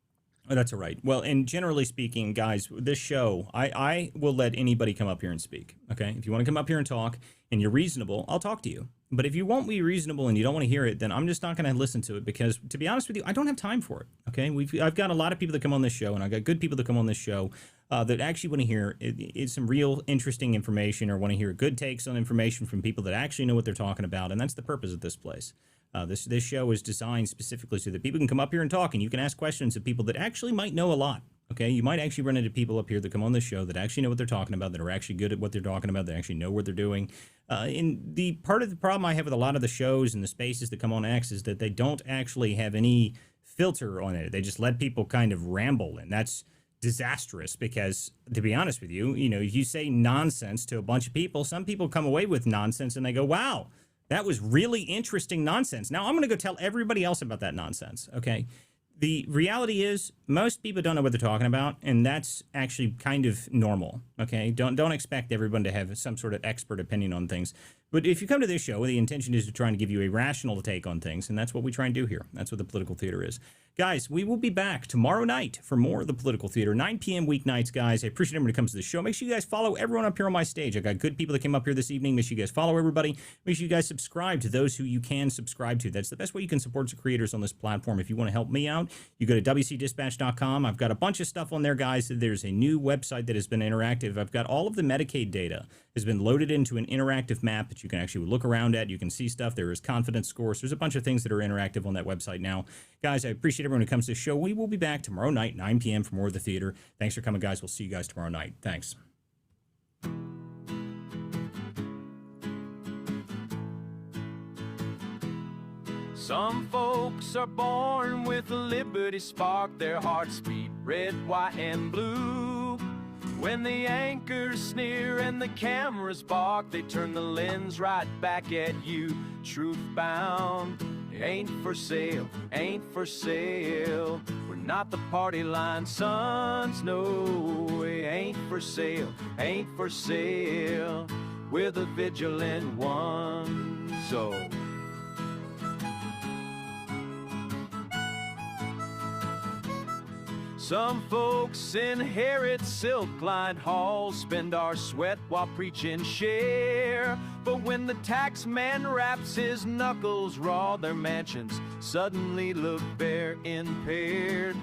Oh, that's all right. Well, and generally speaking, guys, this show, I will let anybody come up here and speak. Okay, if you want to come up here and talk, and you're reasonable, I'll talk to you. But if you won't be reasonable and you don't want to hear it, then I'm just not going to listen to it, because, to be honest with you, I don't have time for it. Okay, I've got a lot of people that come on this show, and I've got good people that come on this show that actually want to hear some real interesting information, or want to hear good takes on information from people that actually know what they're talking about, and that's the purpose of this place. This show is designed specifically so that people can come up here and talk, and you can ask questions of people that actually might know a lot. Okay, you might actually run into people up here that come on this show that actually know what they're talking about, that are actually good at what they're talking about, that actually know what they're doing. And the part of the problem I have with a lot of the shows and the spaces that come on X is that they don't actually have any filter on it. They just let people kind of ramble, and that's disastrous, because, to be honest with you, you say nonsense to a bunch of people, some people come away with nonsense and they go, wow, that was really interesting nonsense. Now I'm going to go tell everybody else about that nonsense. Okay. The reality is most people don't know what they're talking about, and that's actually kind of normal. Okay. Don't expect everyone to have some sort of expert opinion on things. But if you come to this show, the intention is to try and give you a rational take on things, and that's what we try and do here. That's what the political theater is. Guys, we will be back tomorrow night for more of the political theater, 9 p.m. weeknights, guys. I appreciate everyone who comes to the show. Make sure you guys follow everyone up here on my stage. I got good people that came up here this evening. Make sure you guys follow everybody. Make sure you guys subscribe to those who you can subscribe to. That's the best way you can support the creators on this platform. If you want to help me out, you go to wcdispatch.com. I've got a bunch of stuff on there, guys. There's a new website that has been interactive. I've got all of the Medicaid data has been loaded into an interactive map that you can actually look around at. You can see stuff. There is confidence scores. There's a bunch of things that are interactive on that website now. Guys, I appreciate everyone who comes to the show. We will be back tomorrow night, 9 p.m. for more of the theater. Thanks for coming, guys. We'll see you guys tomorrow night. Thanks. Some folks are born with a liberty spark. Their hearts beat red, white, and blue. When the anchors sneer and the cameras bark, they turn the lens right back at you. Truth bound, ain't for sale, ain't for sale. We're not the party line sons, no, we ain't for sale, ain't for sale. We're the vigilant ones, so some folks inherit silk-lined halls, spend our sweat while preaching share. But when the tax man wraps his knuckles raw, their mansions suddenly look bare, impaired.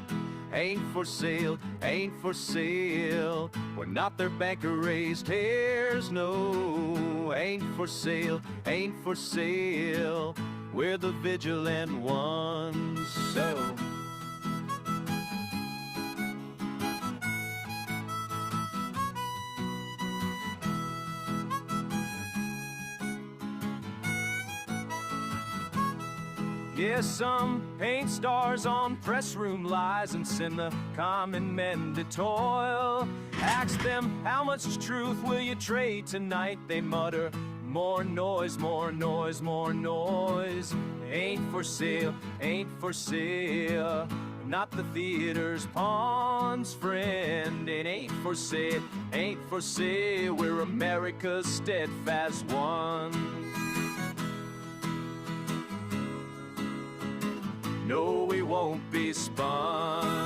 Ain't for sale, ain't for sale. We're not their banker-raised hairs, no. Ain't for sale, ain't for sale. We're the vigilant ones, so yeah, some paint stars on press room lies and send the common men to toil. Ask them, how much truth will you trade tonight? They mutter, more noise, more noise, more noise. Ain't for sale, ain't for sale. Not the theater's pawns, friend. It ain't for sale, ain't for sale. We're America's steadfast ones. No, we won't be spun.